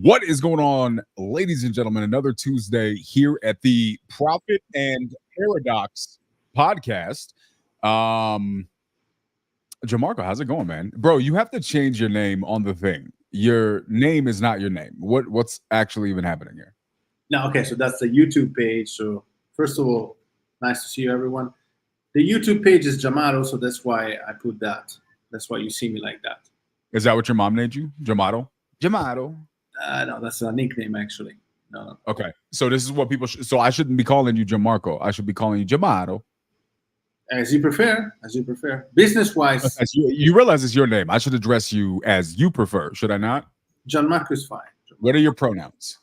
What is going on, ladies and gentlemen? Another Tuesday here at the Profit and Paradox podcast. Jamarco, how's it going, man? Bro, you have to change your name on the thing. Your name is not your name. What's actually even happening here? No, okay, so that's the YouTube page. So first of all, nice to see you, everyone. The YouTube page is Jamato, so that's why I put that. That's why you see me like that. Is that what your mom named you? Jamato? Jamato. No, that's a nickname, actually. No. Okay, so this is what people so I shouldn't be calling you Jamarco. I should be calling you Jamato. As you prefer. As you prefer. Business-wise. You realize it's your name. I should address you as you prefer, should I not? Gianmarco is fine. What are your pronouns?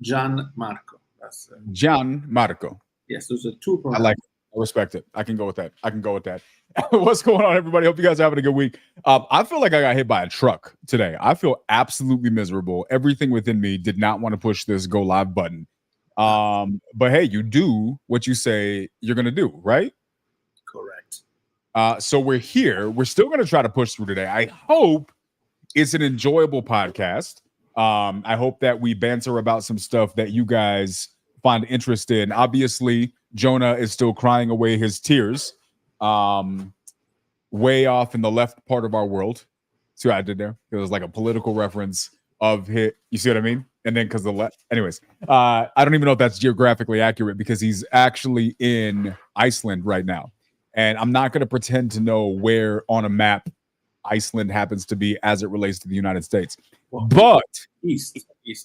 Gianmarco. That's Gianmarco. Yes, those are two pronouns. I like it. I respect it. I can go with that. What's going on, everybody? Hope you guys are having a good week. I feel like I got hit by a truck today. I feel absolutely miserable. Everything within me did not want to push this go live button. But hey, you do what you say you're going to do, right? Correct. So we're here. We're still going to try to push through today. I hope it's an enjoyable podcast. I hope that we banter about some stuff that you guys find interest in. Obviously, Jonah is still crying away his tears way off in the left part of our world. See what I did there? It was like a political reference of hit. You see what I mean? And then because the left, anyways, I don't even know if that's geographically accurate because he's actually in Iceland right now. And I'm not going to pretend to know where on a map Iceland happens to be as it relates to the United States. Well, but east.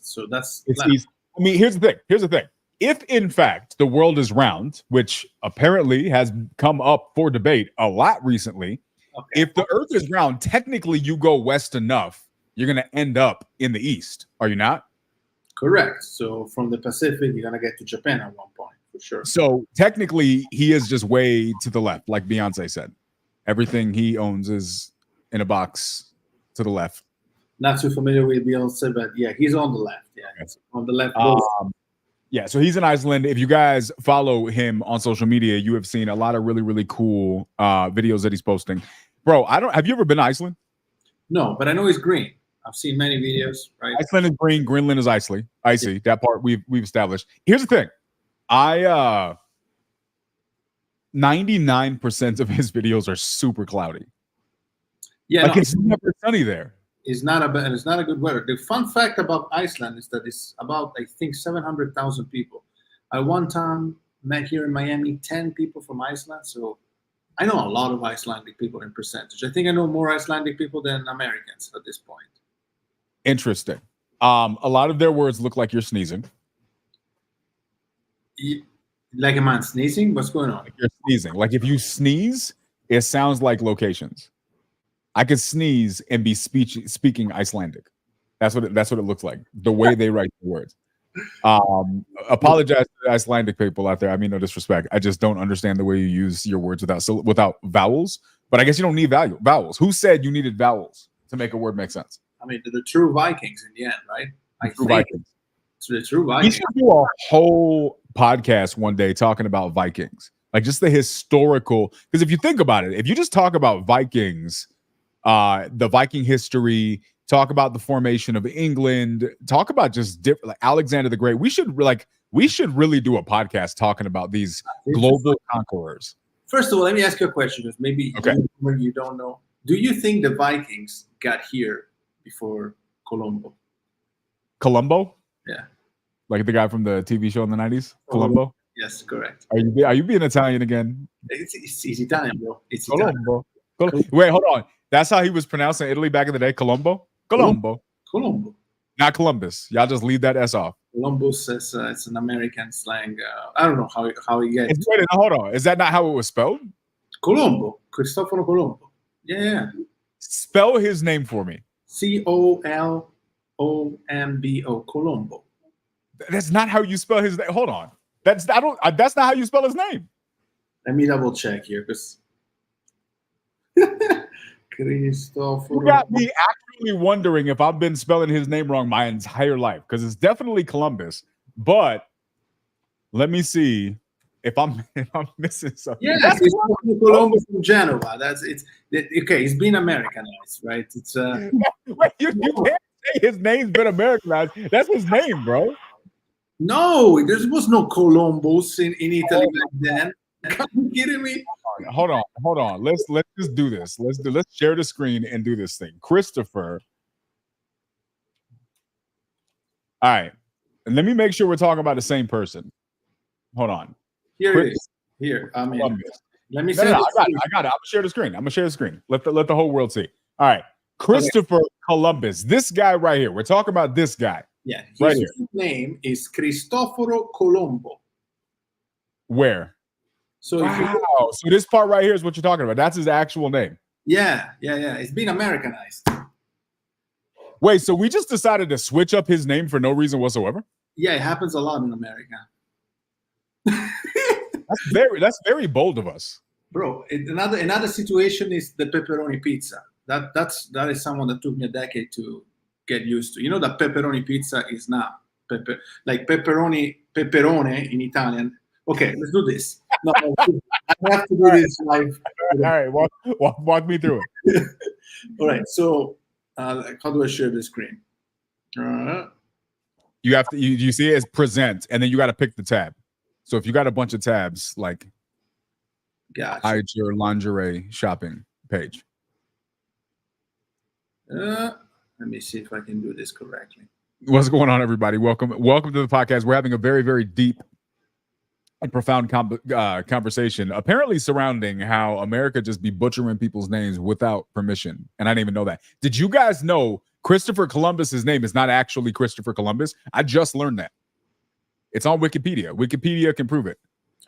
So that's east. I mean, here's the thing. If, in fact, the world is round, which apparently has come up for debate a lot recently, okay. If the earth is round, technically you go west enough, you're going to end up in the east. Are you not? Correct. So from the Pacific, you're going to get to Japan at one point, for sure. So technically, he is just way to the left, like Beyonce said. Everything he owns is in a box to the left. Not too familiar with Beyonce, but yeah, he's on the left. Yeah, he's on the left. Yeah, so he's in Iceland. If you guys follow him on social media, you have seen a lot of really, really cool videos that he's posting. Bro, have you ever been to Iceland? No, but I know he's green. I've seen many videos, right? Iceland is green, Greenland is icy. Yeah. That part we've established. Here's the thing. 99% of his videos are super cloudy. Yeah, it's never sunny there. It's not a good weather. The fun fact about Iceland is that it's about, I think, 700,000 people. I one time met here in Miami 10 people from Iceland, so I know a lot of Icelandic people in percentage. I think I know more Icelandic people than Americans at this point. Interesting. A lot of their words look like you're sneezing. Like a man sneezing? What's going on? Like you're sneezing. Like if you sneeze, it sounds like locations. I could sneeze and be speaking Icelandic. That's what it looks like. The way they write the words. Apologize to the Icelandic people out there. I mean, no disrespect. I just don't understand the way you use your words without vowels. But I guess you don't need vowels. Who said you needed vowels to make a word make sense? I mean, the true Vikings in the end, right? Vikings. So the true Vikings. We should do a whole podcast one day talking about Vikings, like just the historical. Because if you think about it, if you just talk about Vikings. The Viking history, talk about the formation of England, talk about just different, like Alexander the Great. We should really do a podcast talking about these global conquerors. First of all, let me ask you a question, because maybe you don't know. Do you think the Vikings got here before Colombo? Colombo? Yeah. Like the guy from the TV show in the 90s? Colombo? Yes, correct. Are you being Italian again? It's Italian, bro. It's Colombo. Italian. Wait, hold on. That's how he was pronouncing Italy back in the day. Colombo. Not Columbus. Y'all just leave that S off. Columbus is it's an American slang. I don't know how he gets. Wait, hold on. Is that not how it was spelled? Colombo. Cristoforo Colombo. Yeah. Spell his name for me. Colombo. Colombo. That's not how you spell his name. Hold on. That's not how you spell his name. Let me double check here, because. You got me actually wondering if I've been spelling his name wrong my entire life, because it's definitely Columbus. But let me see if I'm missing something. Yeah, it's Columbus from Genoa. Okay. He's been Americanized, right? It's Wait, you can't his name's been Americanized. That's his name, bro. No, there was no Columbus in Italy back then. Are you kidding me? Hold on. Let's just do this. Let's share the screen and do this thing. Christopher. All right. And let me make sure we're talking about the same person. Hold on. Here it is. Here. I mean, let me say I got it. I'm gonna share the screen. Let the whole world see. All right. Christopher Columbus. This guy right here. We're talking about this guy. Yeah. Right His name is Cristoforo Colombo. Where? So so this part right here is what you're talking about. That's his actual name. Yeah. It's been Americanized. Wait, so we just decided to switch up his name for no reason whatsoever? Yeah, it happens a lot in America. That's very bold of us. Bro, another situation is the pepperoni pizza. That is someone that took me a decade to get used to. You know that pepperoni pizza is not like pepperone in Italian. Okay, let's do this. No, I have to do this live. All right, walk me through it. All right, so how do I share the screen? You have to. You see it as present, and then you got to pick the tab. So if you got a bunch of tabs, like, hide your lingerie shopping page. Let me see if I can do this correctly. What's going on, everybody? Welcome to the podcast. We're having a very, very deep and profound conversation, apparently surrounding how America just be butchering people's names without permission. And I didn't even know that. Did you guys know Christopher Columbus's name is not actually Christopher Columbus? I just learned that. It's on Wikipedia. Wikipedia can prove it.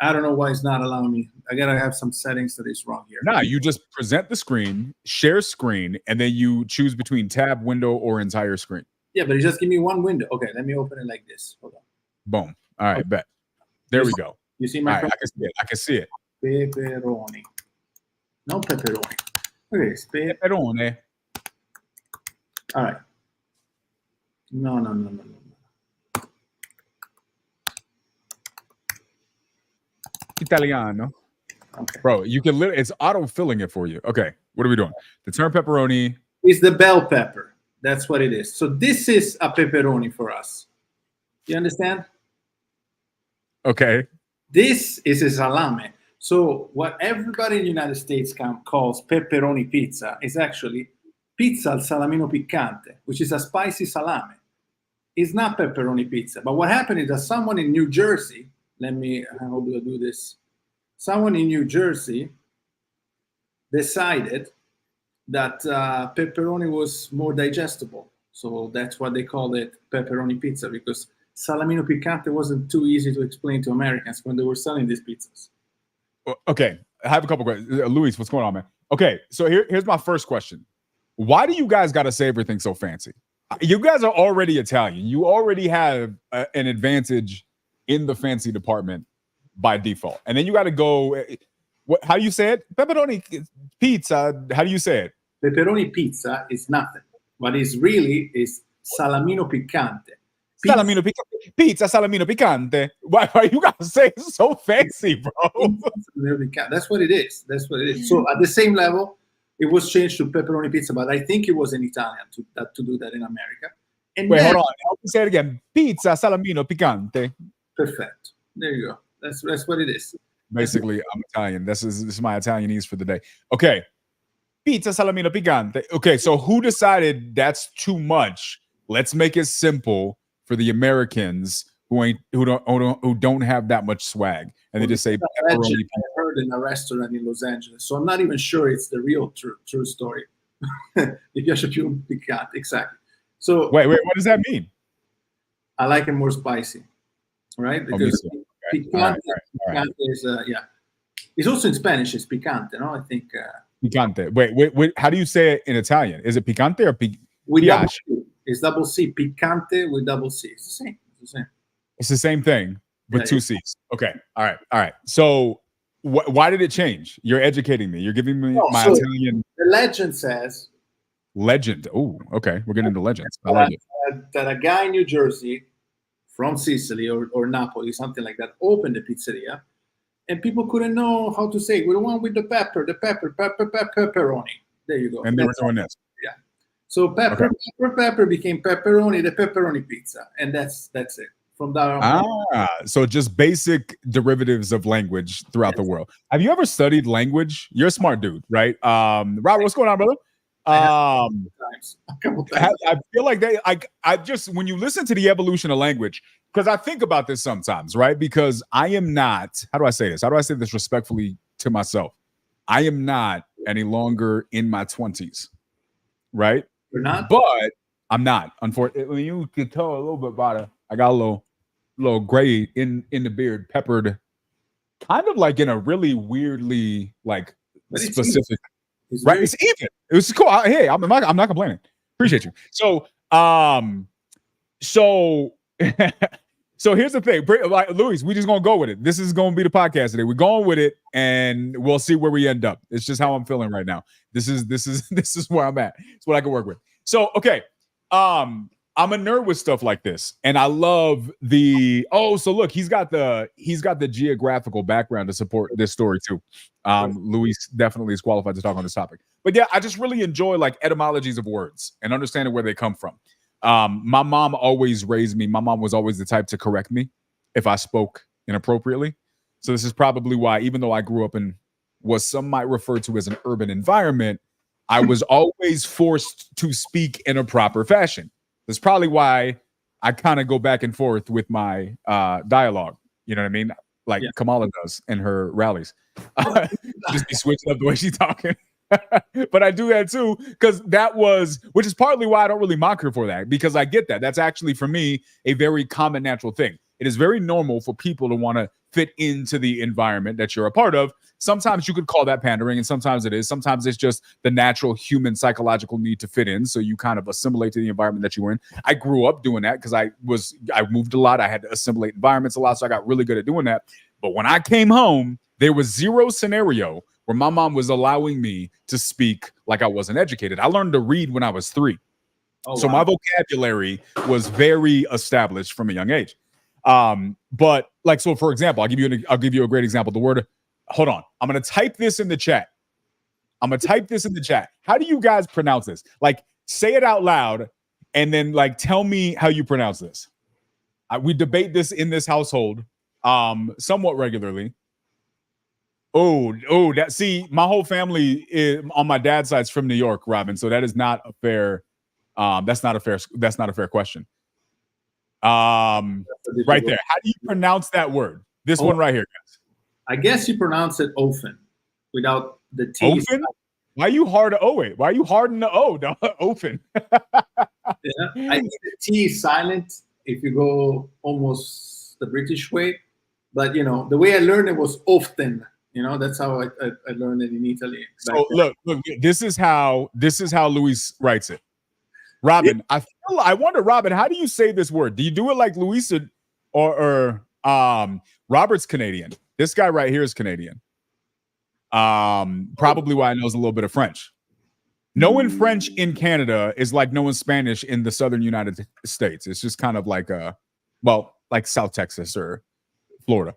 I don't know why it's not allowing me. I gotta have some settings that is wrong here. Nah, you just present the screen, share screen, and then you choose between tab, window, or entire screen. Yeah, but it just give me one window. Okay, let me open it like this. Hold on. Boom. All right, bet. There we go. You see my? Right, I can see it. Pepperoni. No pepperoni. Okay, pepperoni. All right. No. Italiano. Okay. Bro, you can literally, it's auto-filling it for you. Okay, what are we doing? The term pepperoni is the bell pepper. That's what it is. So this is a pepperoni for us. You understand? Okay. This is a salame. So what everybody in the United States calls pepperoni pizza is actually pizza al salamino piccante, which is a spicy salame. It's not pepperoni pizza. But what happened is that someone in New Jersey, how do I do this? Someone in New Jersey decided that pepperoni was more digestible. So that's why they called it pepperoni pizza, because salamino piccante wasn't too easy to explain to Americans when they were selling these pizzas. Okay, I have a couple questions. Luis, what's going on, man? Okay, so here's my first question. Why do you guys got to say everything so fancy? You guys are already Italian. You already have an advantage in the fancy department by default. And then you got to go, how do you say it? Pepperoni pizza, how do you say it? Pepperoni pizza is nothing. What is really is salamino piccante. Salamino piccante. Pizza salamino piccante. Why you gotta say it so fancy, bro? That's what it is. That's what it is. So at the same level, it was changed to pepperoni pizza, but I think it was in Italian to do that in America. And wait, hold on. Help me say it again. Pizza salamino piccante. Perfect. There you go. That's what it is. Basically, I'm Italian. This is my Italianese for the day. Okay. Pizza salamino piccante. Okay, so who decided that's too much? Let's make it simple for the Americans who don't have that much swag, and they just say pepperoni. I heard in a restaurant in Los Angeles, so I'm not even sure it's the real true story. Mi piace più piccante, exactly. So wait, what does that mean? I like it more spicy, right? Because picante is it's also in Spanish. It's picante, no? I think picante. Wait. How do you say it in Italian? Is it picante or with double C? It's double C. Picante with double C. It's the same. It's the same thing with two C's. Okay. All right. So why did it change? You're educating me. You're giving me my Italian. The legend says. Legend. Oh, okay. We're getting into legends. I like it. That a guy in New Jersey from Sicily or Napoli, something like that, opened a pizzeria, and people couldn't know how to say it. We don't want with the pepperoni. There you go. And they were doing this. Yeah. So pepper became pepperoni, the pepperoni pizza, and that's it. From that on. So just basic derivatives of language throughout the world. Have you ever studied language? You're a smart dude, right? Robert, what's going on, brother? A couple times. I feel like I just, when you listen to the evolution of language, because I think about this sometimes, right? Because I am not, how do I say this? How do I say this respectfully to myself? I am not any longer in my 20s, right? You're not? But I'm not. Unfortunately, you can tell a little bit about it. I got a little gray in the beard, peppered, kind of like in a really weirdly like specific. It's right, it's even. It was cool. Hey, I'm not complaining. Appreciate you. So so here's the thing, like, Luis, we just gonna go with it. This is gonna be the podcast today. We're going with it, and we'll see where we end up. It's just how I'm feeling right now. This is where I'm at. It's what I can work with. So okay, I'm a nerd with stuff like this, and I love the. Oh, so look, he's got the geographical background to support this story too. Luis definitely is qualified to talk on this topic. But yeah, I just really enjoy like etymologies of words and understanding where they come from. My mom always raised me. My mom was always the type to correct me if I spoke inappropriately. So this is probably why, even though I grew up in what some might refer to as an urban environment, I was always forced to speak in a proper fashion. That's probably why I kind of go back and forth with my dialogue. You know what I mean? Like Kamala does in her rallies. Just be switching up the way she's talking. But I do that too, because which is partly why I don't really mock her for that, because I get that. That's actually, for me, a very common, natural thing. It is very normal for people to want to fit into the environment that you're a part of. Sometimes you could call that pandering, and sometimes it is. Sometimes it's just the natural human psychological need to fit in, so you kind of assimilate to the environment that you were in. I grew up doing that because I moved a lot. I had to assimilate environments a lot, so I got really good at doing that. But when I came home, there was zero scenario where my mom was allowing me to speak like I wasn't educated. I learned to read when I was 3. So my vocabulary was very established from a young age. But like, so for example, I'll give you a great example. The word, hold on, I'm going to type this in the chat. How do you guys pronounce this? Like, say it out loud and then like, tell me how you pronounce this. We debate this in this household somewhat regularly. My whole family on my dad's side is from New York, Robin. So that is not a fair. That's not a fair question. Right there. How do you pronounce that word? This one right here, guys. I guess you pronounce it Ofen without the T. Ofen? Why are you hard to O it? Why are you hard in the O? Ofen. I think the T is silent if you go almost the British way. But the way I learned it was often. That's how I learned it in Italy. So look, this is how Luis writes it. Robin, I wonder, Robin, how do you say this word? Do you do it like Luis or Robert's Canadian? This guy right here is Canadian. Probably why he knows a little bit of French. Knowing French in Canada is like knowing Spanish in the southern United States. It's just kind of like like South Texas or Florida.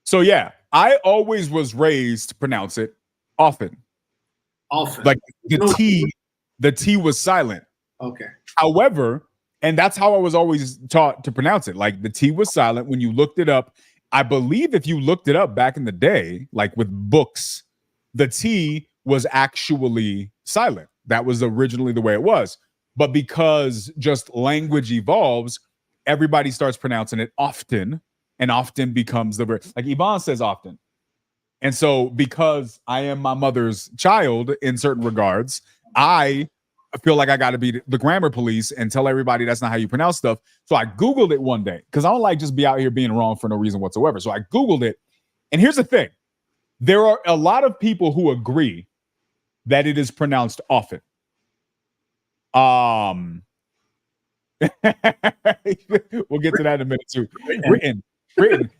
So yeah, I always was raised to pronounce it often. Like the T was silent. Okay. However, and that's how I was always taught to pronounce it. Like the T was silent when you looked it up. I believe if you looked it up back in the day, like with books, the T was actually silent. That was originally the way it was. But because just language evolves, everybody starts pronouncing it often. And often becomes the word, like Yvonne says often. And so because I am my mother's child in certain regards, I feel like I got to be the grammar police and tell everybody that's not how you pronounce stuff. So I Googled it one day because I don't like just be out here being wrong for no reason whatsoever. So I Googled it. And here's the thing. There are a lot of people who agree that it is pronounced often. We'll get to that in a minute too. Written.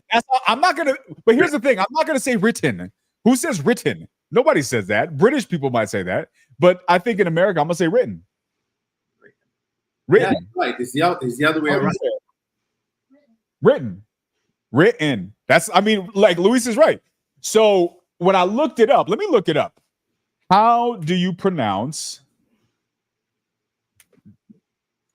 I'm not gonna. But here's the thing: I'm not gonna say written. Who says written? Nobody says that. British people might say that, but I think in America, I'm gonna say written. Written. Yeah, right. It's the other way around. Written. That's. I mean, like Luis is right. So when I looked it up, let me look it up. How do you pronounce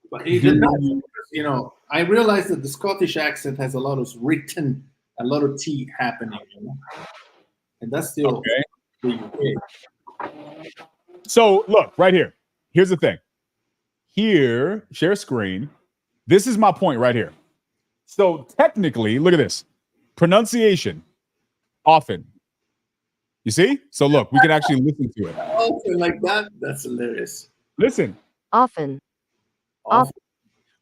But it depends, you know, I realize that the Scottish accent has a lot of written, a lot of T happening, you know? And that's still Okay. the UK. So look right here. Here's the thing. Here, share screen. This is my point right here. So technically, look at this. Pronunciation, often. You see? So look, we can actually listen to it. Often like that, that's hilarious. Listen. Often.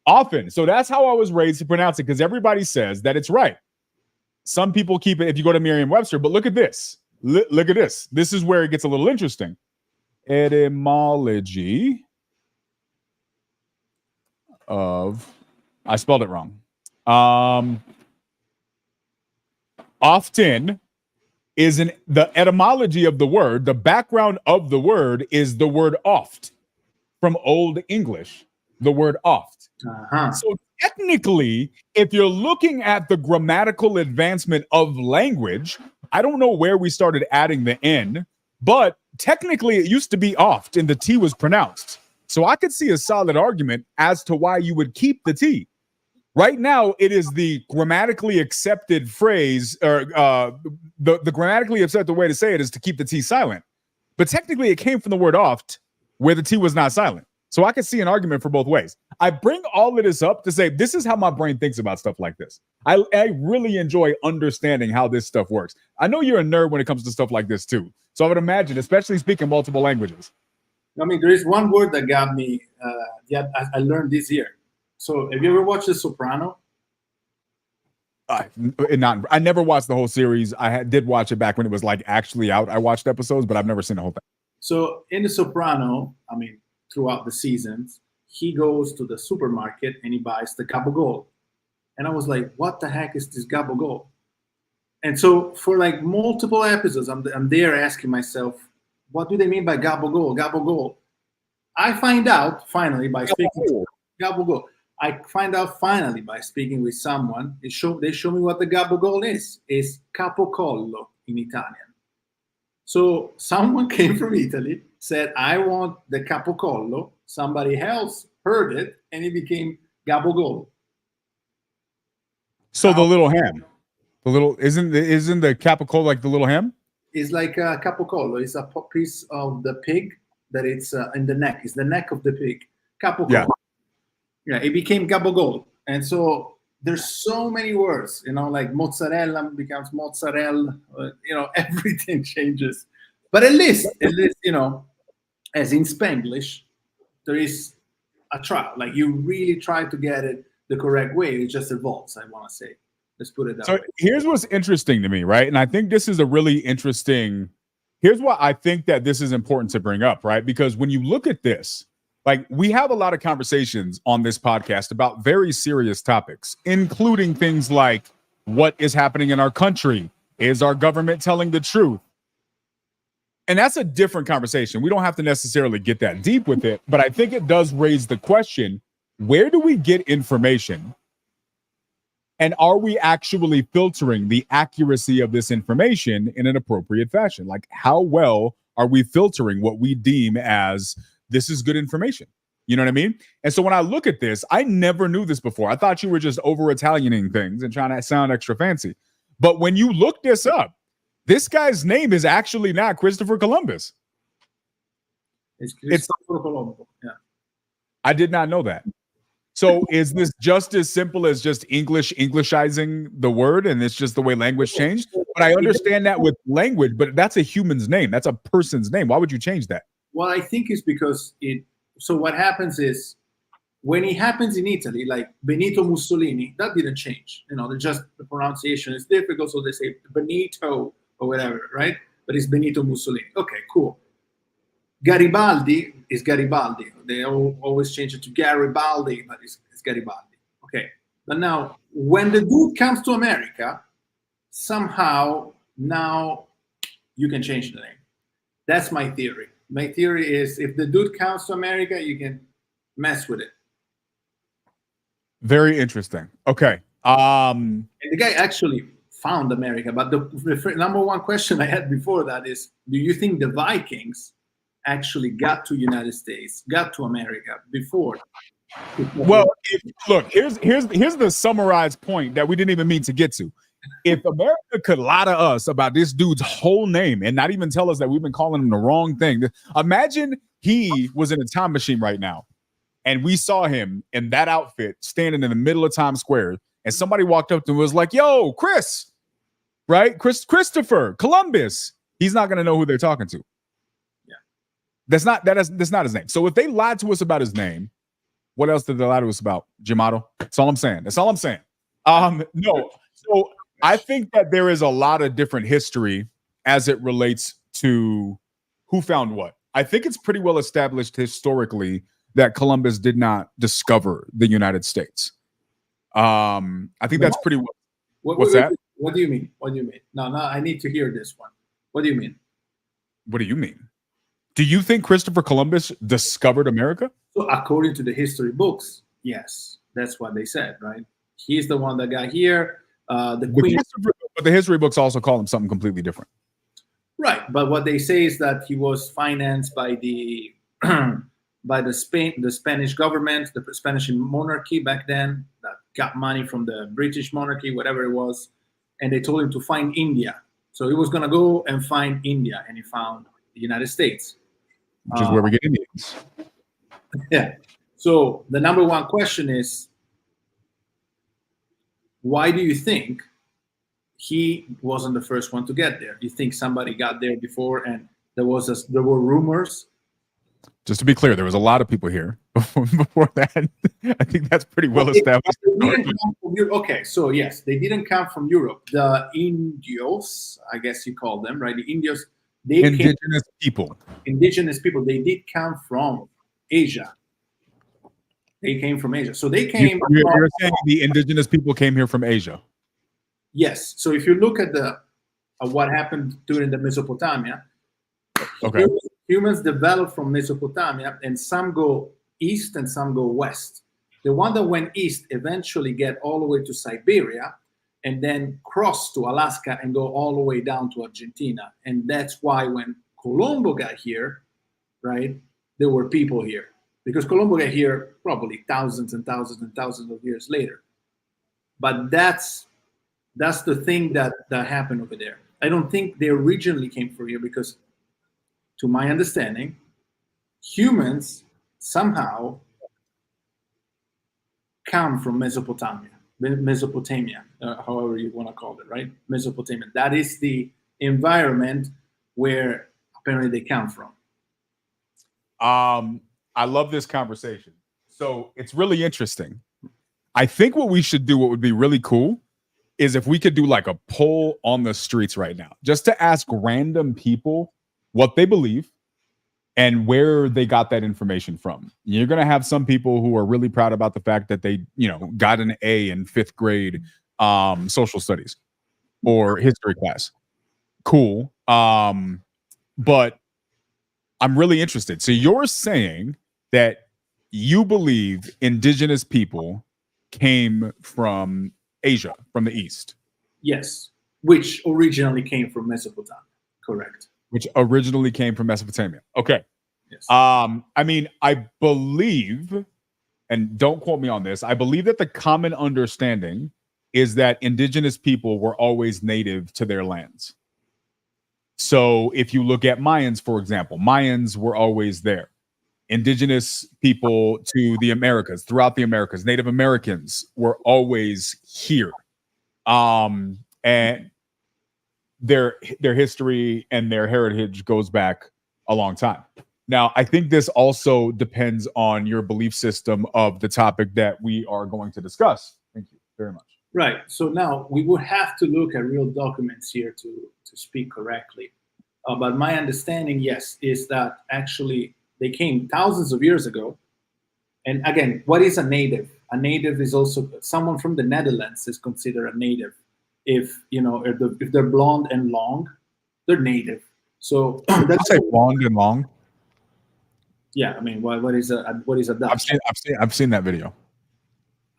Often. So that's how I was raised to pronounce it, because everybody says that it's right. Some people keep it if you go to Merriam-Webster, but look at this. Look at this. This is where it gets a little interesting. Etymology of, I spelled it wrong. Often is the etymology of the word, the background of the word is the word oft. From Old English, the word oft. So technically, if you're looking at the grammatical advancement of language, I don't know where we started adding the N, but technically it used to be oft and the T was pronounced. So I could see a solid argument as to why you would keep the T. Right now, it is the grammatically accepted phrase, or the grammatically accepted way to say it is to keep the T silent. But technically, it came from the word oft, where the T was not silent. So I could see an argument for both ways. I bring all of this up to say this is how my brain thinks about stuff like this. I really enjoy understanding how this stuff works. I know you're a nerd when it comes to stuff like this too. So I would imagine, especially speaking multiple languages. I mean, there is one word that got me, I learned this year. So have you ever watched The Soprano? I never watched the whole series. I did watch it back when it was like actually out. I watched episodes, but I've never seen the whole thing. So in The Soprano, I mean, throughout the seasons, he goes to the supermarket and he buys the Gabagol. And I was like, what the heck is this Gabagol? And so for like multiple episodes, I'm there asking myself, what do they mean by Gabagol? Gabagol. I find out finally by speaking Gabagol. I find out finally by speaking with someone. They show me what the Gabagol is. It's capocollo in Italian. So someone came from Italy, said, I want the capocollo. Somebody else heard it, and it became Gabagol. So the little ham, isn't the capocollo like the little ham? It's like a capocollo. It's a piece of the pig that it's in the neck. It's the neck of the pig. Capocollo. Yeah, it became Gabagol. And so there's so many words, you know, like mozzarella becomes mozzarella, you know, everything changes. But at least, you know, as in Spanglish, there is a trial. Like you really try to get it the correct way. It just evolves, I want to say. Let's put it that way. So here's what's interesting to me, right? And I think this is a really interesting, here's why I think that this is important to bring up, right? Because when you look at this, like we have a lot of conversations on this podcast about very serious topics, including things like what is happening in our country. Is our government telling the truth? And that's a different conversation. We don't have to necessarily get that deep with it, but I think it does raise the question, where do we get information? And are we actually filtering the accuracy of this information in an appropriate fashion? Like how well are we filtering what we deem as this is good information? You know what I mean? And so when I look at this, I never knew this before. I thought you were just over Italianing things and trying to sound extra fancy. But when you look this up, this guy's name is actually not Christopher Columbus. It's Christopher Colombo. Yeah. I did not know that. So is this just as simple as just Englishizing the word and it's just the way language changed? But I understand that with language, but that's a human's name. That's a person's name. Why would you change that? Well, I think it's because so what happens is when it happens in Italy, like Benito Mussolini, that didn't change. You know, just the pronunciation is difficult, so they say Benito or whatever, right? But it's Benito Mussolini. Okay, cool. Garibaldi is Garibaldi. They always change it to Garibaldi, but it's Garibaldi. Okay. But now, when the dude comes to America, somehow now you can change the name. That's my theory. My theory is if the dude comes to America, you can mess with it. Very interesting. Okay. And the guy actually found America. But the number one question I had before that is, do you think the Vikings actually got to United States, got to America before Well, look, here's the summarized point that we didn't even mean to get to. If America could lie to us about this dude's whole name and not even tell us that we've been calling him the wrong thing, imagine he was in a time machine right now and we saw him in that outfit standing in the middle of Times Square and somebody walked up to him and was like, yo, Chris, right? Christopher Columbus. He's not going to know who they're talking to. Yeah. That's not his name. So if they lied to us about his name, what else did they lie to us about? Jamato. That's all I'm saying. No. So I think that there is a lot of different history as it relates to who found what. I think it's pretty well established historically that Columbus did not discover the United States. I think that's pretty well. What's that? What do you mean? What do you mean? No, I need to hear this one. What do you mean? What do you mean? Do you think Christopher Columbus discovered America? So according to the history books, yes, that's what they said, right? He's the one that got here. The queen. But the history books also call him something completely different. Right, but what they say is that he was financed by the the Spanish government, the Spanish monarchy back then, that got money from the British monarchy, whatever it was, and they told him to find India. So he was gonna go and find India, and he found the United States, which is where we get Indians. Yeah. So the number one question is, why do you think he wasn't the first one to get there? You think somebody got there before, and there were rumors? Just to be clear, there was a lot of people here before that. I think that's pretty well established. Okay, so yes, they didn't come from Europe. The Indios, I guess you call them, right? The Indios. Indigenous people. They did come from Asia. They came from Asia. So they came. You're saying the indigenous people came here from Asia? Yes. So if you look at what happened during the Mesopotamia, okay, humans developed from Mesopotamia, and some go east and some go west. The one that went east eventually get all the way to Siberia, and then cross to Alaska and go all the way down to Argentina. And that's why when Colombo got here, right, there were people here. Because Colombo got here probably thousands and thousands and thousands of years later. But that's the thing that happened over there. I don't think they originally came from here because, to my understanding, humans somehow come from Mesopotamia, however you want to call it, right? Mesopotamia. That is the environment where apparently they come from. I love this conversation. So it's really interesting. I think what we should do, what would be really cool, is if we could do like a poll on the streets right now, just to ask random people what they believe and where they got that information from. You're going to have some people who are really proud about the fact that they, got an A in 5th grade social studies or history class. Cool. But I'm really interested. So you're saying that you believe indigenous people came from Asia, from the East? Yes, which originally came from Mesopotamia. Correct. Which originally came from Mesopotamia. Okay. Yes. I mean, I believe, and don't quote me on this, I believe that the common understanding is that indigenous people were always native to their lands. So if you look at Mayans, for example, Mayans were always there. Indigenous people to the Americas, throughout the Americas, Native Americans were always here. And their history and their heritage goes back a long time. Now, I think this also depends on your belief system of the topic that we are going to discuss. Thank you very much. Right. So now we would have to look at real documents here to speak correctly. But my understanding, yes, is that actually they came thousands of years ago. And again, what is a native? A native is also someone from the Netherlands is considered a native. If they're blonde and long, they're native. So that's say blonde and long. Yeah, I mean, what is a Dutch? I've seen that video.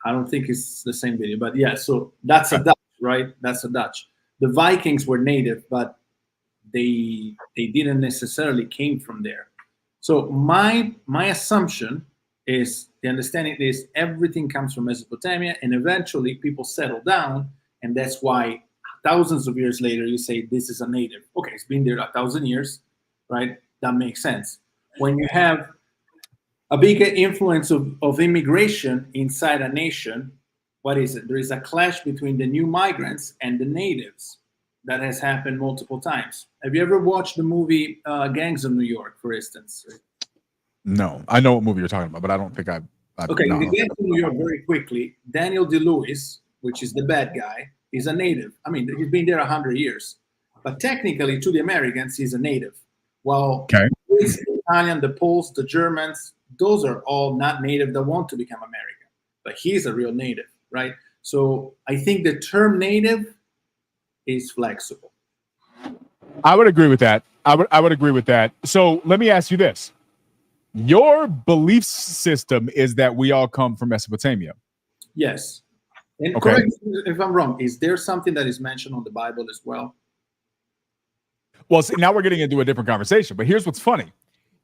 I don't think it's the same video, but yeah. So that's a Dutch, right? That's a Dutch. The Vikings were native, but they didn't necessarily came from there. So my assumption is The understanding is everything comes from Mesopotamia, and eventually people settle down, and that's why thousands of years later you say this is a native. Okay, it's been there 1,000 years, right? That makes sense. When you have a bigger influence of immigration inside a nation, what is it? There is a clash between the new migrants and the natives that has happened multiple times. Have you ever watched the movie Gangs of New York, for instance? No, I know what movie you're talking about, but I don't think I. Okay, no, in the Gangs of New York, very quickly, Daniel Day-Lewis, which is the bad guy, is a native. I mean, he's been there 100 years, but technically, to the Americans, he's a native. While Okay. the Italian, the Poles, the Germans, those are all not native that want to become American, but he's a real native, right? So I think the term native is flexible. I would agree with that. I would agree with that. So let me ask you this. Your belief system is that we all come from Mesopotamia. Yes. And Okay. correct me if I'm wrong. Is there something that is mentioned on the Bible as well? Well, see, now we're getting into a different conversation, but here's what's funny.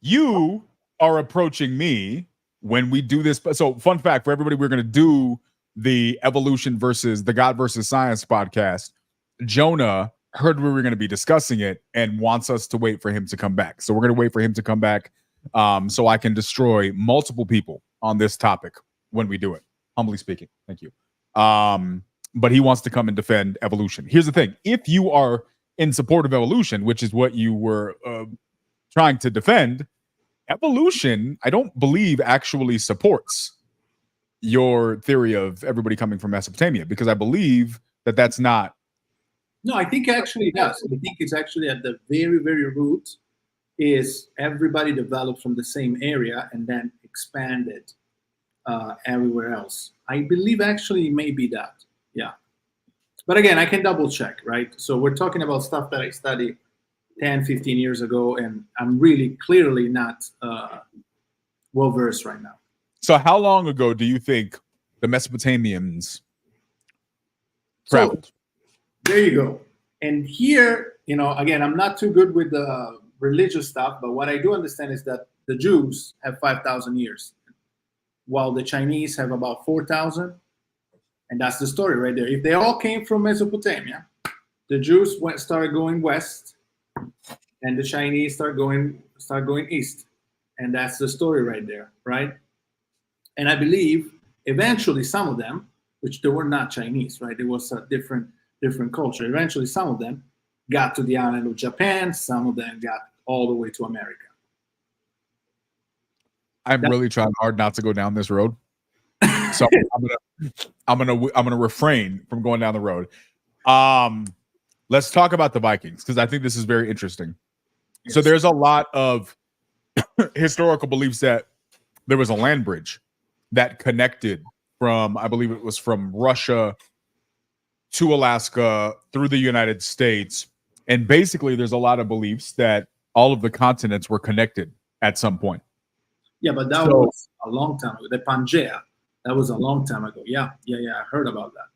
You are approaching me when we do this. So fun fact for everybody, we're going to do the evolution versus the God versus science podcast. Jonah heard we were going to be discussing it and wants us to wait for him to come back. So we're going to wait for him to come back so I can destroy multiple people on this topic when we do it. Humbly speaking. Thank you. But he wants to come and defend evolution. Here's the thing. If you are in support of evolution, which is what you were trying to defend, evolution, I don't believe actually supports your theory of everybody coming from Mesopotamia, because I believe that that's not. No, I think actually it does. I think it's actually at the very, very root is everybody developed from the same area and then expanded everywhere else. I believe actually it may be that. Yeah. But again, I can double check, right? So we're talking about stuff that I studied 10, 15 years ago, and I'm really clearly not well-versed right now. So how long ago do you think the Mesopotamians traveled? So, there you go. And here, again, I'm not too good with the religious stuff, but what I do understand is that the Jews have 5,000 years, while the Chinese have about 4,000. And that's the story right there. If they all came from Mesopotamia, the Jews started going west, and the Chinese start going east. And that's the story right there, right? And I believe eventually some of them, which they were not Chinese, right? It was a different culture. Eventually some of them got to the island of Japan. Some of them got all the way to America. I'm really trying hard not to go down this road. So I'm gonna refrain from going down the road. Let's talk about the Vikings, because I think this is very interesting. Yes. So there's a lot of historical beliefs that there was a land bridge that connected from, I believe it was from Russia to Alaska through the United States. And basically there's a lot of beliefs that all of the continents were connected at some point. Yeah, but that was a long time ago. The Pangea, that was a long time ago. Yeah, I heard about that.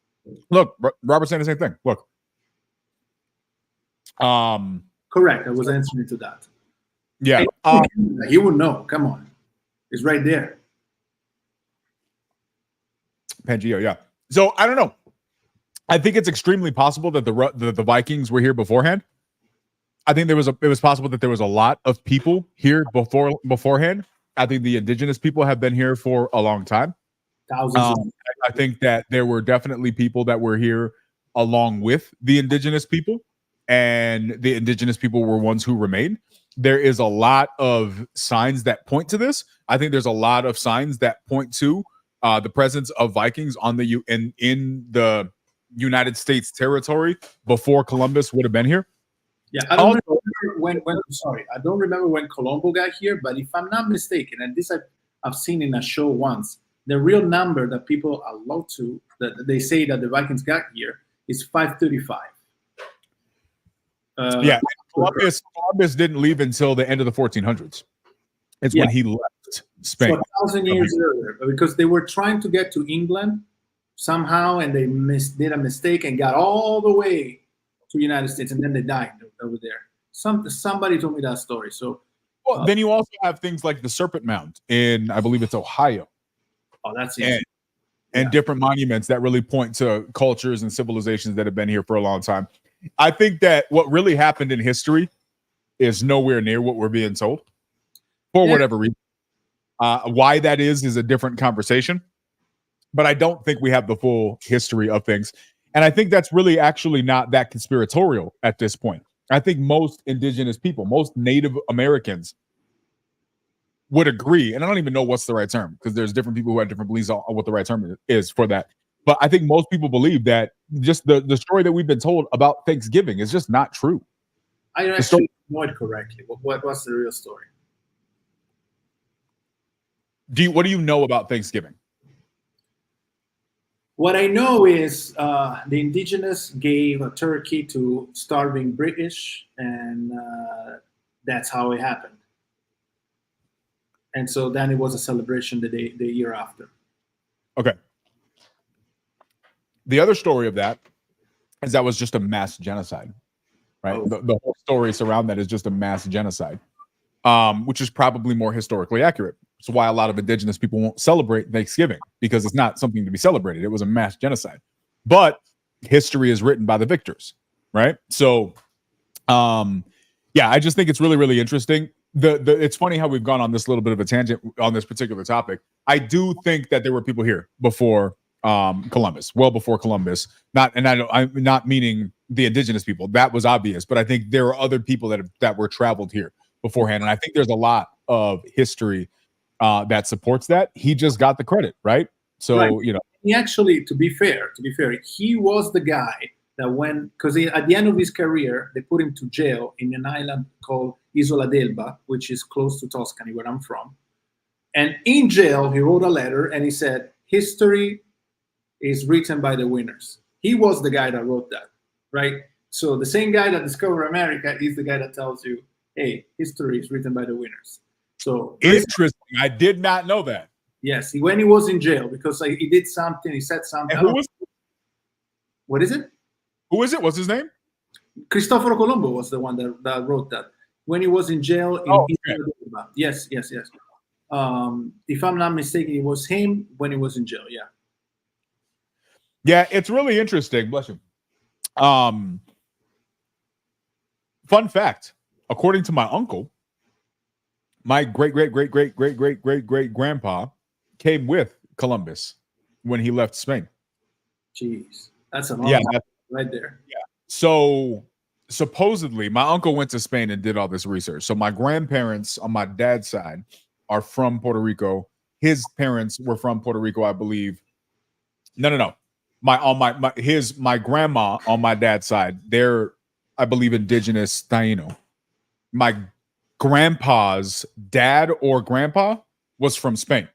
Look, Robert's saying the same thing. Look. Correct. I was answering to that. Yeah. He would know. Come on. It's right there. Pangea, yeah. So I don't know. I think it's extremely possible that the Vikings were here beforehand. I think it was possible that there was a lot of people here beforehand. I think the indigenous people have been here for a long time. Thousands. I think that there were definitely people that were here along with the indigenous people, and the indigenous people were ones who remained. There is a lot of signs that point to this. I think there's a lot of signs that point to the presence of Vikings in the United States territory before Columbus would have been here. Yeah, I don't remember when Colombo got here, but if I'm not mistaken, and this I've seen in a show once, the real number that people allow to, that they say that the Vikings got here, is 535. Columbus didn't leave until the end of the 1400s. It's when he left Spain. So 1,000 years earlier, because they were trying to get to England somehow, and they did a mistake and got all the way to the United States, and then they died over there. Somebody told me that story. So, then you also have things like the Serpent Mound in, I believe it's Ohio. Oh, that's easy. And different monuments that really point to cultures and civilizations that have been here for a long time. I think that what really happened in history is nowhere near what we're being told for whatever reason. Why that is a different conversation, but I don't think we have the full history of things. And I think that's really actually not that conspiratorial at this point. I think most indigenous people, most Native Americans would agree, and I don't even know what's the right term because there's different people who have different beliefs on what the right term is for that. But I think most people believe that just the story that we've been told about Thanksgiving is just not true. I actually know it correctly. What's the real story? What do you know about Thanksgiving? What I know is the indigenous gave a turkey to starving British, and that's how it happened. And so then it was a celebration the year after. Okay. The other story of that is that was just a mass genocide, right? Oh. The whole story surrounding that is just a mass genocide, which is probably more historically accurate. It's why a lot of indigenous people won't celebrate Thanksgiving, because it's not something to be celebrated. It was a mass genocide. But history is written by the victors, right? So, yeah, I just think it's really, really interesting. It's funny how we've gone on this little bit of a tangent on this particular topic. I do think that there were people here before Columbus, well before Columbus. I'm not meaning the indigenous people. That was obvious, but I think there are other people that were traveled here beforehand, and I think there's a lot of history that supports that. He just got the credit, right? So right. You know, he actually, to be fair, he was the guy that because at the end of his career, they put him to jail in an island called Isola d'Elba, which is close to Tuscany, where I'm from. And in jail, he wrote a letter and he said, history is written by the winners. He was the guy that wrote that, right? So the same guy that discovered America is the guy that tells you, hey, history is written by the winners. So interesting. I did not know that. Yes, when he was in jail, because he did something, he said something. What is it? Who is it? What's his name? Cristoforo Colombo was the one that wrote that. When he was in jail in Italy. Yes. If I'm not mistaken, it was him when he was in jail, yeah. Yeah, it's really interesting. Bless you. Fun fact, according to my uncle, my great-great-great-great-great-great-great-great-grandpa came with Columbus when he left Spain. Jeez, that's an awesome right there. Yeah. So supposedly, my uncle went to Spain and did all this research. So my grandparents on my dad's side are from Puerto Rico. His parents were from Puerto Rico, I believe. No. My grandma on my dad's side, they're, I believe, indigenous Taino. My grandpa's dad or grandpa was from Spain.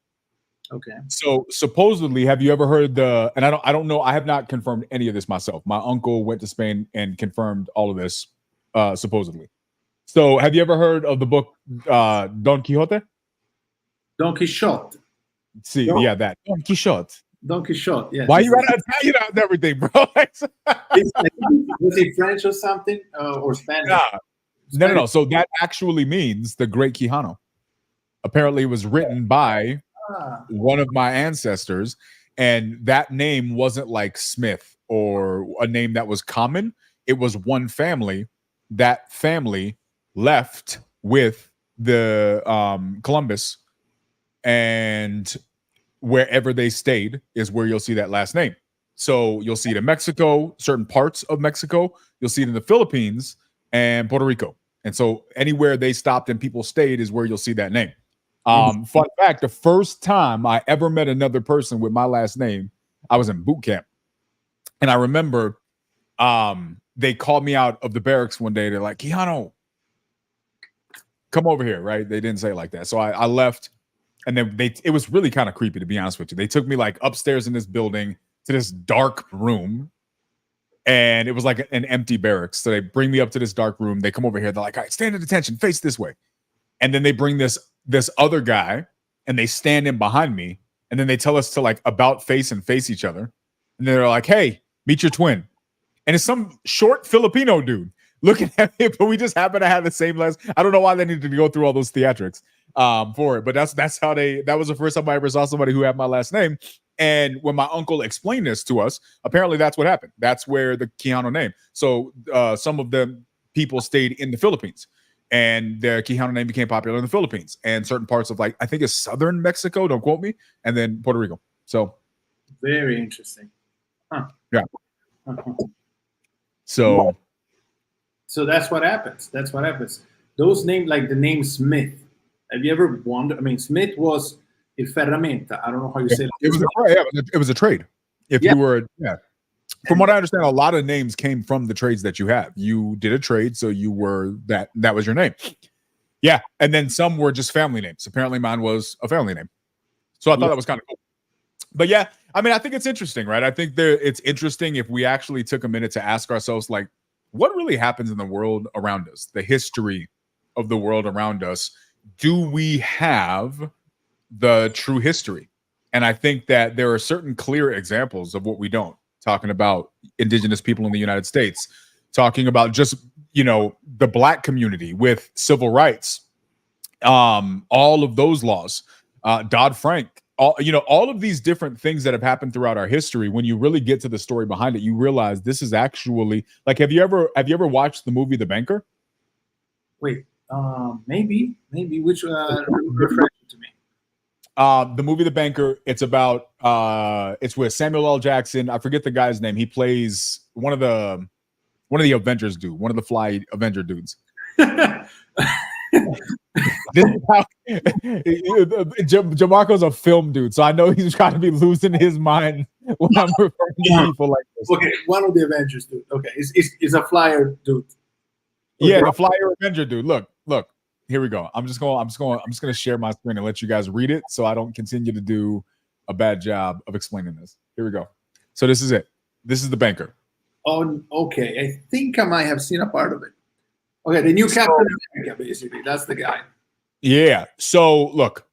Okay. So supposedly, have you ever heard and I don't know, I have not confirmed any of this myself. My uncle went to Spain and confirmed all of this, supposedly. So have you ever heard of the book Don Quixote? Don Quixote. See, yeah, that Don Quixote. Don Quixote, yeah. Why you got Italian out and everything, bro? Was it French or something, or Spanish? Nah. No. So that actually means the Great Quijano. Apparently, it was written by one of my ancestors, and that name wasn't like Smith or a name that was common. It was one family. That family left with the Columbus, and wherever they stayed is where you'll see that last name. So you'll see it in Mexico, certain parts of Mexico. You'll see it in the Philippines and Puerto Rico. And so anywhere they stopped and people stayed is where you'll see that name. Fun fact, the first time I ever met another person with my last name, I was in boot camp. And I remember they called me out of the barracks one day. They're like, Quijano, come over here, right? They didn't say it like that. So I left. And then it was really kind of creepy, to be honest with you. They took me like upstairs in this building to this dark room. And it was like an empty barracks. So they bring me up to this dark room. They come over here. They're like, all right, stand at attention, face this way. And then they bring this other guy and they stand in behind me. And then they tell us to like about face and face each other. And they're like, hey, meet your twin. And it's some short Filipino dude looking at me, but we just happen to have the same last. I don't know why they needed to go through all those theatrics. for it. But that's how that was the first time I ever saw somebody who had my last name. And when my uncle explained this to us, apparently that's what happened. That's where the Quijano name. So some of the people stayed in the Philippines, and the Quijano name became popular in the Philippines and certain parts of, like, I think it's southern Mexico, don't quote me, and then Puerto Rico. So very interesting. Huh. Yeah. Uh-huh. So that's what happens. That's what happens. Those names, like the name Smith. Have you ever wondered? I mean, Smith was a ferramenta. I don't know how you say it. It was a trade. If Yeah. you were, from what I understand, a lot of names came from the trades that you have. You did a trade, so you were that was your name. Yeah, and then some were just family names. Apparently, mine was a family name. So I thought that was kind of cool. But yeah, I mean, I think it's interesting, right? I think it's interesting if we actually took a minute to ask ourselves, like, what really happens in the world around us, the history of the world around us. Do we have the true history? And I think that there are certain clear examples of what we don't. Talking about indigenous people in the United States, talking about just, the Black community with civil rights, all of those laws, Dodd-Frank, all of these different things that have happened throughout our history. When you really get to the story behind it, you realize this is actually, like, have you ever watched the movie The Banker? Wait, maybe which refresh it to me. The movie The Banker, it's about it's with Samuel L. Jackson. I forget the guy's name. He plays one of the Avengers dude, one of the fly Avenger dudes. This is how Jamarco's a film dude, so I know he's trying to be losing his mind when I'm referring to people like this. Okay, one of the Avengers dude. Okay, is a flyer dude. Okay. Yeah, the flyer Avenger dude. Look. Here we go. I'm just gonna share my screen and let you guys read it, so I don't continue to do a bad job of explaining this. Here we go. So this is it. This is The Banker. Oh, okay. I think I might have seen a part of it. Okay, the new Captain America, basically. That's the guy. Yeah. So look.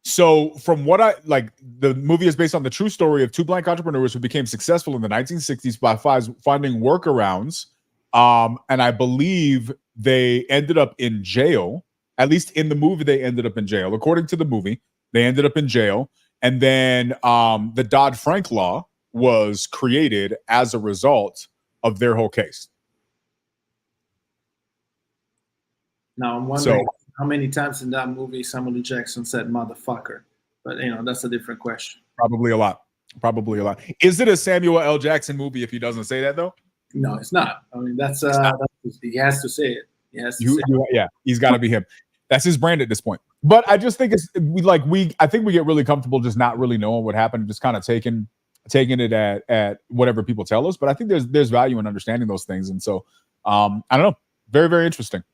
So from what the movie is based on the true story of two Black entrepreneurs who became successful in the 1960s by finding workarounds. And I believe they ended up in jail. At least in the movie, they ended up in jail. According to the movie, they ended up in jail. And then the Dodd-Frank law was created as a result of their whole case. Now I'm wondering how many times in that movie Samuel L. Jackson said "motherfucker," but that's a different question. Probably a lot. Is it a Samuel L. Jackson movie if he doesn't say that though? No, it's not. I mean, that's he has to say it. He has to say it. Yeah, he's got to be him. That's his brand at this point. But I just think I think we get really comfortable just not really knowing what happened, just kind of taking it at whatever people tell us. But I think there's value in understanding those things, and so I don't know. Very, very interesting.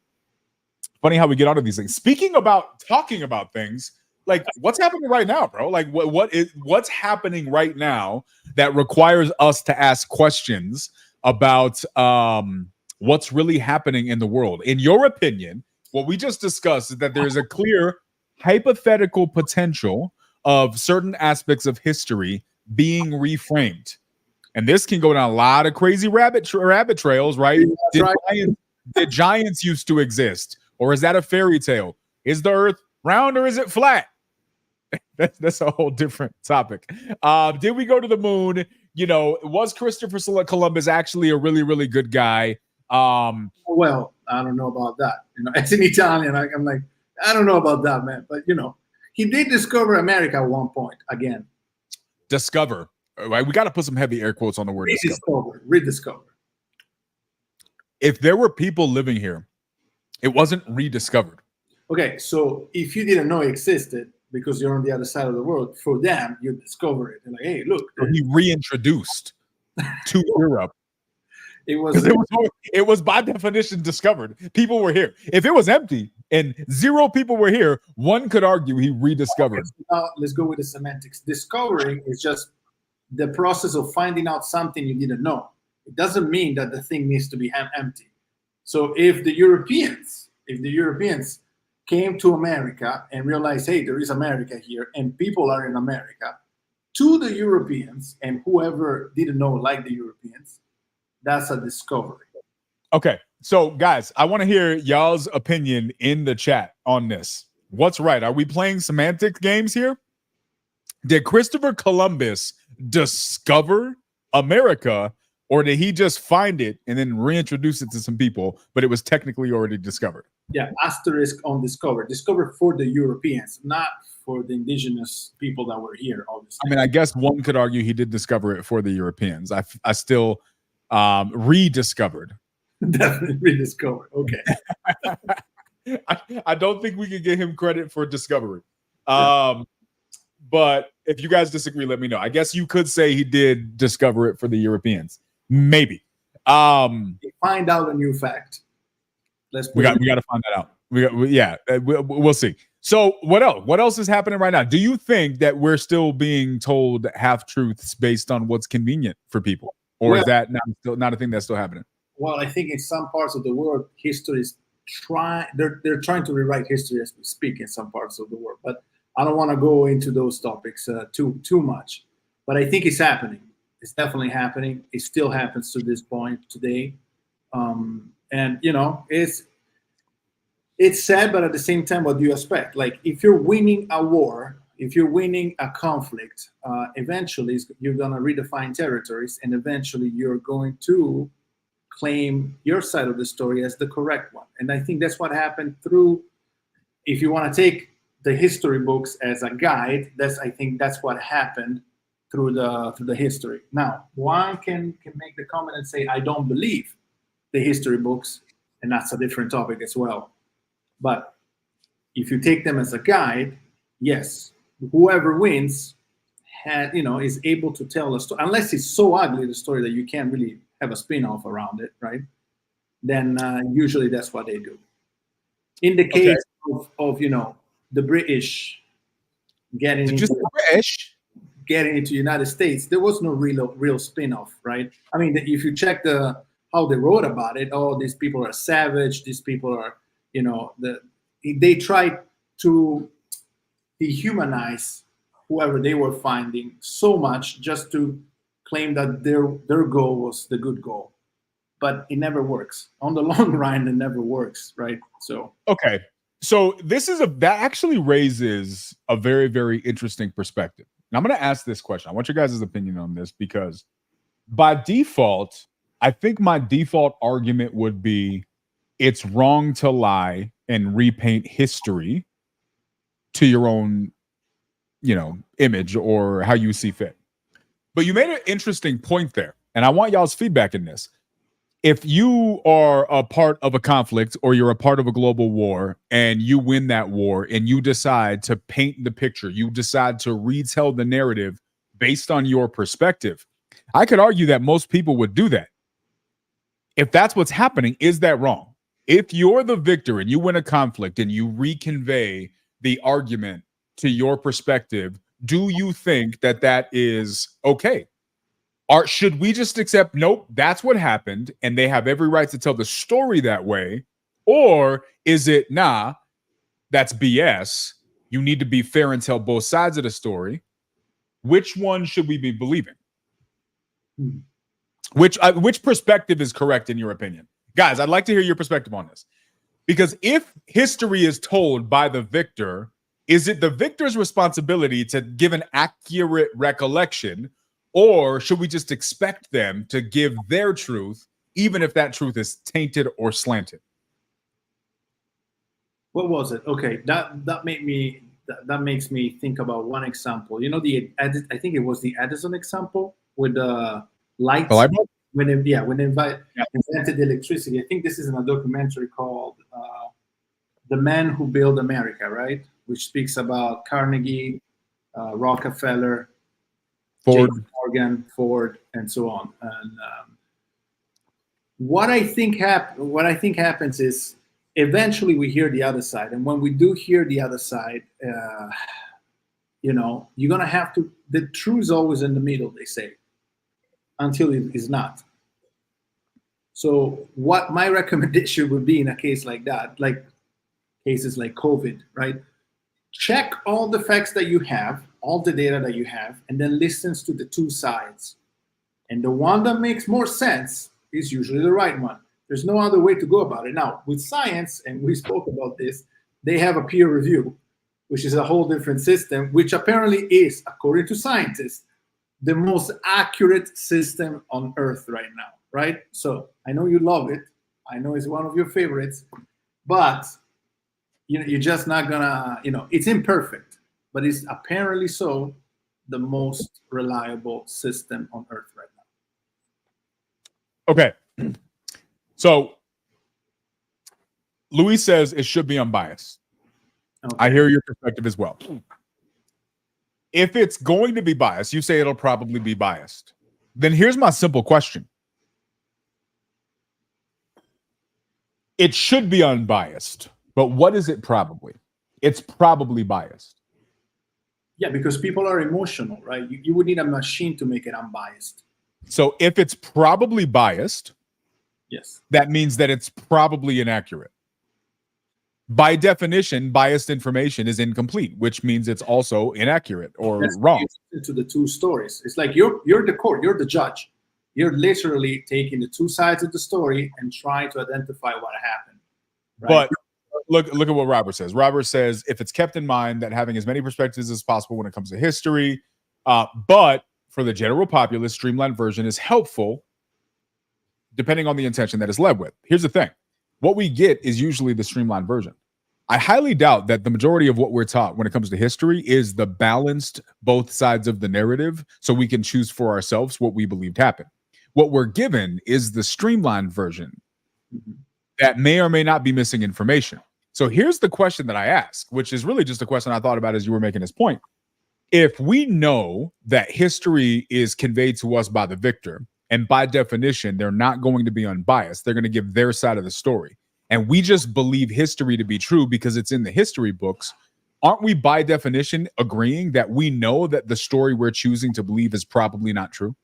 Funny how we get onto these things. Speaking about talking about things, like what's happening right now, bro? Like what's happening right now that requires us to ask questions about what's really happening in the world. In your opinion, what we just discussed is that there's a clear hypothetical potential of certain aspects of history being reframed. And this can go down a lot of crazy rabbit trails, right? Did giants used to exist? Or is that a fairy tale? Is the earth round or is it flat? That's a whole different topic. Did we go to the moon? Was Christopher Columbus actually a really, really good guy? Well, I don't know about that. As an Italian, I'm like, I don't know about that, man. But he did discover America at one point again. Discover. Right? We got to put some heavy air quotes on the word rediscover. If there were people living here, it wasn't rediscovered. Okay, so if you didn't know it existed because you're on the other side of the world, for them, you discover it. And like, hey, look. So he reintroduced to Europe. It was by definition discovered. People were here. If it was empty and zero people were here, one could argue he rediscovered. Let's go with the semantics. Discovering is just the process of finding out something you didn't know. It doesn't mean that the thing needs to be empty. So if the Europeans came to America and realized, hey, there is America here and people are in America, to the Europeans and whoever didn't know, like the Europeans, that's a discovery. Okay, So, guys, I want to hear y'all's opinion in the chat on this. What's right? Are we playing semantic games here? Did Christopher Columbus discover America, or did he just find it and then reintroduce it to some people, but it was technically already discovered? Yeah, asterisk on discovered. Discovered for the Europeans, not for the indigenous people that were here, obviously. I mean, I guess one could argue he did discover it for the Europeans. I still rediscovered. Definitely rediscovered. Okay. I don't think we can give him credit for discovery. But if you guys disagree, let me know. I guess you could say he did discover it for the Europeans. Maybe. Find out a new fact. We got to find that out. We'll see. So what else? What else is happening right now? Do you think that we're still being told half truths based on what's convenient for people, or is that not a thing that's still happening? Well, I think in some parts of the world, history is they're trying to rewrite history as we speak in some parts of the world. But I don't want to go into those topics too much. But I think it's happening. It's definitely happening. It still happens to this point today. And you know, it's sad, but at the same time, what do you expect? Like, if you're winning a war, if you're winning a conflict, eventually you're going to redefine territories, and eventually you're going to claim your side of the story as the correct one. And I think that's what happened through, if you want to take the history books as a guide, I think that's what happened through the history. Now, one can make the comment and say, I don't believe the history books, and that's a different topic as well. But if you take them as a guide, yes, whoever wins is able to tell a story, unless it's so ugly, the story, that you can't really have a spin-off around it, right? Then usually that's what they do. In the case of the British getting into the United States, there was no real spin-off, right? I mean, if you check how they wrote about it, these people are savage, these people are, they tried to dehumanize whoever they were finding so much just to claim that their goal was the good goal. But it never works. On the long run, it never works, right? So okay. So that actually raises a very, very interesting perspective. And I'm going to ask this question. I want your guys' opinion on this, because by default, I think my default argument would be it's wrong to lie and repaint history to your own, image or how you see fit. But you made an interesting point there, and I want y'all's feedback in this. If you are a part of a conflict, or you're a part of a global war, and you win that war, and you decide to paint the picture, you decide to retell the narrative based on your perspective, I could argue that most people would do that. If that's what's happening, is that wrong? If you're the victor and you win a conflict and you reconvey the argument to your perspective, do you think that is okay? Or should we just accept, nope, that's what happened, and they have every right to tell the story that way? Or is it, nah, that's BS, you need to be fair and tell both sides of the story? Which one should we be believing? Which perspective is correct in your opinion? Guys, I'd like to hear your perspective on this. Because if history is told by the victor, is it the victor's responsibility to give an accurate recollection, or should we just expect them to give their truth, even if that truth is tainted or slanted? What was it? Okay, that makes me think about one example. I think it was the Edison example with the lights. The light bulb? When they invented electricity. I think this is in a documentary called "The Man Who Built America," right? Which speaks about Carnegie, Rockefeller, Ford, Morgan, Ford, and so on. And what I think happens is eventually we hear the other side, and when we do hear the other side, you're gonna have to. The truth is always in the middle, they say, until it is not. So what my recommendation would be in a case like that, like cases like COVID, right? Check all the facts that you have, all the data that you have, and then listens to the two sides. And the one that makes more sense is usually the right one. There's no other way to go about it. Now, with science, and we spoke about this, they have a peer review, which is a whole different system, which apparently is, according to scientists, the most accurate system on Earth right now, right? So I know you love it. I know it's one of your favorites, but you're just not gonna, it's imperfect, but it's apparently so the most reliable system on Earth right now. Okay. So Luis says it should be unbiased. Okay. I hear your perspective as well. If it's going to be biased, you say it'll probably be biased. Then here's my simple question. It should be unbiased, but what is it probably? It's probably biased. Yeah, because people are emotional, right? You would need a machine to make it unbiased. So if it's probably biased, yes, that means that it's probably inaccurate. By definition, biased information is incomplete, which means it's also inaccurate or wrong. To the two stories. It's like you're the court, you're the judge. You're literally taking the two sides of the story and trying to identify what happened. Right? But look at what Robert says. Robert says, if it's kept in mind that having as many perspectives as possible when it comes to history, but for the general populace, streamlined version is helpful depending on the intention that is led with. Here's the thing. What we get is usually the streamlined version. I highly doubt that the majority of what we're taught when it comes to history is the balanced both sides of the narrative so we can choose for ourselves what we believed happened. What we're given is the streamlined version that may or may not be missing information. So here's the question that I ask, which is really just a question I thought about as you were making this point. If we know that history is conveyed to us by the victor, and by definition, they're not going to be unbiased, they're going to give their side of the story, and we just believe history to be true because it's in the history books, aren't we by definition agreeing that we know that the story we're choosing to believe is probably not true?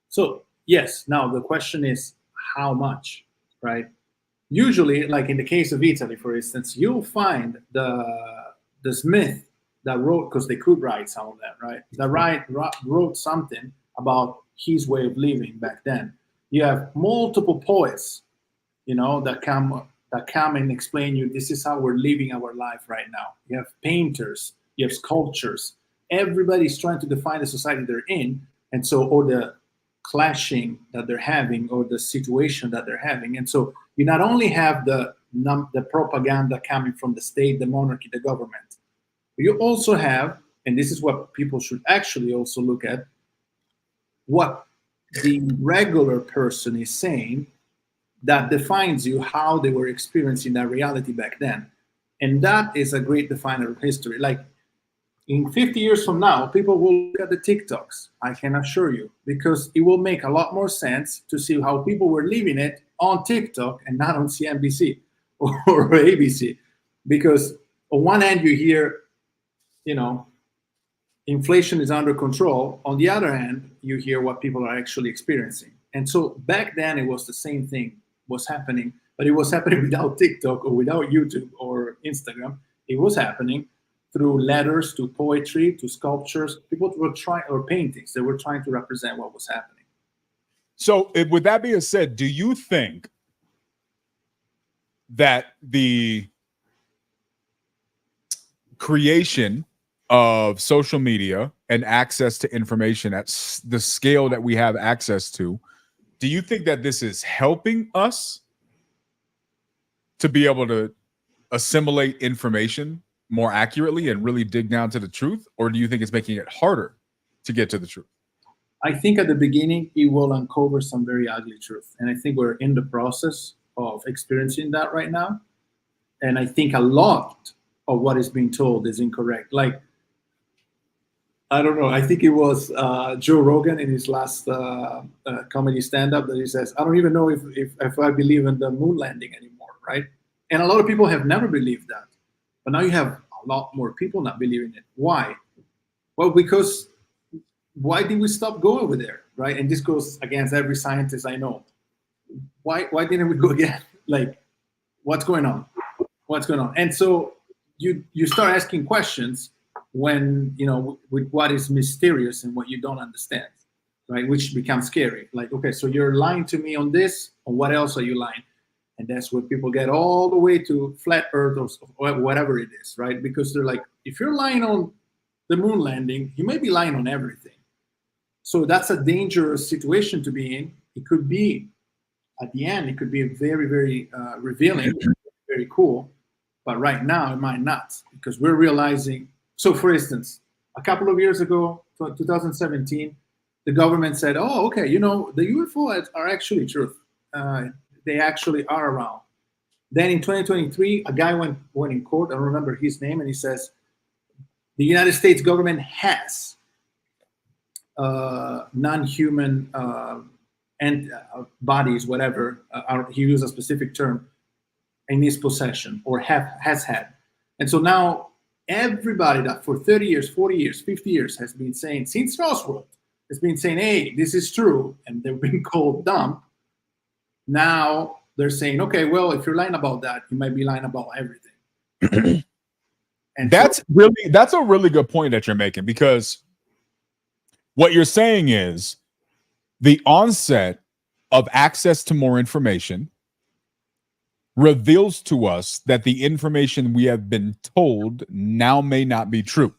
So yes. Now the question is how much, right? Usually, like in the case of Italy, for instance, you'll find the Smith that wrote, because they could write some of that, right? That wrote something about his way of living back then. You have multiple poets, that come and explain you this is how we're living our life right now. You have painters, you have sculptures. Everybody's trying to define the society they're in, and so or the clashing that they're having or the situation that they're having. And so you not only have the propaganda coming from the state, the monarchy, the government, but you also have, and this is what people should actually also look at, what the regular person is saying that defines you how they were experiencing that reality back then. And that is a great definer of history. Like in 50 years from now, people will look at the TikToks, I can assure you, because it will make a lot more sense to see how people were living it on TikTok and not on CNBC or ABC. Because on one hand, you hear, inflation is under control. On the other hand, you hear what people are actually experiencing. And so back then, it was the same thing was happening, but it was happening without TikTok or without YouTube or Instagram. It was happening through letters, to poetry, to sculptures. People were trying, or paintings, they were trying to represent what was happening. So with that being said, do you think that the creation of social media and access to information at the scale that we have access to, do you think that this is helping us to be able to assimilate information more accurately and really dig down to the truth? Or do you think it's making it harder to get to the truth? I think at the beginning, it will uncover some very ugly truth. And I think we're in the process of experiencing that right now. And I think a lot of what is being told is incorrect. Like, I don't know, I think it was Joe Rogan in his last comedy stand-up that he says, I don't even know if I believe in the moon landing anymore, right? And a lot of people have never believed that. But now you have a lot more people not believing it. Why? Well, because why did we stop going over there, right? And this goes against every scientist I know. Why didn't we go again? Like, what's going on? What's going on? And so you start asking questions when, with what is mysterious and what you don't understand. right? Which becomes scary. Like, okay, so you're lying to me on this, on what else are you lying? And that's where people get all the way to flat Earth or whatever it is, right? Because they're like, if you're lying on the moon landing, you may be lying on everything. So that's a dangerous situation to be in. It could be, at the end, it could be very, very revealing, very cool. But right now, it might not, because we're realizing. So, for instance, a couple of years ago, 2017, the government said, "Oh, okay, the UFOs are actually truth. They actually are around." Then in 2023, a guy went in court. I don't remember his name, and he says the United States government has non-human and bodies, whatever. He used a specific term in his possession or has had. And so now everybody that for 30 years, 40 years, 50 years has been saying, since Roswell, has been saying, hey, this is true, and they've been called dumb. Now they're saying, okay, well, if you're lying about that, you might be lying about everything. And that's a really good point that you're making, because what you're saying is the onset of access to more information reveals to us that the information we have been told now may not be true.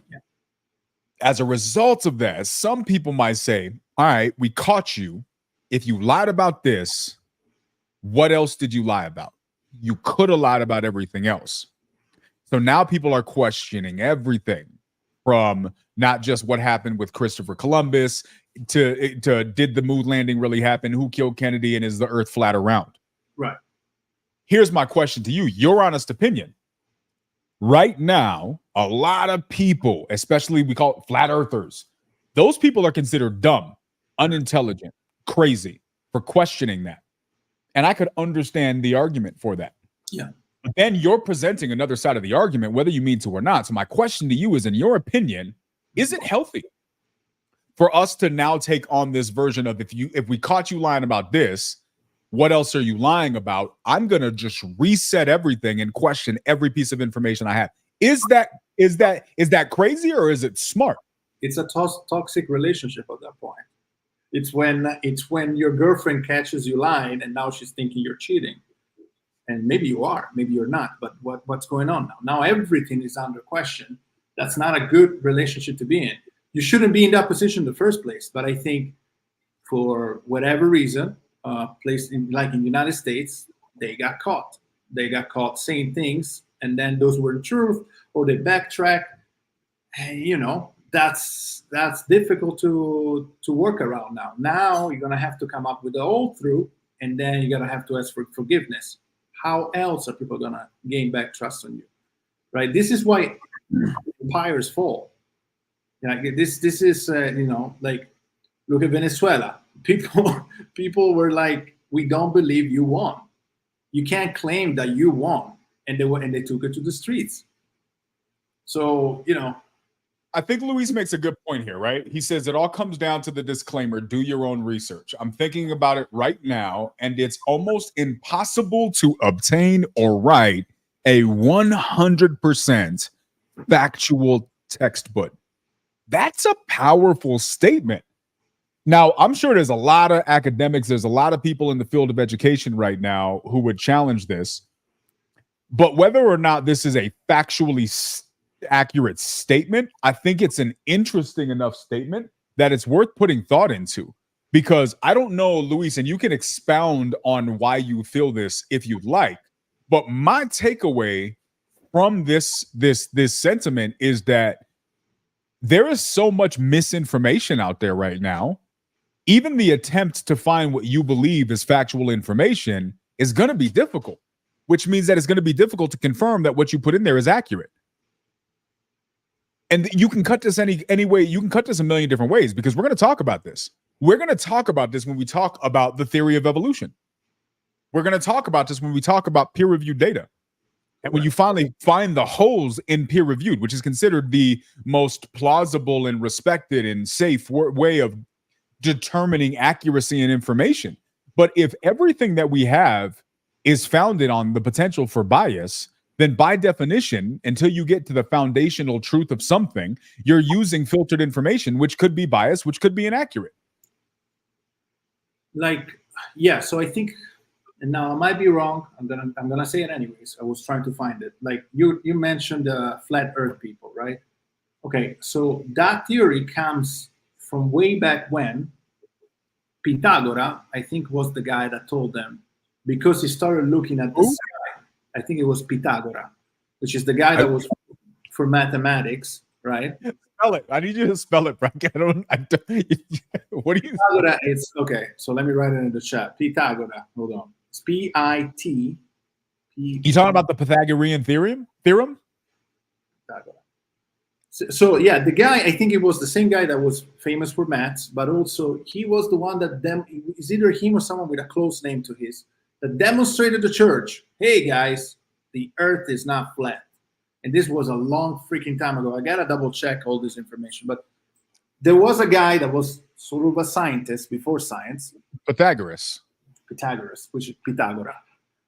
Yeah. As a result of that, some people might say, all right, we caught you. If you lied about this, what else did you lie about? You could have lied about everything else. So now people are questioning everything, from not just what happened with Christopher Columbus to did the moon landing really happen? Who killed Kennedy? And is the earth flat around? Right. Here's my question to you, your honest opinion. Right now, a lot of people, especially we call it flat earthers, those people are considered dumb, unintelligent, crazy for questioning that. And I could understand the argument for that. Yeah. But then you're presenting another side of the argument, whether you mean to or not. So my question to you is, in your opinion, is it healthy for us to now take on this version of, if we caught you lying about this, what else are you lying about? I'm going to just reset everything and question every piece of information I have. Is that crazy, or is it smart? It's a toxic relationship at that point. It's when your girlfriend catches you lying and now she's thinking you're cheating. And maybe you are, maybe you're not, but what's going on now? Now everything is under question. That's not a good relationship to be in. You shouldn't be in that position in the first place. But I think for whatever reason, like in the United States, they got caught. They got caught saying things, and then those were the truth, or they backtrack. And, that's difficult to work around now. Now you're gonna have to come up with the whole truth, and then you're gonna have to ask for forgiveness. How else are people gonna gain back trust on you, right? This is why empires fall. This is like, look at Venezuela. People were like, we don't believe you won. You can't claim that you won, and they took it to the streets. So I think Luis makes a good point here, right? He says it all comes down to the disclaimer, do your own research. I'm thinking about it right now, and it's almost impossible to obtain or write a 100% factual textbook. That's a powerful statement. Now, I'm sure there's a lot of academics, there's a lot of people in the field of education right now who would challenge this. But whether or not this is a factually accurate statement, I think it's an interesting enough statement that it's worth putting thought into. Because I don't know, Luis, and you can expound on why you feel this if you'd like, but my takeaway from this sentiment is that there is so much misinformation out there right now. Even the attempt to find what you believe is factual information is going to be difficult, which means that it's going to be difficult to confirm that what you put in there is accurate. And you can cut this any way. You can cut this a million different ways, because we're going to talk about this. We're going to talk about this when we talk about the theory of evolution. We're going to talk about this when we talk about peer-reviewed data. And when you finally find the holes in peer-reviewed, which is considered the most plausible and respected and safe way of determining accuracy and information. But if everything that we have is founded on the potential for bias, then by definition, until you get to the foundational truth of something, you're using filtered information, which could be biased, which could be inaccurate. like, yeah. So I think, and now I might be wrong. I'm gonna say it anyways. I was trying to find it. Like you mentioned the flat Earth people, right? Okay, so that theory comes from way back when Pythagora, I think, was the guy that told them, because he started looking at the Who? sky. I think it was Pythagora, which is the guy I- that was for mathematics, right? Spell it. I need you to spell it, Frank. What do you? Pythagora, it's okay. So let me write it in the chat. Pythagora. Hold on. It's P-I-T. You talking about the Pythagorean theorem? Theorem? Pythagora. So yeah, the guy, I think it was the same guy that was famous for maths, but also he was the one that it's either him or someone with a close name to his that demonstrated to church, hey guys, the earth is not flat. And this was a long freaking time ago. I gotta double check all this information, but there was a guy that was sort of a scientist before science, Pythagoras. Pythagoras, which is Pythagora.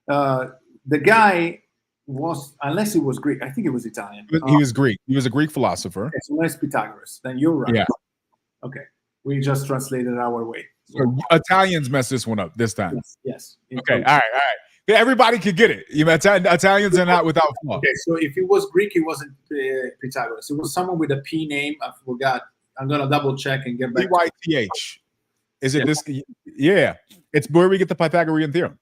The guy was, unless he was Greek, I think he was Italian. He was Greek. He was a Greek philosopher. Okay, so unless Pythagoras, then you're right. Yeah. Okay, we just translated our way. So Italians messed this one up this time. Yes. Okay. All right. Everybody could get it. You know, Italians are not without flaw. Okay, so if it was Greek, it wasn't Pythagoras. It was someone with a P name. I forgot. I'm gonna double check and get back. P-Y-T-H. Is it this? Yeah. It's where we get the Pythagorean theorem.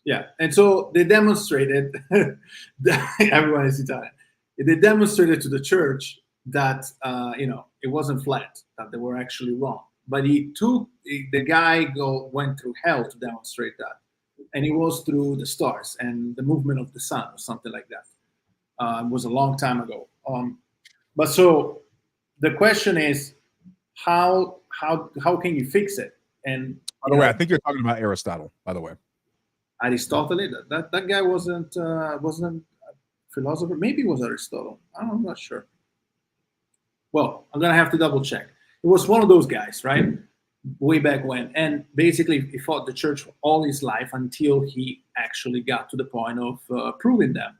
Yeah, and so they demonstrated. Everyone is Italian. They demonstrated to the church that it wasn't flat; that they were actually wrong. But the guy went through hell to demonstrate that, and it was through the stars and the movement of the sun or something like that. It was a long time ago. But so the question is, how can you fix it? And by the way, I think you're talking about Aristotle. By the way. Aristotle, that guy wasn't a philosopher. Maybe it was Aristotle. I'm not sure. Well, I'm gonna have to double check. It was one of those guys, right? Way back when, and basically he fought the church all his life until he actually got to the point of proving them.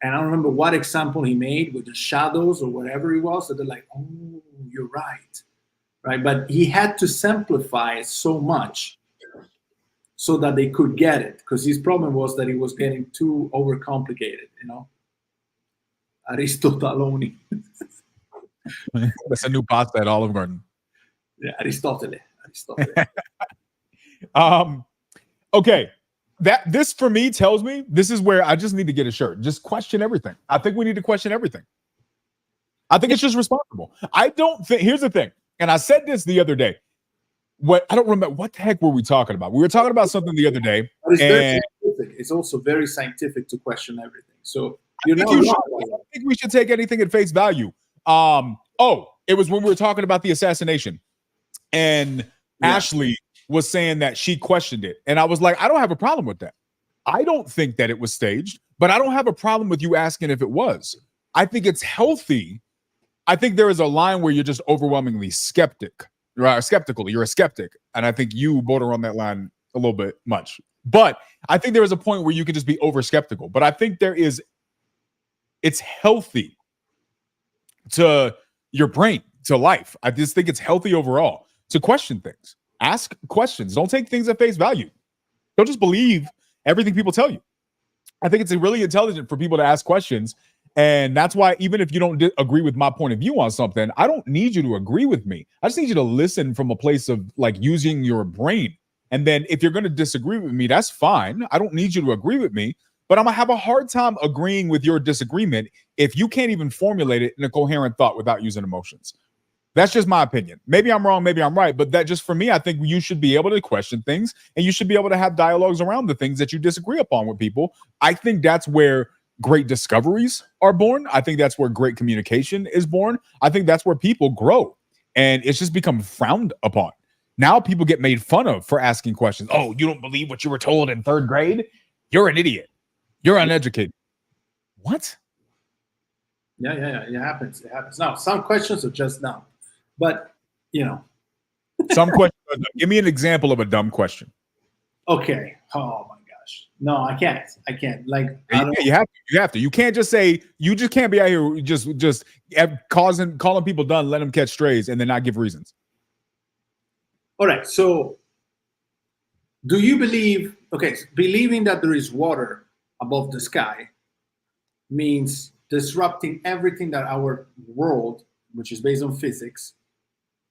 And I don't remember what example he made with the shadows or whatever it was. That they're like, oh, you're right, right? But he had to simplify it so much so that they could get it, because his problem was that he was getting too overcomplicated, Aristoteloni. That's a new pasta at Olive Garden. Yeah, Aristotle. Okay. This for me tells me this is where I just need to get a shirt. Just question everything. I think we need to question everything. I think it's just responsible. I don't think, here's the thing, and I said this the other day. I don't remember what the heck were we talking about. We were talking about something the other day. But it's very scientific. It's also very scientific to question everything. So I don't think we should take anything at face value. It was when we were talking about the assassination, and Ashley was saying that she questioned it, and I was like, I don't have a problem with that. I don't think that it was staged, but I don't have a problem with you asking if it was. I think it's healthy. I think there is a line where you're just overwhelmingly skeptical. You're a skeptic, and I think you border on that line a little bit much. But I think there is a point where you can just be over skeptical. But I think it's healthy to your brain, to life. I just think it's healthy overall to question things, ask questions. Don't take things at face value. Don't just believe everything people tell you. I think it's really intelligent for people to ask questions. And that's why, even if you don't agree with my point of view on something, I don't need you to agree with me. I just need you to listen from a place of like using your brain. And then if you're going to disagree with me, that's fine. I don't need you to agree with me, but I'm going to have a hard time agreeing with your disagreement if you can't even formulate it in a coherent thought without using emotions. That's just my opinion. Maybe I'm wrong, maybe I'm right, but that just for me, I think you should be able to question things, and you should be able to have dialogues around the things that you disagree upon with people. I think that's where great discoveries are born. I think that's where great communication is born. I think that's where people grow, and it's just become frowned upon. Now people get made fun of for asking questions. Oh, you don't believe what you were told in 3rd grade? You're an idiot. You're uneducated. What? Yeah. It happens. Now, some questions are just dumb, but some questions. Give me an example of a dumb question. Okay. Oh my gosh. No, I can't. Like, you have to. You can't just say. You just can't be out here just calling people dumb, let them catch strays, and then not give reasons. All right. So Do you believe? Okay, believing that there is water above the sky means disrupting everything that our world, which is based on physics,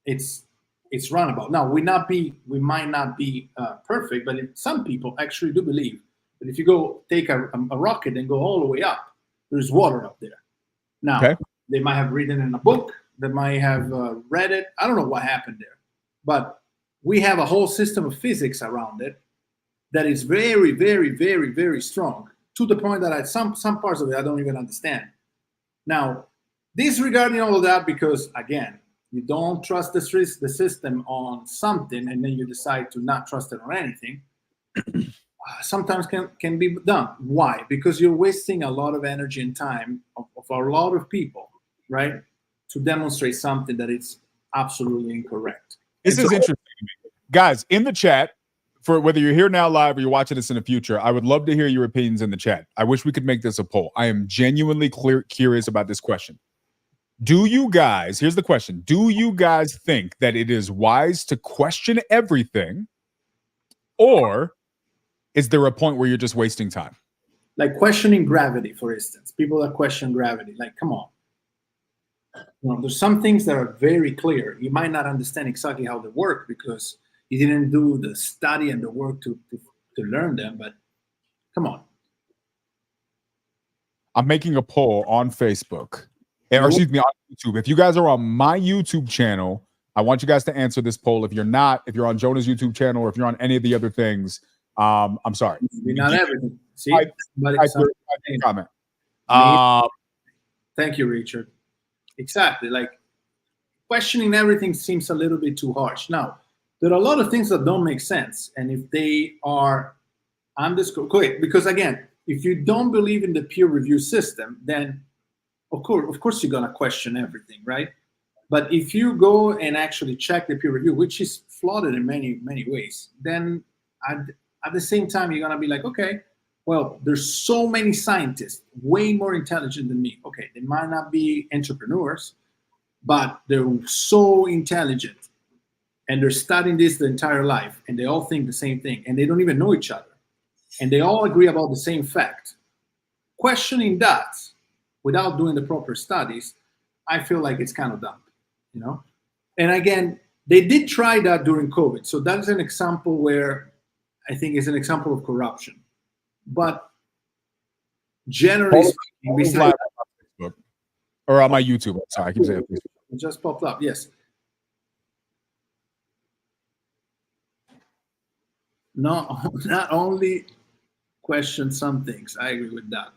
it's it's run about. Now we might not be perfect, but some people actually do believe that if you go take a rocket and go all the way up, there's water up there. Now Okay. they might have written in a book, they might have read it. I don't know what happened there, but we have a whole system of physics around it that is very, very, very, very strong to the point that some parts of it I don't even understand. Now, disregarding all of that, because again, you don't trust the system on something, and then you decide to not trust it on anything. Sometimes can be done. Why? Because you're wasting a lot of energy and time of a lot of people, right, to demonstrate something that it's absolutely incorrect. This is interesting to me. Guys, in the chat, for whether you're here now live or you're watching this in the future, I would love to hear your opinions in the chat. I wish we could make this a poll. I am genuinely curious about this question. Do you guys, here's the question, do you guys think that it is wise to question everything, or is there a point where you're just wasting time? Like questioning gravity, for instance. People that question gravity, like, come on. There's some things that are very clear. You might not understand exactly how they work because you didn't do the study and the work to learn them, but come on. I'm making a poll on Facebook, or excuse me, on YouTube. If you guys are on my YouTube channel, I want you guys to answer this poll. If you're not, if you're on Jonah's YouTube channel, or if you're on any of the other things, I'm sorry. We're not everything. See, comment. Thank you, Richard. Exactly. Like questioning everything seems a little bit too harsh. Now, there are a lot of things that don't make sense, and if they are, I'm just quick because again, if you don't believe in the peer review system, then of course you're gonna question everything, right? But if you go and actually check the peer review, which is flawed in many ways, then at the same time you're gonna be like, okay, well, there's so many scientists, way more intelligent than me. Okay, they might not be entrepreneurs, but they're so intelligent and they're studying this the entire life and they all think the same thing and they don't even know each other. And they all agree about the same fact. Questioning that without doing the proper studies, I feel like it's kind of dumb, you know? And again, they did try that during COVID. So that's an example where I think is an example of corruption. But generally speaking, besides Facebook or on my YouTube. Sorry, I keep saying Facebook. It just popped up, yes. No, not only question some things. I agree with that.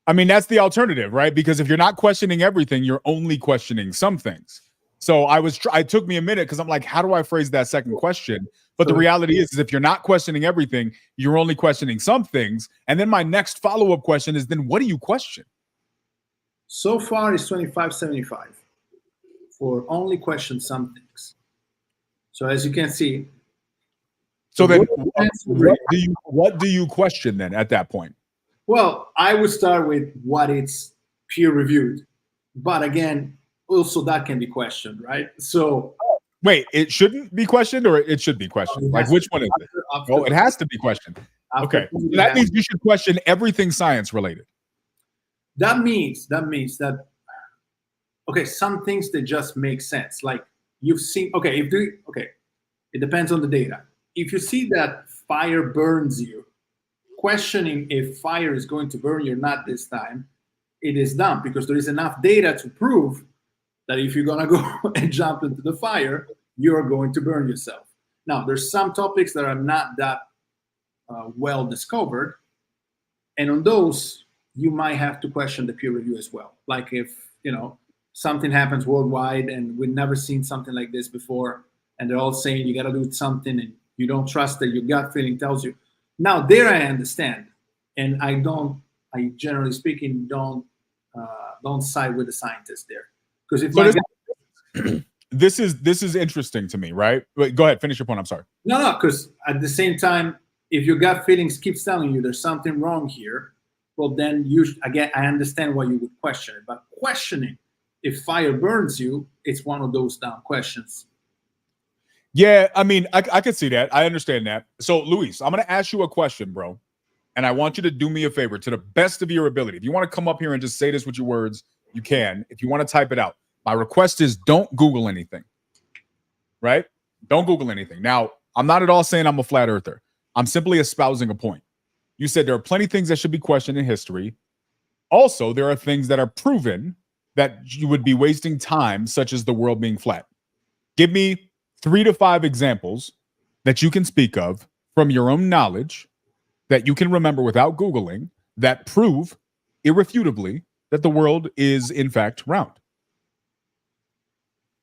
I mean, that's the alternative, right? Because if you're not questioning everything, you're only questioning some things. So it took me a minute because I'm like, how do I phrase that second question? But the reality is if you're not questioning everything, you're only questioning some things. And then my next follow-up question is, then what do you question? So far, it's 25-75 for only question some things. So as you can see. So then what do you question then at that point? Well, I would start with what it's peer reviewed. But again, also that can be questioned, right? So wait, it shouldn't be questioned or it should be questioned? Like which one is it? Oh, it has to be questioned. Okay. So that means you should question everything science related. That means that okay, some things that just make sense. Like you've seen, it depends on the data. If you see that fire burns you, questioning if fire is going to burn you or not this time, it is dumb because there is enough data to prove that if you're gonna go and jump into the fire, you're going to burn yourself. Now, there's some topics that are not that well discovered, and on those, you might have to question the peer review as well. Like if something happens worldwide and we've never seen something like this before, and they're all saying you got to do something, and you don't trust that your gut feeling tells you. Now, there I understand, and I generally speaking don't side with the scientists there. Because if this is interesting to me, right? Wait, go ahead, finish your point. I'm sorry. No, because at the same time, if your gut feelings keeps telling you there's something wrong here, well, then again, I understand why you would question it. But questioning if fire burns you, it's one of those dumb questions. Yeah, I mean, I could see that. I understand that. So, Luis, I'm going to ask you a question, bro. And I want you to do me a favor to the best of your ability. If you want to come up here and just say this with your words, you can. If you want to type it out, my request is don't Google anything, right? Don't Google anything. Now, I'm not at all saying I'm a flat earther. I'm simply espousing a point. You said there are plenty of things that should be questioned in history. Also, there are things that are proven that you would be wasting time, such as the world being flat. Give me 3 to 5 examples that you can speak of from your own knowledge that you can remember without Googling that prove irrefutably that the world is in fact round.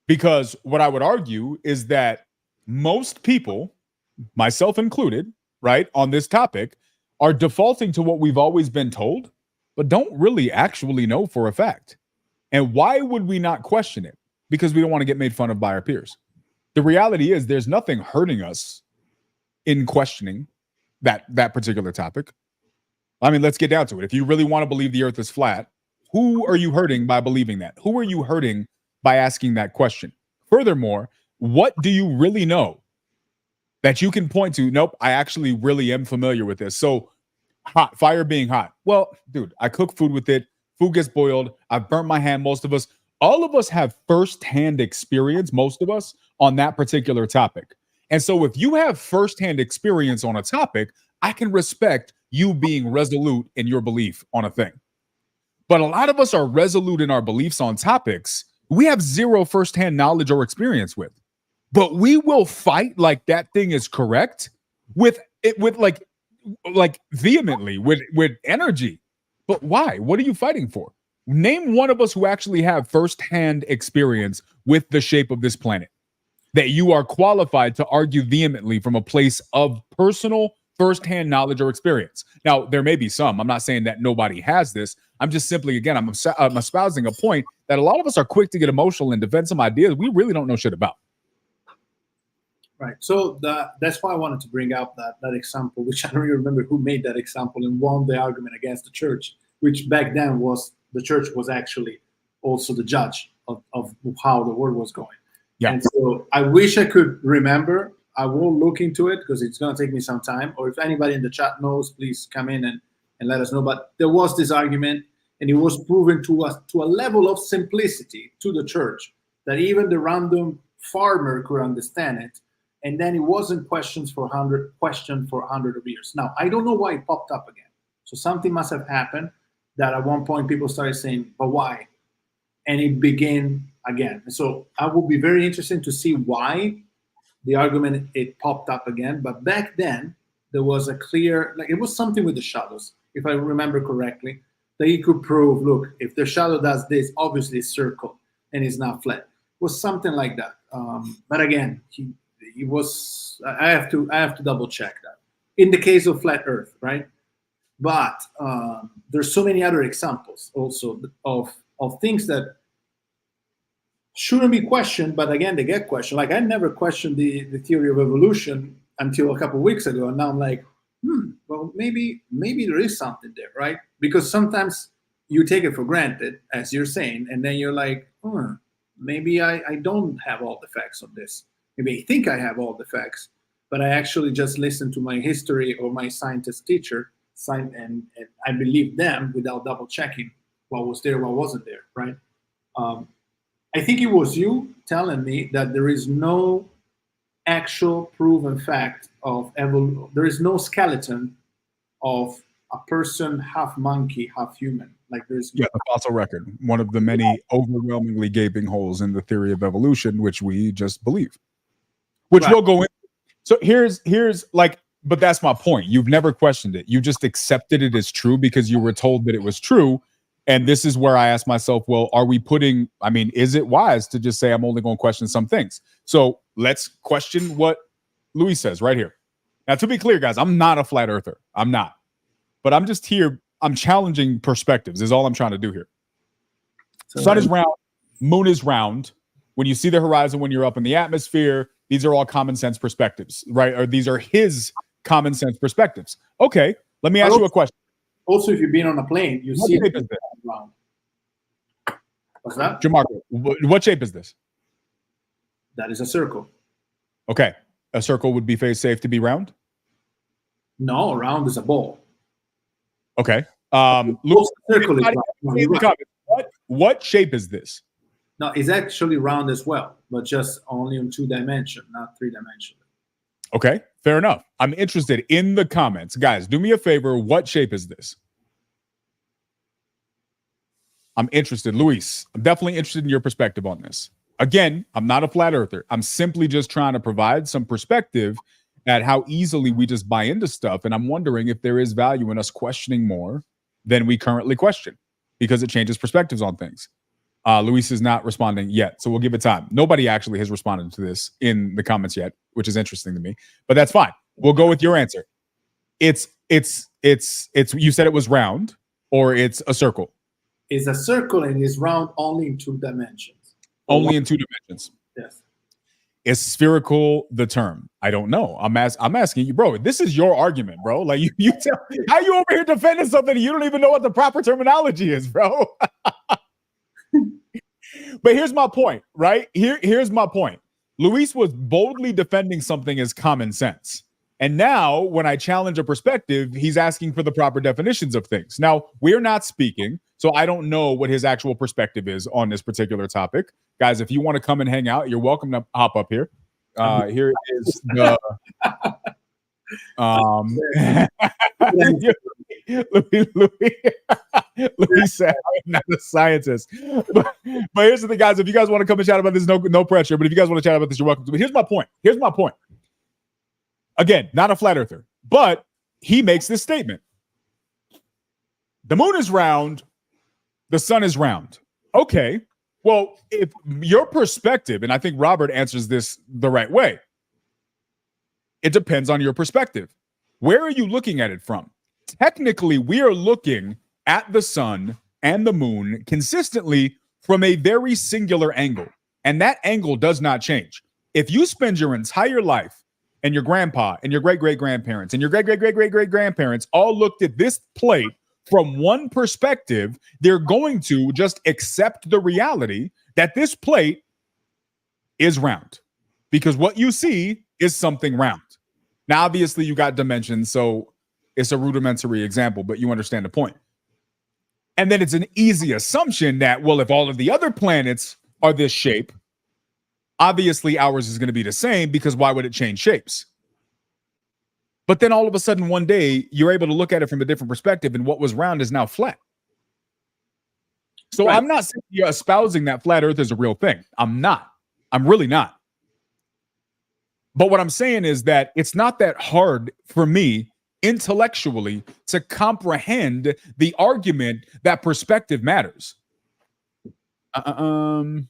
Because what I would argue is that most people, myself included, right, on this topic, are defaulting to what we've always been told, but don't really actually know for a fact. And why would we not question it? Because we don't want to get made fun of by our peers. The reality is there's nothing hurting us in questioning that particular topic. I mean, let's get down to it. If you really want to believe the earth is flat, who are you hurting by believing that? Who are you hurting by asking that question? Furthermore, what do you really know that you can point to? Nope, I actually really am familiar with this. So hot, fire being hot. Well, dude, I cook food with it. Food gets boiled. I've burnt my hand. Most of us, all of us have firsthand experience, most of us, on that particular topic. And so if you have firsthand experience on a topic, I can respect you being resolute in your belief on a thing. But a lot of us are resolute in our beliefs on topics we have zero firsthand knowledge or experience with. But we will fight like that thing is correct with like vehemently, with energy. But why? What are you fighting for? Name one of us who actually have firsthand experience with the shape of this planet that you are qualified to argue vehemently from a place of personal firsthand knowledge or experience. Now, there may be some. I'm not saying that nobody has this. I'm just simply, again, I'm espousing a point that a lot of us are quick to get emotional and defend some ideas we really don't know shit about. Right. So that's why I wanted to bring up that example, which I don't really remember who made that example and won the argument against the church, which back then was the church was actually also the judge of how the world was going. Yeah. And so I wish I could remember. I will look into it because it's going to take me some time. Or if anybody in the chat knows, please come in and let us know. But there was this argument, and it was proven to us to a level of simplicity to the church that even the random farmer could understand it. And then it wasn't questioned for 100 of years. Now, I don't know why it popped up again. So something must have happened that at one point people started saying, but why? And it began again. So I will be very interested to see why the argument, it popped up again. But back then, there was a clear, like it was something with the shadows, if I remember correctly, that he could prove, look, if the shadow does this, obviously it's circle and it's not flat. It was something like that. But again, he was, I have to double check that. In the case of flat Earth, right? But there's so many other examples also of things that shouldn't be questioned, but again, they get questioned. Like I never questioned the theory of evolution until a couple of weeks ago, and now I'm like, well, maybe there is something there, right? Because sometimes you take it for granted, as you're saying, and then you're like, maybe I don't have all the facts on this. Maybe I think I have all the facts, but I actually just listened to my history or my scientist teacher, and I believed them without double checking what was there, what wasn't there, right? I think it was you telling me that there is no actual proven fact of evolution. There is no skeleton of a person half monkey, half human. Like there's the fossil record, one of the many overwhelmingly gaping holes in the theory of evolution, which we just believe, which we'll go in. So here's like, but that's my point. You've never questioned it. You just accepted it as true because you were told that it was true. And this is where I ask myself, well, is it wise to just say I'm only going to question some things? So let's question what Luis says right here. Now, to be clear, guys, I'm not a flat earther. I'm not. But I'm just here. I'm challenging perspectives is all I'm trying to do here. Sun is round. Moon is round. When you see the horizon, when you're up in the atmosphere, these are all common sense perspectives, right? Or these are his common sense perspectives. Okay, let me ask you a question. Also, if you've been on a plane, you see it round. What's that? Jamarco, what shape is this? That is a circle. Okay. A circle would be safe to be round? No, round is a ball. Okay. Luke, circle is round. What shape is this? No, it's actually round as well, but just only on 2 dimensions, not 3 dimensions. Okay, fair enough. I'm interested in the comments. Guys, do me a favor. What shape is this? I'm interested. Luis, I'm definitely interested in your perspective on this. Again, I'm not a flat earther. I'm simply just trying to provide some perspective at how easily we just buy into stuff. And I'm wondering if there is value in us questioning more than we currently question, because it changes perspectives on things. Luis is not responding yet, so we'll give it time. Nobody actually has responded to this in the comments yet, which is interesting to me, but that's fine. We'll go with your answer. It's you said it was round, or it's a circle? It's a circle and it's round only in 2 dimensions. Only in 2 dimensions. Yes. Is spherical the term? I don't know. I'm asking you, bro. This is your argument, bro. Like you tell how you over here defending something you don't even know what the proper terminology is, bro. But here's my point, right? Here's my point. Luis was boldly defending something as common sense. And now when I challenge a perspective, he's asking for the proper definitions of things. Now, we're not speaking, so I don't know what his actual perspective is on this particular topic. Guys, if you want to come and hang out, you're welcome to hop up here. Here is the Louis said, I'm not a scientist. But here's the thing, guys. If you guys want to come and chat about this, no pressure. But if you guys want to chat about this, you're welcome to. But here's my point. Again, not a flat earther, but he makes this statement. The moon is round. The sun is round. Okay. Well, if your perspective, and I think Robert answers this the right way, it depends on your perspective. Where are you looking at it from? Technically, we are looking at the sun and the moon consistently from a very singular angle, and that angle does not change. If you spend your entire life and your grandpa and your great-great-grandparents and your great-great-great-great-great-grandparents all looked at this plate from one perspective, they're going to just accept the reality that this plate is round, because what you see is something round. Now, obviously, you got dimensions, so it's a rudimentary example, but you understand the point. And then it's an easy assumption that, well, if all of the other planets are this shape, obviously ours is going to be the same, because why would it change shapes? But then all of a sudden, one day, you're able to look at it from a different perspective, and what was round is now flat. So right. I'm not saying you're espousing that flat Earth is a real thing. I'm not. I'm really not. But what I'm saying is that it's not that hard for me intellectually to comprehend the argument that perspective matters. Well,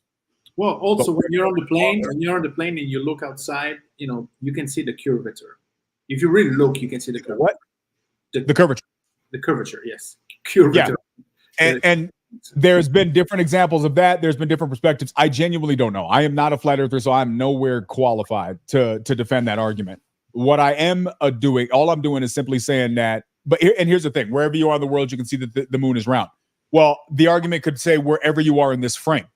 also when you're on the plane and you look outside, you can see the curvature. If you really look, you can see the curvature. What? The curvature. The curvature, yes. Curvature. Yeah. And there's been different examples of that. There's been different perspectives. I genuinely don't know. I am not a flat earther, so I'm nowhere qualified to defend that argument. What I am doing, all I'm doing is simply saying that, here's the thing, wherever you are in the world, you can see that the moon is round. Well, the argument could say wherever you are in this frame.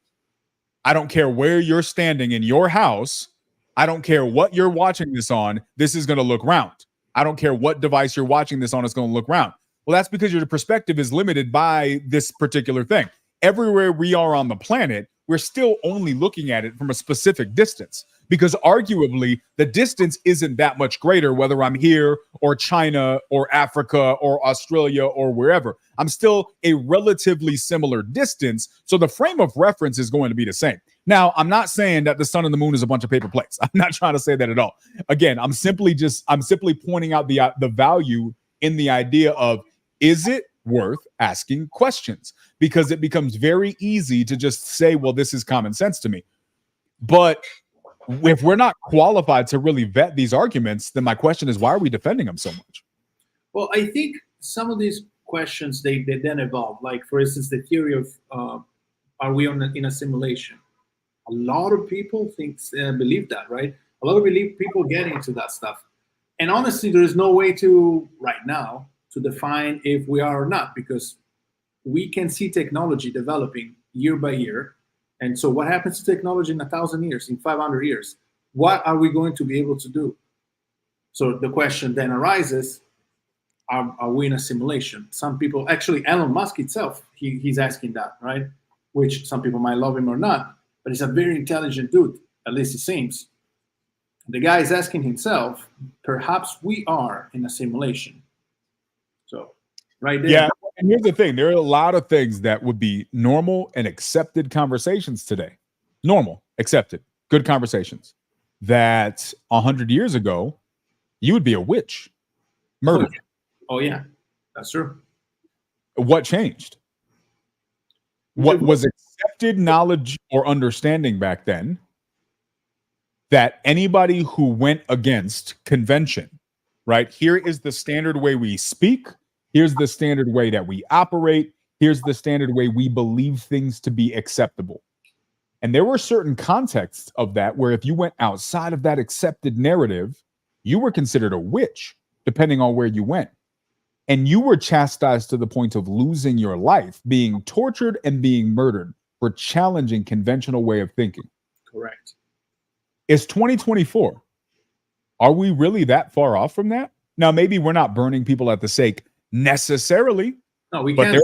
I don't care where you're standing in your house. I don't care what you're watching this on. This is going to look round. I don't care what device you're watching this on. It's going to look round. Well, that's because your perspective is limited by this particular thing. Everywhere we are on the planet, we're still only looking at it from a specific distance, because arguably the distance isn't that much greater, whether I'm here or China or Africa or Australia or wherever. I'm still a relatively similar distance. So the frame of reference is going to be the same. Now, I'm not saying that the sun and the moon is a bunch of paper plates. I'm not trying to say that at all. Again, I'm simply pointing out the value in the idea of, is it worth asking questions? Because it becomes very easy to just say, well, this is common sense to me. But if we're not qualified to really vet these arguments, then my question is, why are we defending them so much? Well, I think some of these questions, they then evolve. Like, for instance, the theory of, are we in a simulation? A lot of people believe that, right? A lot of people get into that stuff. And honestly, there is no way to, right now, to define if we are or not, because we can see technology developing year by year. And so what happens to technology in 1,000 years, in 500 years? what are we going to be able to do? So the question then arises, are we in a simulation? Some people, actually Elon Musk itself, he's asking that, right? Which some people might love him or not, but he's a very intelligent dude, at least it seems. The guy is asking himself, perhaps we are in a simulation. So right there. Yeah, and here's the thing. There are a lot of things that would be normal and accepted conversations today. Normal, accepted, good conversations. That 100 years ago, you would be a witch, murdered. Oh yeah, that's true. What changed? What was accepted knowledge or understanding back then? That anybody who went against convention, right? Here is the standard way we speak. Here's the standard way that we operate. Here's the standard way we believe things to be acceptable. And there were certain contexts of that where if you went outside of that accepted narrative, you were considered a witch, depending on where you went. And you were chastised to the point of losing your life, being tortured and being murdered for challenging conventional way of thinking. Correct. It's 2024. Are we really that far off from that? Now, maybe we're not burning people at the stake necessarily. No, we but can't.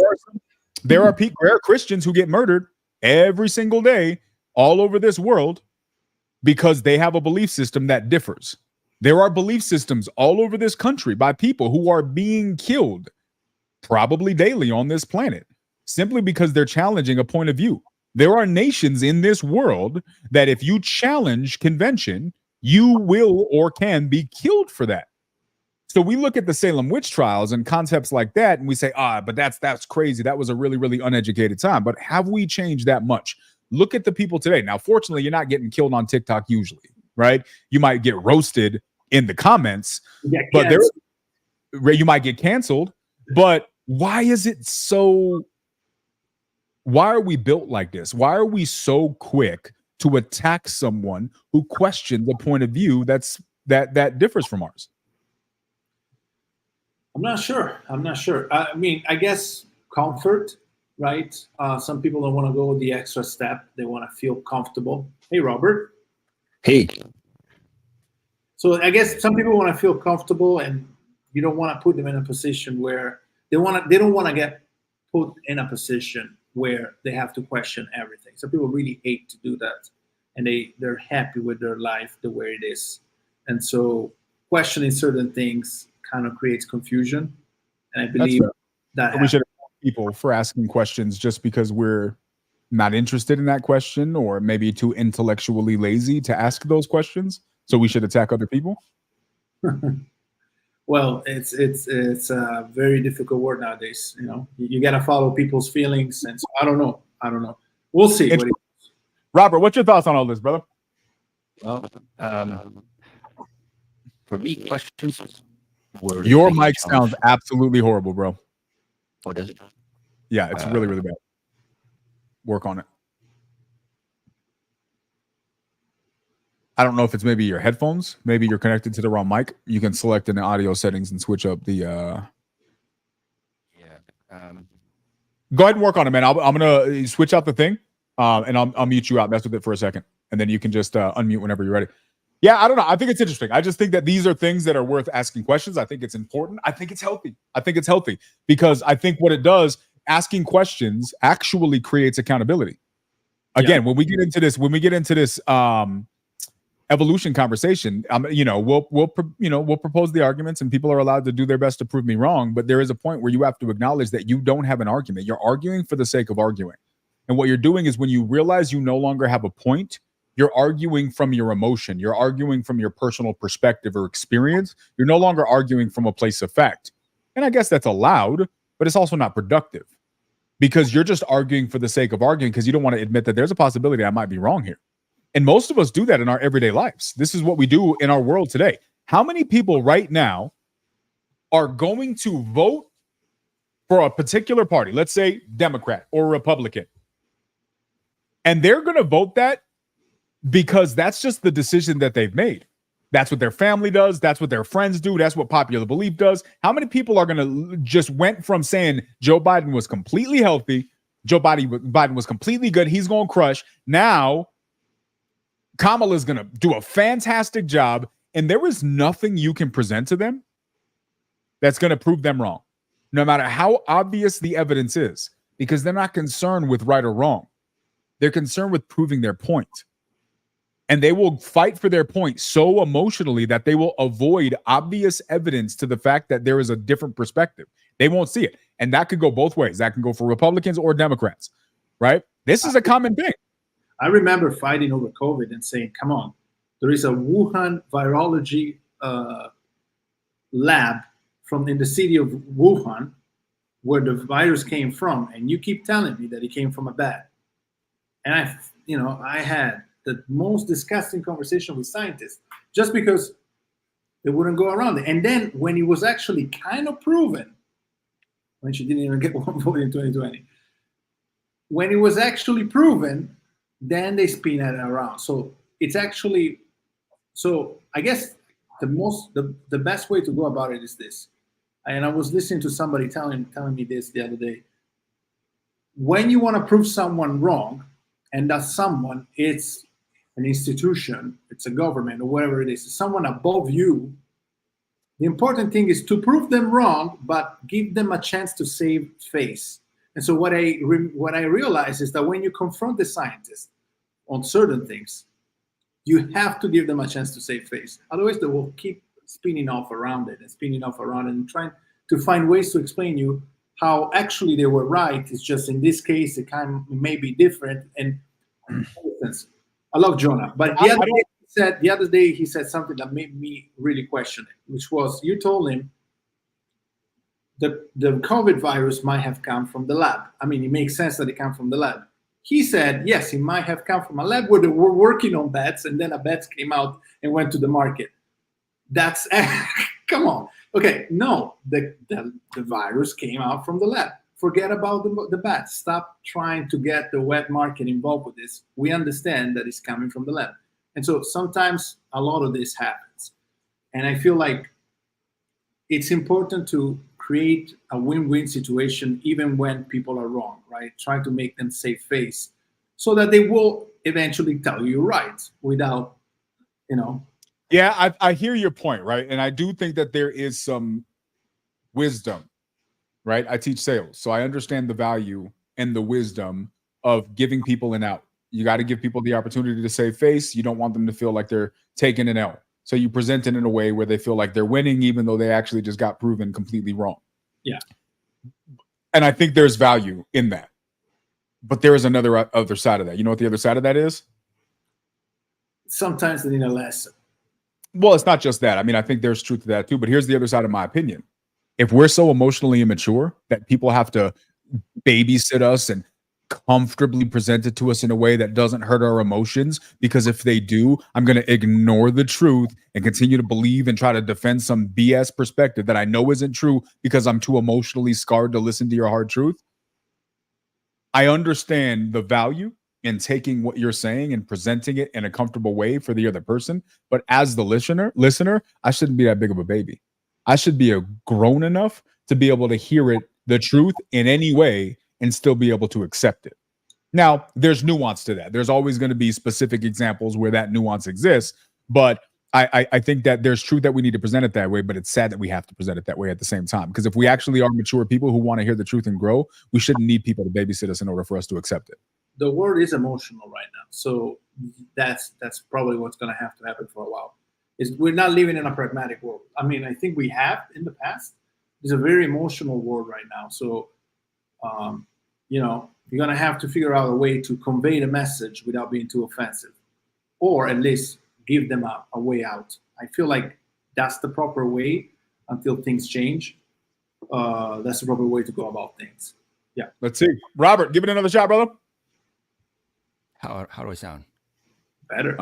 There are Christians who get murdered every single day all over this world because they have a belief system that differs. There are belief systems all over this country by people who are being killed probably daily on this planet simply because they're challenging a point of view. There are nations in this world that if you challenge convention, you will or can be killed for that. So we look at the Salem witch trials and concepts like that, and we say, but that's crazy. That was a really, really uneducated time. But have we changed that much? Look at the people today. Now, fortunately, you're not getting killed on TikTok usually, right? You might get roasted in the comments, but you might get canceled. But why is it so? Why are we built like this? Why are we so quick to attack someone who questions a point of view that differs from ours? I'm not sure. I mean, I guess comfort, right? Some people don't want to go the extra step. They want to feel comfortable. Hey, Robert. Hey. So I guess some people want to feel comfortable, and you don't want to put them in a position where they don't want to get put in a position where they have to question everything. Some people really hate to do that, and they're happy with their life the way it is. And so questioning certain things kind of creates confusion. And I believe that we should have people for asking questions just because we're not interested in that question or maybe too intellectually lazy to ask those questions. So we should attack other people. Well, it's a very difficult word nowadays. You know, you got to follow people's feelings, and so I don't know. We'll see. Robert, what's your thoughts on all this, brother? Well, for me, questions. Your mic sounds absolutely horrible, bro. Oh, does it? Yeah, it's really, really bad. Work on it. I don't know if it's maybe your headphones. Maybe you're connected to the wrong mic. You can select in the audio settings and switch up the. Yeah. Go ahead and work on it, man. I'm gonna switch out the thing, and I'll mute you out. Mess with it for a second, and then you can just unmute whenever you're ready. Yeah, I don't know. I think it's interesting. I just think that these are things that are worth asking questions. I think it's important. I think it's healthy. Because I think what it does, asking questions actually creates accountability. Again, when we get into this evolution conversation, we'll propose the arguments, and people are allowed to do their best to prove me wrong. But there is a point where you have to acknowledge that you don't have an argument. You're arguing for the sake of arguing. And what you're doing is when you realize you no longer have a point, you're arguing from your emotion. You're arguing from your personal perspective or experience. You're no longer arguing from a place of fact. And I guess that's allowed, but it's also not productive because you're just arguing for the sake of arguing because you don't want to admit that there's a possibility I might be wrong here. And most of us do that in our everyday lives. This is what we do in our world today. How many people right now are going to vote for a particular party, let's say Democrat or Republican, and they're going to vote that because that's just the decision that they've made. That's what their family does. That's what their friends do. That's what popular belief does. How many people are going to just went from saying Joe Biden was completely healthy, Joe Biden was completely good, he's going to crush, now Kamala's going to do a fantastic job, and there is nothing you can present to them that's going to prove them wrong, no matter how obvious the evidence is, because they're not concerned with right or wrong. They're concerned with proving their point. And they will fight for their point so emotionally that they will avoid obvious evidence to the fact that there is a different perspective. They won't see it. And that could go both ways. That can go for Republicans or Democrats, right? This is a common thing. I remember fighting over COVID and saying, come on, there is a Wuhan virology lab in the city of Wuhan where the virus came from. And you keep telling me that it came from a bat. And I had the most disgusting conversation with scientists just because they wouldn't go around it. And then when it was actually kind of proven, when she didn't even get one vote in 2020, when it was actually proven, then they spin it around. So it's actually, so I guess the best way to go about it is this. And I was listening to somebody telling me this the other day. When you want to prove someone wrong, and that someone, it's an institution, it's a government, or whatever it is, someone above you, the important thing is to prove them wrong, but give them a chance to save face. And so what I realize is that when you confront the scientists on certain things, you have to give them a chance to save face. Otherwise, they will keep spinning off around it and trying to find ways to explain you how actually they were right. It's just in this case, it may be different. And for instance, I love Jonah, but the other day he said something that made me really question it, which was, you told him the COVID virus might have come from the lab. I mean, it makes sense that it came from the lab. He said, yes, it might have come from a lab where they were working on bats, and then a bat came out and went to the market. That's, come on. Okay, no, the virus came out from the lab. Forget about the bats. Stop trying to get the wet market involved with this. We understand that it's coming from the lab. And so sometimes a lot of this happens. And I feel like it's important to create a win-win situation even when people are wrong, right? Try to make them save face so that they will eventually tell you right without, Yeah, I hear your point, right? And I do think that there is some wisdom, right? I teach sales, so I understand the value and the wisdom of giving people an out. You got to give people the opportunity to save face. You don't want them to feel like they're taking an L. So you present it in a way where they feel like they're winning, even though they actually just got proven completely wrong. Yeah. And I think there's value in that. But there is another other side of that. You know what the other side of that is? Sometimes they need a lesson. Well, it's not just that. I mean, I think there's truth to that too. But here's the other side of my opinion. If we're so emotionally immature that people have to babysit us and comfortably present it to us in a way that doesn't hurt our emotions, because if they do, I'm going to ignore the truth and continue to believe and try to defend some BS perspective that I know isn't true because I'm too emotionally scarred to listen to your hard truth. I understand the value in taking what you're saying and presenting it in a comfortable way for the other person. But as the listener, I shouldn't be that big of a baby. I should be a grown enough to be able to hear it, the truth in any way, and still be able to accept it. Now, there's nuance to that. There's always going to be specific examples where that nuance exists. But I think that there's truth that we need to present it that way, but it's sad that we have to present it that way at the same time. Because if we actually are mature people who want to hear the truth and grow, we shouldn't need people to babysit us in order for us to accept it. The world is emotional right now. So that's probably what's going to happen for a while. We're not living in a pragmatic world. I mean, I think we have in the past. It's a very emotional world right now. So, you're going to have to figure out a way to convey the message without being too offensive, or at least give them a way out. I feel like that's the proper way until things change. That's the proper way to go about things. Yeah. Let's see. Robert, give it another shot, brother. How do I sound? Better.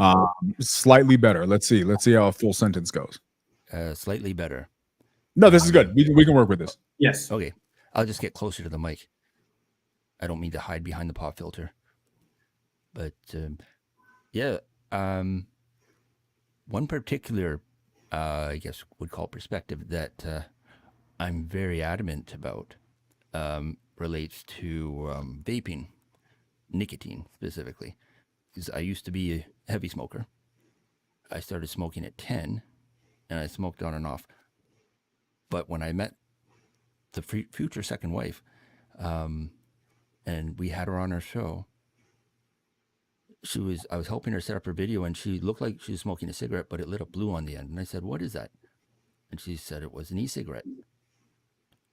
Slightly better. Let's see how a full sentence goes. Slightly better. No, this is good. We can work with this. Yes. Okay. I'll just get closer to the mic. I don't mean to hide behind the pop filter. But one particular, I guess would call perspective that I'm very adamant about relates to vaping, nicotine specifically. is I used to be a heavy smoker. I started smoking at 10, and I smoked on and off. But when I met the future second wife, and we had her on our show, I was helping her set up her video, and she looked like she was smoking a cigarette, but it lit up blue on the end. And I said, "What is that?" And she said it was an e-cigarette.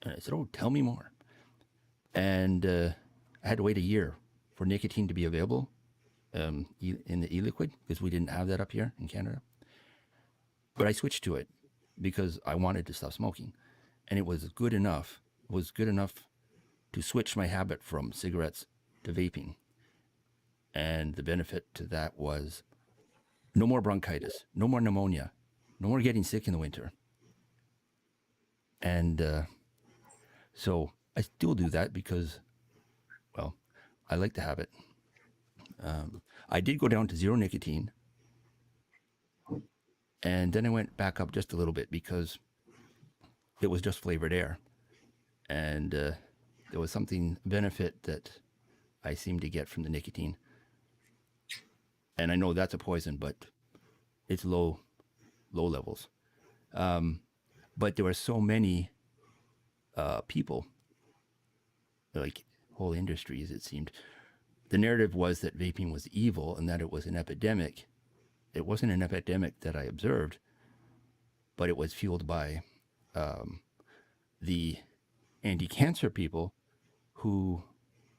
And I said, "Oh, tell me more." And I had to wait a year for nicotine to be available in the e-liquid, because we didn't have that up here in Canada. But I switched to it because I wanted to stop smoking, and it was good enough. It was good enough to switch my habit from cigarettes to vaping. And the benefit to that was no more bronchitis, no more pneumonia, no more getting sick in the winter. And so I still do that because, well, I like to have it. I did go down to zero nicotine, and then I went back up just a little bit because it was just flavored air. And there was something benefit that I seemed to get from the nicotine. And I know that's a poison, but it's low levels. But there were so many people, like whole industries, it seemed. The narrative was that vaping was evil and that it was an epidemic. It wasn't an epidemic that I observed, but it was fueled by the anti-cancer people who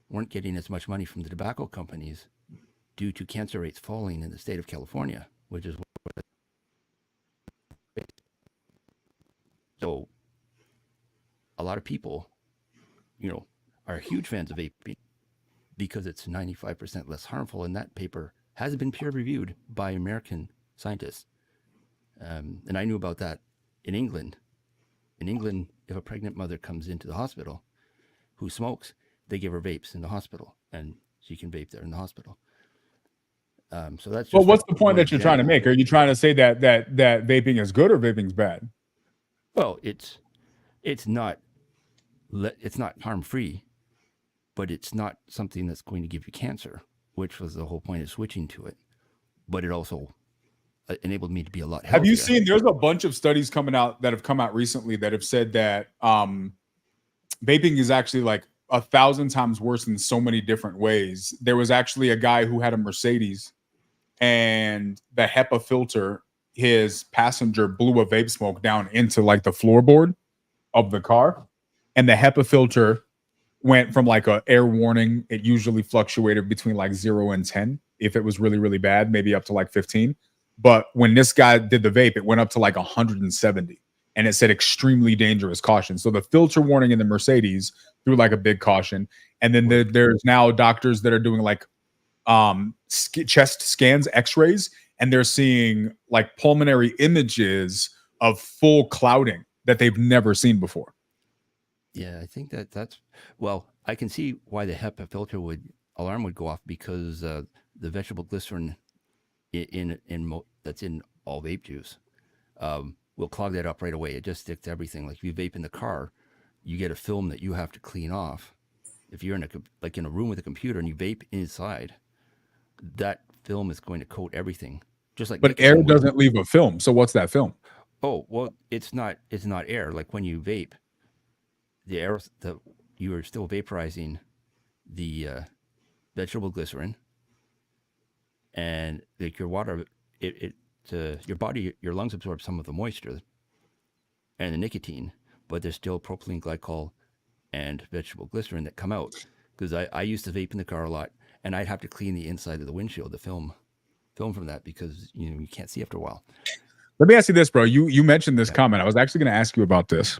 weren't getting as much money from the tobacco companies due to cancer rates falling in the state of California, which is so a lot of people, are huge fans of vaping because it's 95% less harmful, and that paper has been peer reviewed by American scientists. And I knew about that in England. In England, if a pregnant mother comes into the hospital who smokes, they give her vapes in the hospital, and she can vape there in the hospital. So that's. Well, what's the point that you're trying to make? Are you trying to say that vaping is good or vaping's bad? Well, it's not harm free, but it's not something that's going to give you cancer, which was the whole point of switching to it. But it also enabled me to be a lot healthier. Have you seen? There's a bunch of studies coming out that have come out recently that have said that vaping is actually like 1,000 times worse in so many different ways. There was actually a guy who had a Mercedes, and the HEPA filter, his passenger blew a vape smoke down into like the floorboard of the car, and the HEPA filter went from like a air warning. It usually fluctuated between like 0 and 10. If it was really, really bad, maybe up to like 15. But when this guy did the vape, it went up to like 170, and it said extremely dangerous caution. So the filter warning in the Mercedes threw like a big caution. And then there's now doctors that are doing like chest scans, x-rays, and they're seeing like pulmonary images of full clouding that they've never seen before. Yeah, I think that's, well, I can see why the HEPA filter alarm would go off, because the vegetable glycerin that's in all vape juice will clog that up right away. It just sticks to everything. Like if you vape in the car, you get a film that you have to clean off. If you're in a room with a computer and you vape inside, that film is going to coat everying. Just like, but air doesn't leave a film. So what's that film? Oh, well, it's not air. Like when you vape, the air, you are still vaporizing the vegetable glycerin, and like your water, your body, your lungs absorb some of the moisture and the nicotine, but there's still propylene glycol and vegetable glycerin that come out. Because I used to vape in the car a lot, and I'd have to clean the inside of the windshield, the film from that, because you can't see after a while. Let me ask you this, bro. You mentioned this comment. I was actually going to ask you about this.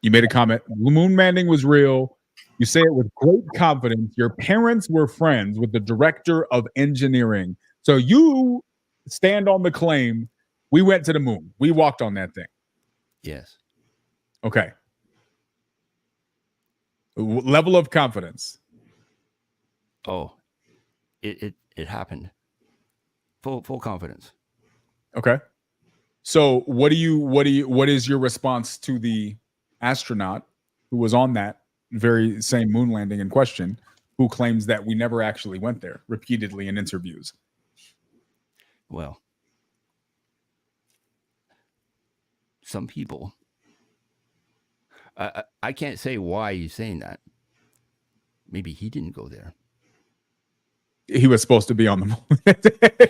You made a comment. Moon landing was real. You say it with great confidence. Your parents were friends with the director of engineering. So you stand on the claim, we went to the moon. We walked on that thing. Yes. Okay. Level of confidence. Oh, it happened. Full confidence. Okay. So what is your response to the astronaut who was on that very same moon landing in question, who claims that we never actually went there repeatedly in interviews? Well, some people. I can't say why he's saying that. Maybe he didn't go there. He was supposed to be on the moon.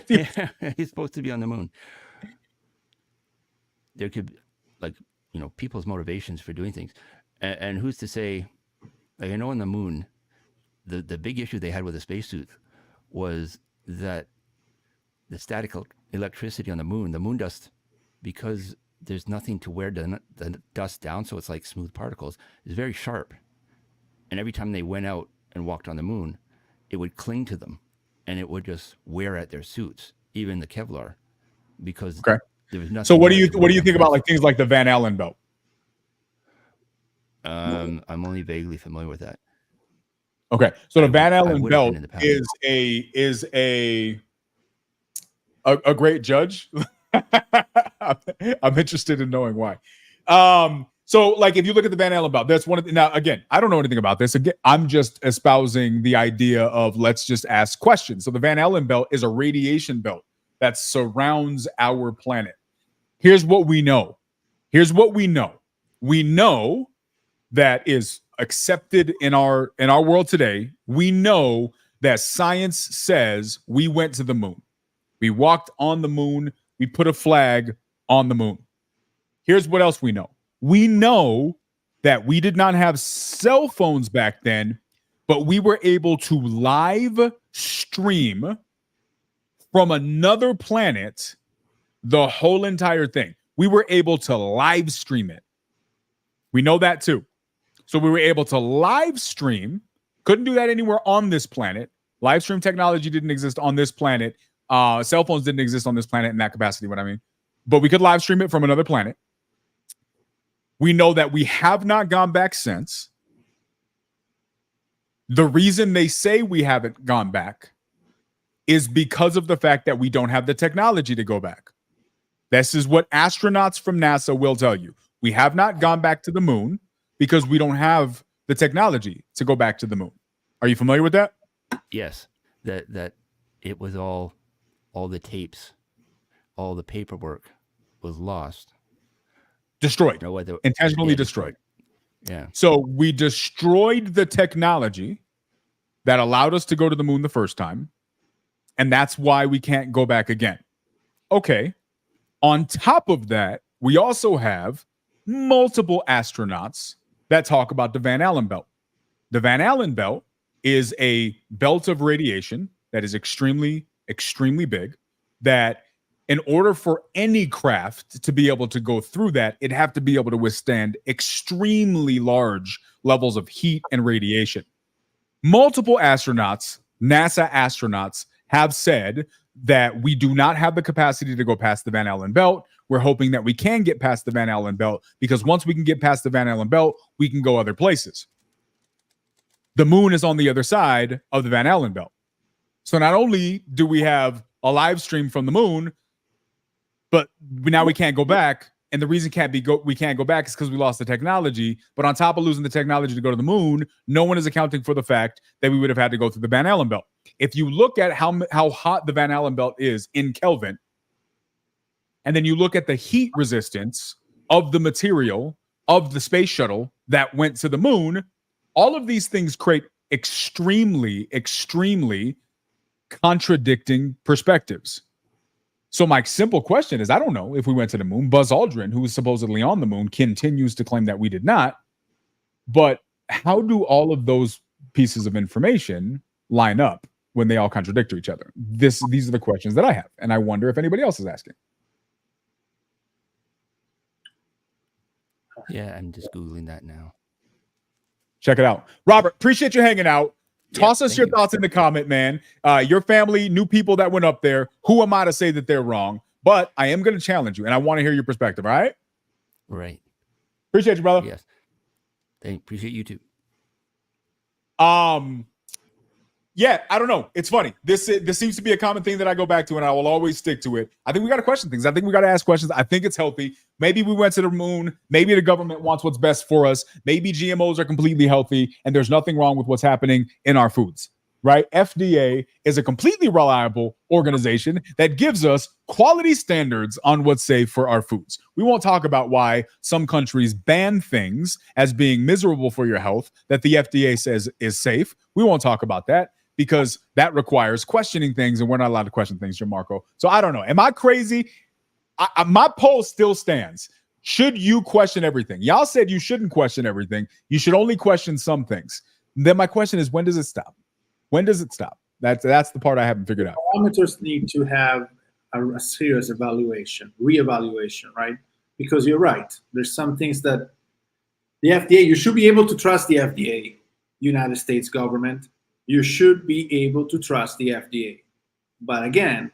Yeah, he's supposed to be on the moon. There could, like, people's motivations for doing things, and who's to say? Like, I know on the moon, the big issue they had with the spacesuit was that the static electricity on the moon dust, because there's nothing to wear the dust down, so it's like smooth particles, is very sharp. And every time they went out and walked on the moon, it would cling to them, and it would just wear at their suits, even the Kevlar, because Okay. there was nothing. So what do there you to think about like things like the Van Allen belt? I'm only vaguely familiar with that. Okay, so the Van I Allen would have belt been in the past. is a great judge. I'm interested in knowing why. So like if you look at the Van Allen belt, that's one of the, now again, I don't know anything about this. Again, I'm just espousing the idea of let's just ask questions. So the Van Allen belt is a radiation belt that surrounds our planet. Here's what we know. We know that is accepted in our world today. We know that science says we went to the moon. We walked on the moon. We put a flag on the moon. Here's what else we know. We know that we did not have cell phones back then, but we were able to live stream from another planet the whole entire thing. We were able to live stream it. We know that too. So we were able to live stream. Couldn't do that anywhere on this planet. Live stream technology didn't exist on this planet. Cell phones didn't exist on this planet in that capacity, what I mean. But we could live stream it from another planet. We know that we have not gone back since. The reason they say we haven't gone back is because of the fact that we don't have the technology to go back. This is what astronauts from NASA will tell you. We have not gone back to the moon because we don't have the technology to go back to the moon. Are you familiar with that? Yes, that it was all the tapes, all the paperwork was lost. Destroyed. No, Intentionally destroyed. Yeah. So we destroyed the technology that allowed us to go to the moon the first time. And that's why we can't go back again. Okay. On top of that, we also have multiple astronauts that talk about the Van Allen belt. The Van Allen belt is a belt of radiation that is extremely, extremely big, that in order for any craft to be able to go through that, it'd have to be able to withstand extremely large levels of heat and radiation. Multiple astronauts, NASA astronauts, have said that we do not have the capacity to go past the Van Allen belt. We're hoping that we can get past the Van Allen belt, because once we can get past the Van Allen belt, we can go other places. The moon is on the other side of the Van Allen belt. So not only do we have a live stream from the moon, but now we can't go back. And the reason we can't go back is because we lost the technology. But on top of losing the technology to go to the moon, no one is accounting for the fact that we would have had to go through the Van Allen belt. If you look at how hot the Van Allen belt is in Kelvin, and then you look at the heat resistance of the material of the space shuttle that went to the moon, all of these things create extremely, extremely contradicting perspectives. So my simple question is, I don't know if we went to the moon. Buzz Aldrin, who is supposedly on the moon, continues to claim that we did not. But how do all of those pieces of information line up when they all contradict each other? These are the questions that I have, and I wonder if anybody else is asking. Yeah, I'm just Googling that now. Check it out. Robert, appreciate you hanging out. Toss us your you. thoughts in the comment, man. Your family, new people that went up there. Who am I to say that they're wrong? But I am going to challenge you, and I want to hear your perspective. All right? Right. Appreciate you, brother. Yes. Appreciate you too. Yeah, I don't know. It's funny. This seems to be a common thing that I go back to, and I will always stick to it. I think we got to question things. I think we got to ask questions. I think it's healthy. Maybe we went to the moon. Maybe the government wants what's best for us. Maybe GMOs are completely healthy, and there's nothing wrong with what's happening in our foods. right? FDA is a completely reliable organization that gives us quality standards on what's safe for our foods. We won't talk about why some countries ban things as being miserable for your health that the FDA says is safe. We won't talk about that because that requires questioning things, and we're not allowed to question things, Gianmarco. So I don't know. Am I crazy? My poll still stands. Should you question everything? Y'all said you shouldn't question everything. You should only question some things. Then my question is, when does it stop? When does it stop? That's the part I haven't figured out. Parameters need to have a serious evaluation, reevaluation, right? Because you're right. There's some things that the FDA, you should be able to trust the FDA, United States government. You should be able to trust the FDA. But again,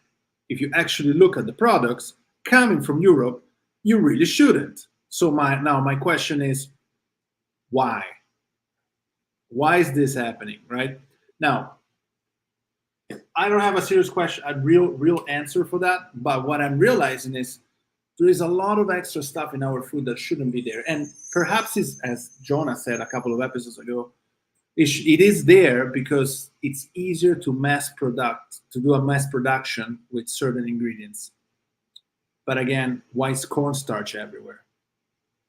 if you actually look at the products coming from Europe, you really shouldn't. So my question is, why? Why is this happening, right? Now, I don't have a serious question, a real answer for that. But what I'm realizing is there is a lot of extra stuff in our food that shouldn't be there. And perhaps it's, as Jonah said a couple of episodes ago, it is there because it's easier to do a mass production with certain ingredients. But again, why is cornstarch everywhere?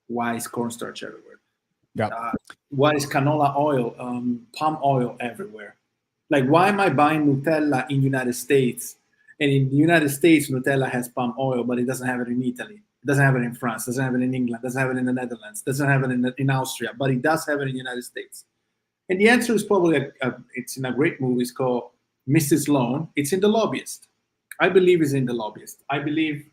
Why is cornstarch everywhere? Yeah. Why is canola oil, palm oil everywhere? Like, why am I buying Nutella in the United States? And in the United States, Nutella has palm oil, but it doesn't have it in Italy. It doesn't have it in France. Doesn't have it in England. Doesn't have it in the Netherlands. Doesn't have it in Austria. But it does have it in the United States. And the answer is probably, it's in a great movie. It's called Mrs. Sloan. It's in The Lobbyist. I believe it's in The Lobbyist. I believe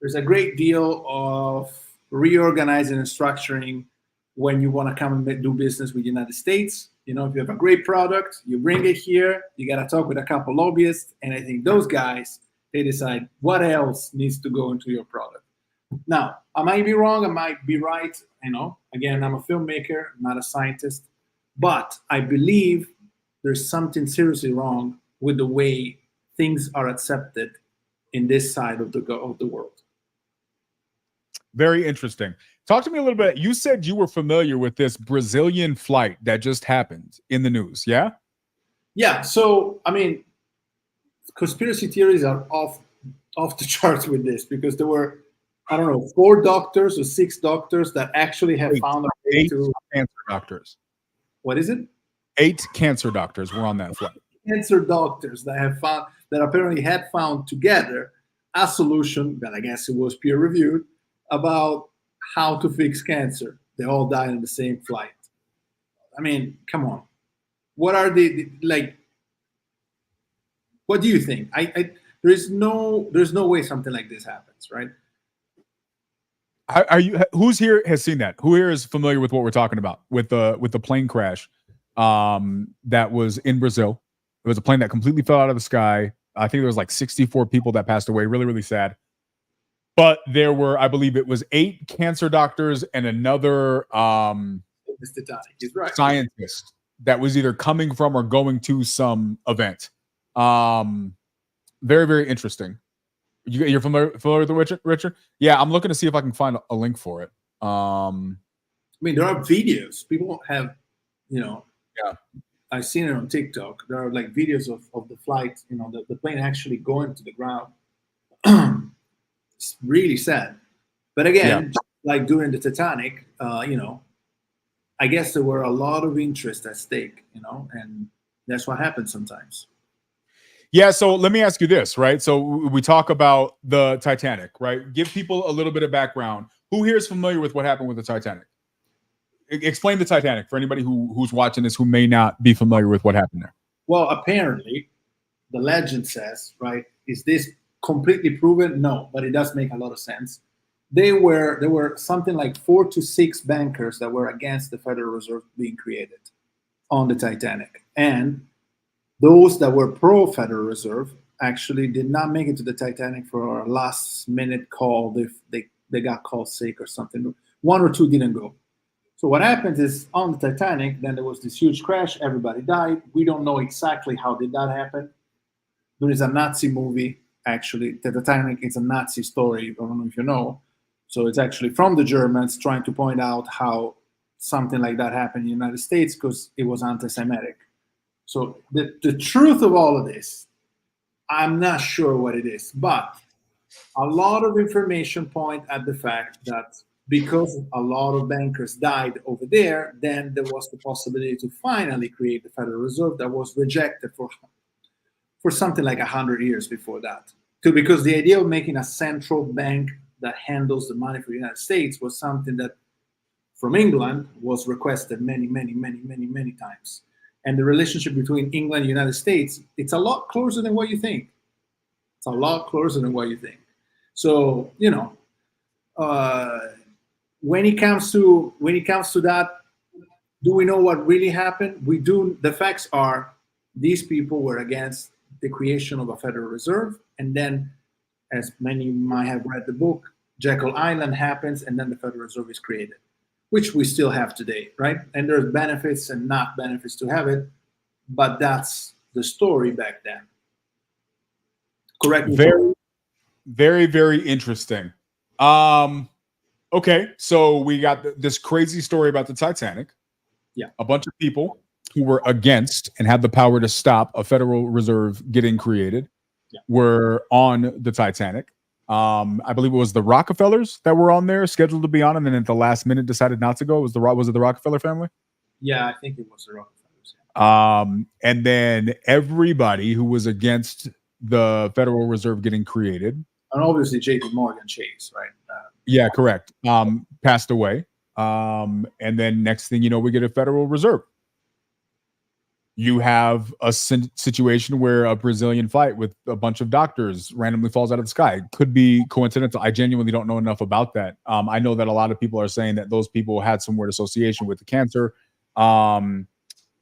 there's a great deal of reorganizing and structuring when you want to come and do business with the United States. You know, if you have a great product, you bring it here, you got to talk with a couple lobbyists, and I think those guys, they decide what else needs to go into your product. Now, I might be wrong, I might be right, you know. Again, I'm a filmmaker, not a scientist, but I believe there's something seriously wrong with the way things are accepted in this side of the world. Very interesting. Talk to me a little bit. You said you were familiar with this Brazilian flight that just happened in the news, yeah? Yeah, so, I mean, conspiracy theories are off the charts with this because there were, I don't know, 4 doctors or 6 doctors that actually have found a way 8 to... cancer doctors. What is it? 8 cancer doctors were on that flight. Cancer doctors that apparently had found together a solution that I guess it was peer-reviewed about how to fix cancer. They all died in the same flight. I mean, come on. What are what do you think? There's no way something like this happens, right? Who's here has seen that? Who here is familiar with what we're talking about with the plane crash that was in Brazil? It was a plane that completely fell out of the sky. I think there was like 64 people that passed away. Really, really sad. But there were, I believe it was 8 cancer doctors and another He's right. scientist that was either coming from or going to some event. Very, very interesting. You're familiar with it, Richard? Yeah, I'm looking to see if I can find a link for it. I mean, there are videos. People have, you know. Yeah. I've seen it on TikTok. There are like videos of the flight, you know, the plane actually going to the ground. It's really sad. But again, like during the Titanic, you know, I guess there were a lot of interest at stake, you know, and that's what happens sometimes. Yeah, so let me ask you this, right? So we talk about the Titanic, right? Give people a little bit of background. Who here is familiar with what happened with the Titanic? Explain the Titanic for anybody who's watching this who may not be familiar with what happened there. Well, apparently, the legend says, right, is this completely proven? No, but it does make a lot of sense. There were something like 4 to 6 bankers that were against the Federal Reserve being created on the Titanic. And those that were pro-Federal Reserve actually did not make it to the Titanic for a last-minute call. They got called sick or something. 1 or 2 didn't go. So what happened is on the Titanic, then there was this huge crash. Everybody died. We don't know exactly how did that happen. There is a Nazi movie, actually. The Titanic is a Nazi story. I don't know if you know. So it's actually from the Germans trying to point out how something like that happened in the United States because it was anti-Semitic. So the truth of all of this, I'm not sure what it is, but a lot of information point at the fact that because a lot of bankers died over there, then there was the possibility to finally create the Federal Reserve that was rejected for something like 100 years before that. Because the idea of making a central bank that handles the money for the United States was something that from England was requested many times. And the relationship between England and the United States, it's a lot closer than what you think. It's a lot closer than what you think. So, you know, when it comes to that, do we know what really happened? We do. The facts are these people were against the creation of a Federal Reserve, and then, as many might have read the book, Jekyll Island happens, and then the Federal Reserve is created, which we still have today, right? And there's benefits and not benefits to have it, but that's the story back then. Correct me. Very interesting. Okay, so we got this crazy story about the Titanic. Yeah. A bunch of people who were against and had the power to stop a Federal Reserve getting created were on the Titanic. I believe it was the Rockefellers that were on there, scheduled to be on, and then at the last minute decided not to go. Was it the Rockefeller family? Yeah, I think it was the Rockefellers. And then everybody who was against the Federal Reserve getting created, and obviously J.P. Morgan Chase, right? Yeah, correct. Passed away. And then next thing you know, we get a Federal Reserve. You have a situation where a Brazilian flight with a bunch of doctors randomly falls out of the sky. It could be coincidental. I genuinely don't know enough about that. I know that a lot of people are saying that those people had some weird association with the cancer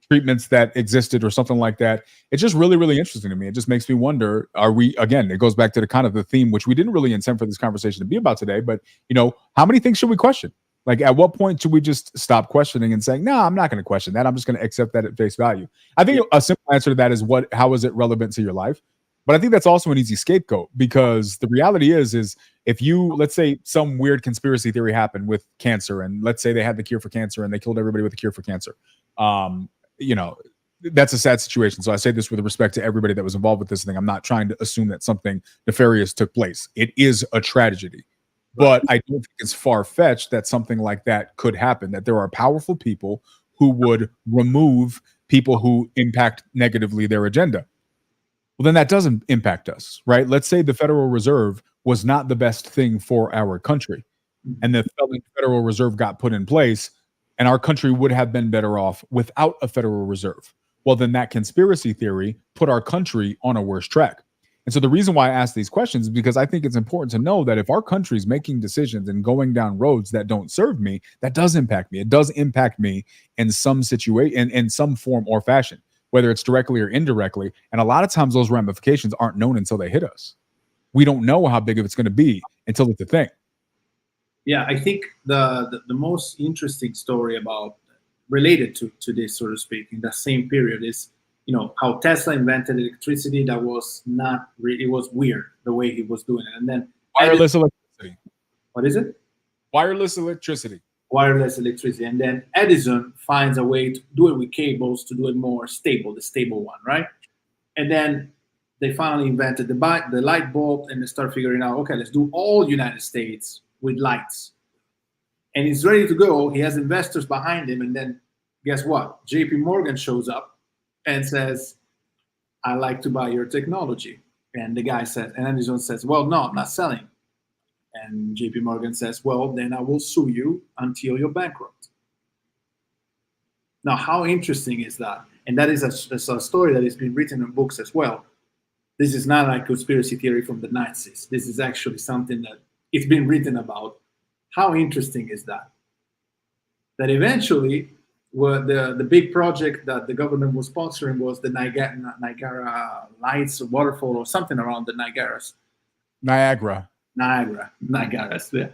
treatments that existed or something like that. It's just really interesting to me. It just makes me wonder, are we, again, it goes back to the kind of the theme, which we didn't really intend for this conversation to be about today, but you know, how many things should we question? Like, at what point should we just stop questioning and saying, no, I'm not going to question that. I'm just going to accept that at face value. I think a simple answer to that is how is it relevant to your life? But I think that's also an easy scapegoat, because the reality is if you, let's say some weird conspiracy theory happened with cancer, and let's say they had the cure for cancer and they killed everybody with the cure for cancer. You know, that's a sad situation. So I say this with respect to everybody that was involved with this thing. I'm not trying to assume that something nefarious took place. It is a tragedy. But I don't think it's far-fetched that something like that could happen, that there are powerful people who would remove people who impact negatively their agenda. Well, then that doesn't impact us, right? Let's say the Federal Reserve was not the best thing for our country, and the Federal Reserve got put in place, and our country would have been better off without a Federal Reserve. Well, then that conspiracy theory put our country on a worse track. And so the reason why I ask these questions is because I think it's important to know that if our country is making decisions and going down roads that don't serve me, that does impact me. It does impact me in some situation, in some form or fashion, whether it's directly or indirectly. And a lot of times those ramifications aren't known until they hit us. We don't know how big of it's going to be until it's a thing. Yeah, I think the most interesting story related to this, so to speak, in that same period is, you know, how Tesla invented electricity. That was not really, it was weird the way he was doing it. And then wireless electricity. What is it? Wireless electricity. Wireless electricity. And then Edison finds a way to do it with cables to do it more stable, the stable one, right? And then they finally invented the light bulb, and they start figuring out, okay, let's do all United States with lights. And he's ready to go. He has investors behind him. And then guess what? JP Morgan shows up and says, I like to buy your technology. And the guy says, and Edison says, well, no, I'm not selling. And JP Morgan says, well, then I will sue you until you're bankrupt. Now, how interesting is that? And that is a story that has been written in books as well. This is not like conspiracy theory from the Nazis. This is actually something that it's been written about. How interesting is that? That eventually, the big project that the government was sponsoring was the Niagara Lights or waterfall or something around the Niagaras. Niagara. Niagaras. Yeah.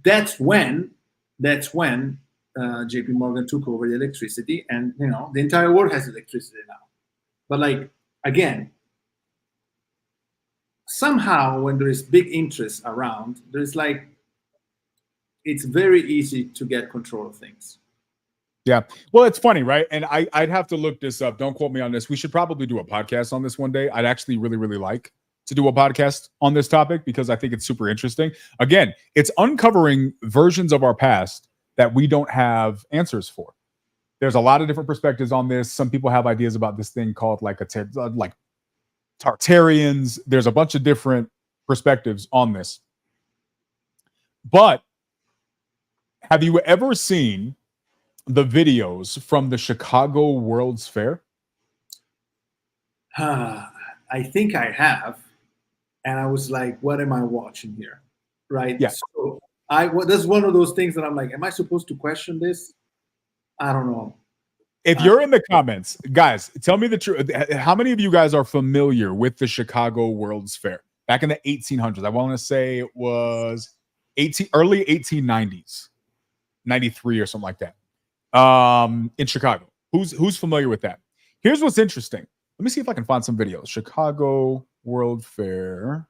That's when JP Morgan took over the electricity, and you know the entire world has electricity now. But like again, somehow when there is big interest around, there's like, it's very easy to get control of things. Yeah. Well, it's funny, right? And I'd have to look this up. Don't quote me on this. We should probably do a podcast on this one day. I'd actually really, really like to do a podcast on this topic because I think it's super interesting. Again, it's uncovering versions of our past that we don't have answers for. There's a lot of different perspectives on this. Some people have ideas about this thing called like like Tartarians. There's a bunch of different perspectives on this. But have you ever seen the videos from the Chicago World's Fair? I think I have, and I was like, "What am I watching here?" Right? Yeah. So that's one of those things that I'm like, "Am I supposed to question this?" I don't know. If you're in the comments, guys, tell me the truth. How many of you guys are familiar with the Chicago World's Fair back in the 1800s? I want to say it was early 1890s, 93 or something like that. In Chicago. Who's familiar with that? Here's what's interesting. Let me see if I can find some videos. Chicago World Fair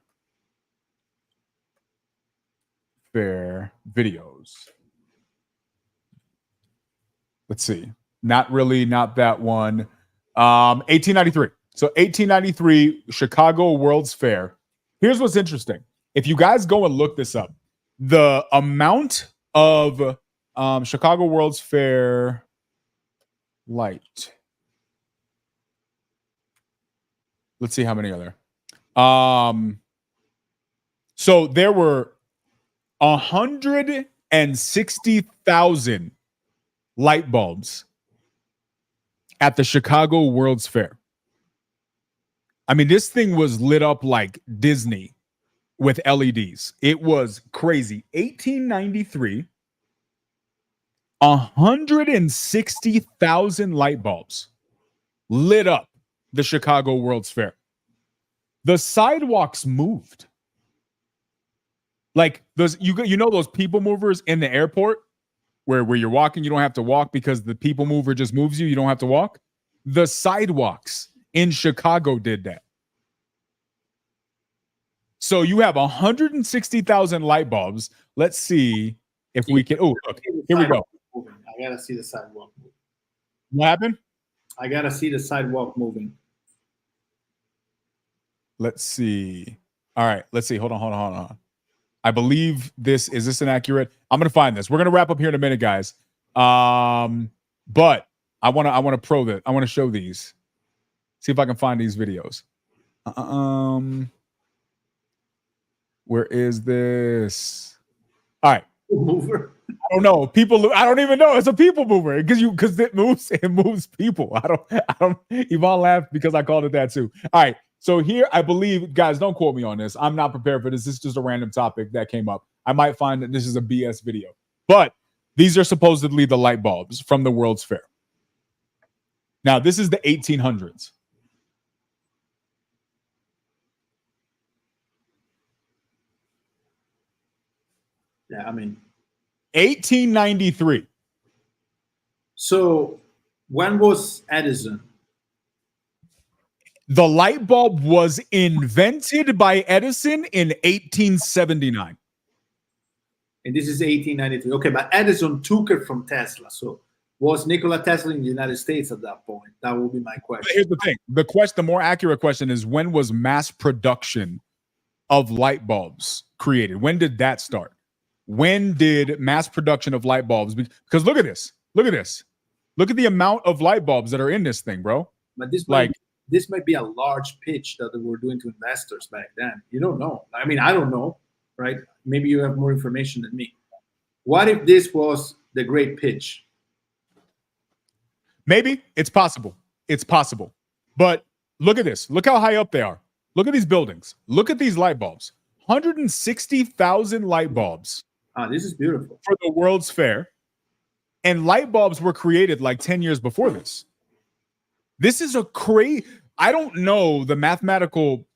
videos. Let's see. Not that one. 1893. So 1893 Chicago World's Fair. Here's what's interesting. If you guys go and look this up, the amount of Chicago World's Fair light. Let's see how many are there. So there were 160,000 light bulbs at the Chicago World's Fair. I mean, this thing was lit up like Disney with LEDs. It was crazy. 1893, 160,000 light bulbs lit up the Chicago World's Fair. The sidewalks moved. Like those, you know those people movers in the airport where you're walking, you don't have to walk because the people mover just moves you. You don't have to walk. The sidewalks in Chicago did that. So you have 160,000 light bulbs. Let's see if we can. Oh, look, here we go. I gotta see the sidewalk moving. What happened? I gotta see the sidewalk moving. Let's see. All right, let's see. Hold on. I believe is this inaccurate? I'm gonna find this. We're gonna wrap up here in a minute, guys. But I wanna pro that. I wanna show these. See if I can find these videos. Where is this? All right. Mover. I don't know. I don't even know. It's a people mover because it moves people. I don't Yvonne laughed because I called it that too. All right. So here, I believe, guys, don't quote me on this. I'm not prepared for this. This is just a random topic that came up. I might find that this is a BS video. But these are supposedly the light bulbs from the World's Fair. Now, this is the 1800s. Yeah, I mean, 1893. So when was Edison? The light bulb was invented by Edison in 1879. And this is 1893. Okay, but Edison took it from Tesla. So was Nikola Tesla in the United States at that point? That will be my question. Here's the thing. The more accurate question is, when was mass production of light bulbs created? When did that start? When did mass production of light bulbs? Because look at this. Look at this. Look at the amount of light bulbs that are in this thing, bro. But this might be a large pitch that they were doing to investors back then. You don't know. I mean, I don't know, right? Maybe you have more information than me. What if this was the great pitch? Maybe. It's possible. It's possible. But look at this. Look how high up they are. Look at these buildings. Look at these light bulbs. 160,000 light bulbs. This is beautiful. For the World's Fair. And light bulbs were created like 10 years before this. This is a crazy. I don't know the mathematical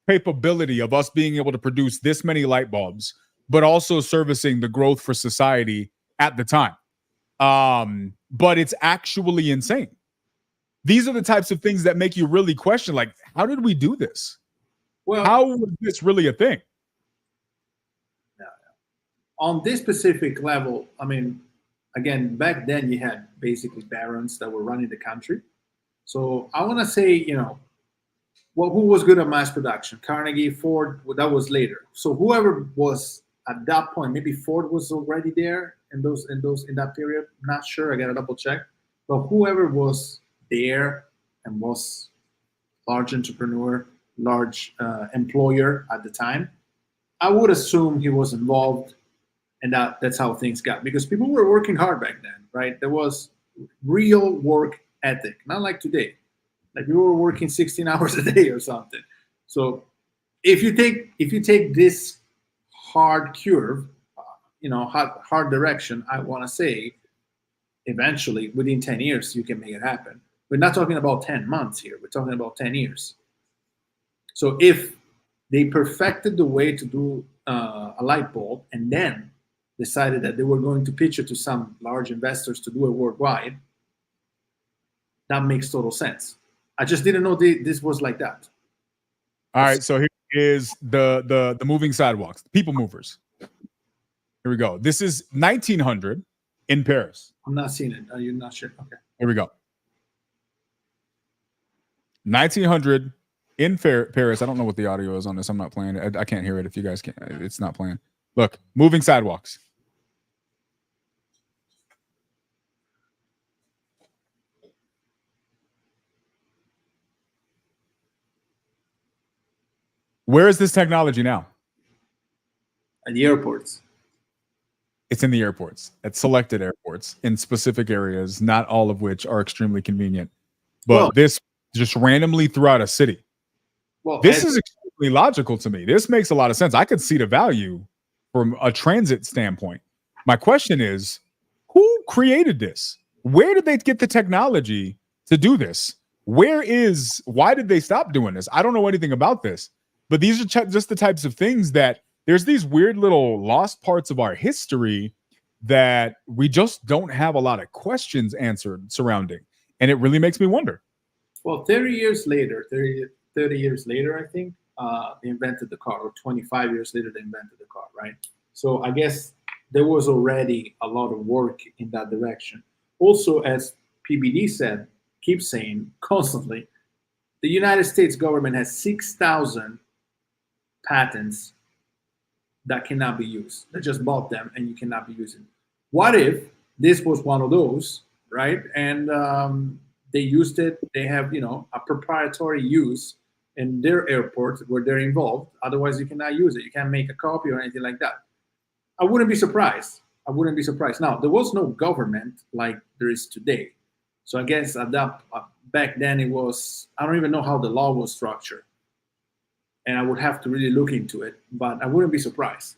capability of us being able to produce this many light bulbs, but also servicing the growth for society at the time. But it's actually insane. These are the types of things that make you really question, like, how did we do this? Well, how was this really a thing? On this specific level, I mean, again, back then you had basically barons that were running the country. So I want to say, well, who was good at mass production? Carnegie, Ford, well, that was later. So whoever was at that point, maybe Ford was already there in that period. I'm not sure. I got to double check. But whoever was there and was large entrepreneur, large employer at the time, I would assume he was involved, and that's how things got. Because people were working hard back then, right? There was real work ethic, not like today. Like we were working 16 hours a day or something. So if you take this hard curve, hard direction, I want to say, eventually within 10 years you can make it happen. We're not talking about 10 months here. We're talking about 10 years. So if they perfected the way to do a light bulb and then decided that they were going to pitch it to some large investors to do it worldwide, that makes total sense. I just didn't know this was like that. All right, so here is the moving sidewalks, people movers. Here we go. This is 1900 in Paris. I'm not seeing it. Are you not sure? Okay. Here we go. 1900 in Paris. I don't know what the audio is on this. I'm not playing it. I can't hear it if you guys can't. It's not playing. Look, moving sidewalks. Where is this technology now? At the airports. It's in the airports, at selected airports, in specific areas, not all of which are extremely convenient. But this just randomly throughout a city. Well, this is extremely logical to me. This makes a lot of sense. I could see the value from a transit standpoint. My question is, who created this? Where did they get the technology to do this? Why did they stop doing this? I don't know anything about this. But these are just the types of things that there's these weird little lost parts of our history that we just don't have a lot of questions answered surrounding. And it really makes me wonder. Well, 30 years later, I think, they invented the car, or 25 years later, they invented the car, right? So I guess there was already a lot of work in that direction. Also, as PBD keeps saying constantly, the United States government has 6,000 patents that cannot be used. They just bought them and you cannot be using. What if this was one of those, right? And they used it. They have, a proprietary use in their airports where they're involved. Otherwise, you cannot use it. You can't make a copy or anything like that. I wouldn't be surprised. Now, there was no government like there is today. So I guess back then it was, I don't even know how the law was structured. And I would have to really look into it, but I wouldn't be surprised.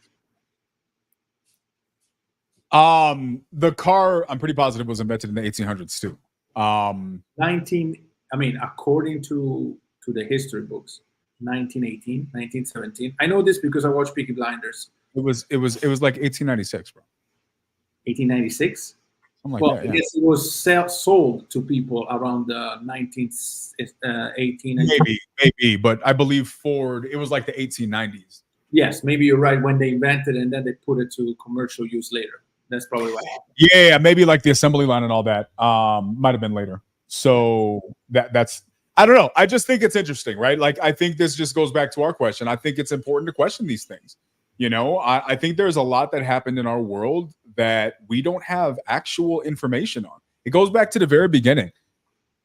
The car, I'm pretty positive, was invented in the 1800s too. According to the history books, 1918, 1917. I know this because I watched Peaky Blinders. It was like 1896, bro. 1896. Like well, that, yeah. I guess it was sold to people around the 18. Maybe, but I believe Ford, it was like the 1890s. Yes, maybe you're right, when they invented it and then they put it to commercial use later. That's probably what happened. Yeah, maybe like the assembly line and all that might have been later. So that's, I don't know. I just think it's interesting, right? Like, I think this just goes back to our question. I think it's important to question these things. I think there's a lot that happened in our world that we don't have actual information on. It goes back to the very beginning.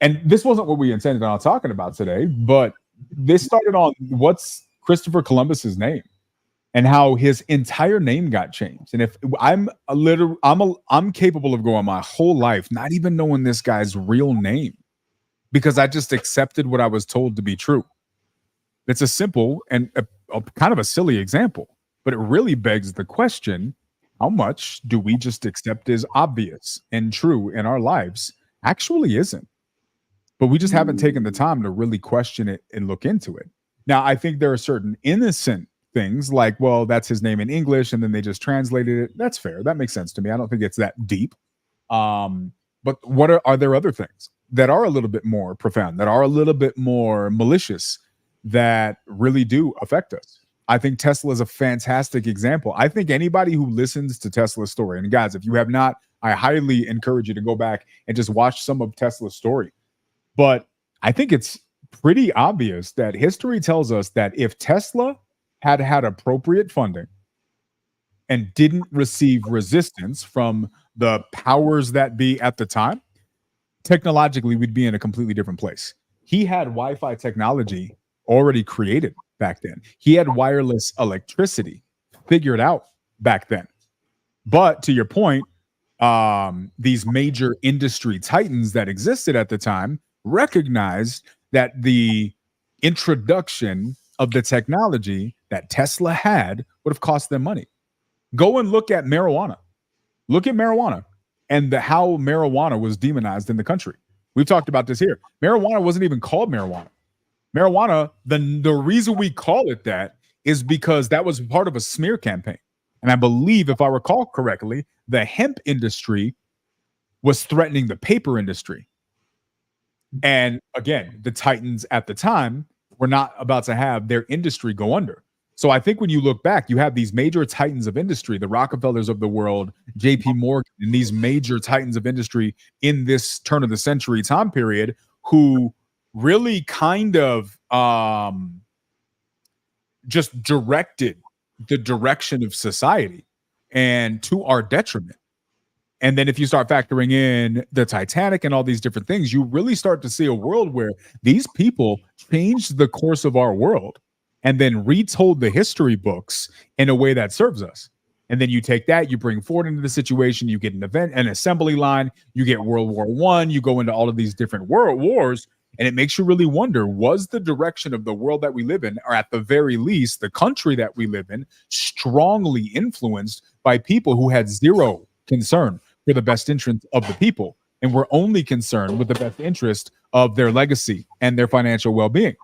And this wasn't what we intended on talking about today, but this started on what's Christopher Columbus's name and how his entire name got changed. And if I'm capable of going my whole life not even knowing this guy's real name because I just accepted what I was told to be true. It's a simple and a kind of a silly example. But it really begs the question, how much do we just accept as obvious and true in our lives actually isn't? But we just haven't taken the time to really question it and look into it. Now, I think there are certain innocent things like, well, that's his name in English, and then they just translated it. That's fair. That makes sense to me. I don't think it's that deep. But are there other things that are a little bit more profound, that are a little bit more malicious, that really do affect us? I think Tesla is a fantastic example. I think anybody who listens to Tesla's story, and guys, if you have not I highly encourage you to go back and just watch some of Tesla's story. But I think it's pretty obvious that history tells us that if Tesla had had appropriate funding and didn't receive resistance from the powers that be at the time, technologically, we'd be in a completely different place. He had Wi-Fi technology already created back then. He had wireless electricity figured out back then. But to your point, these major industry titans that existed at the time recognized that the introduction of the technology that Tesla had would have cost them money. Go and look at marijuana. Look at marijuana and how marijuana was demonized in the country. We've talked about this here. Marijuana wasn't even called marijuana. Marijuana, the reason we call it that is because that was part of a smear campaign. And I believe, if I recall correctly, the hemp industry was threatening the paper industry. And again, the titans at the time were not about to have their industry go under. So I think when you look back, you have these major titans of industry, the Rockefellers of the world, JP Morgan, and these major titans of industry in this turn of the century time period who really kind of just directed the direction of society and to our detriment. And then if you start factoring in the Titanic and all these different things, you really start to see a world where these people changed the course of our world and then retold the history books in a way that serves us. And then you take that, you bring Ford into the situation, you get an assembly line, you get World War I, you go into all of these different world wars, and it makes you really wonder, was the direction of the world that we live in, or at the very least, the country that we live in, strongly influenced by people who had zero concern for the best interest of the people and were only concerned with the best interest of their legacy and their financial well-being?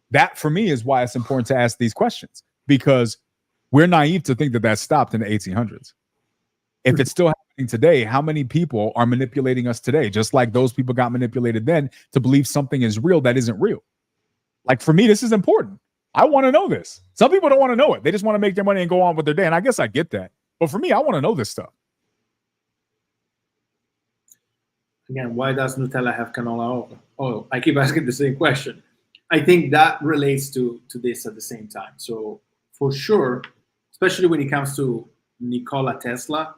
That, for me, is why it's important to ask these questions, because we're naive to think that that stopped in the 1800s. If it's still happening today, how many people are manipulating us today, just like those people got manipulated then to believe something is real that isn't real? Like, for me, this is important. I want to know this. Some people don't want to know it. They just want to make their money and go on with their day. And I guess I get that. But for me, I want to know this stuff. Again, why does Nutella have canola oil? I keep asking the same question. I think that relates to this at the same time. So for sure, especially when it comes to Nikola Tesla,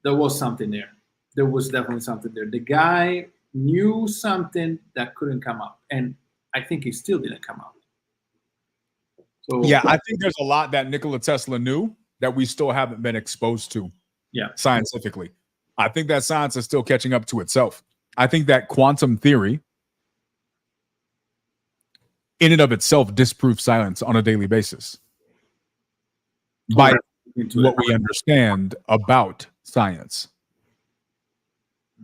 there was something there. There was definitely something there. The guy knew something that couldn't come up, and I think he still didn't come out. So yeah, I think there's a lot that Nikola Tesla knew that we still haven't been exposed to. Yeah, scientifically. I think that science is still catching up to itself. I think that quantum theory in and of itself disproves science on a daily basis by what we understand about science.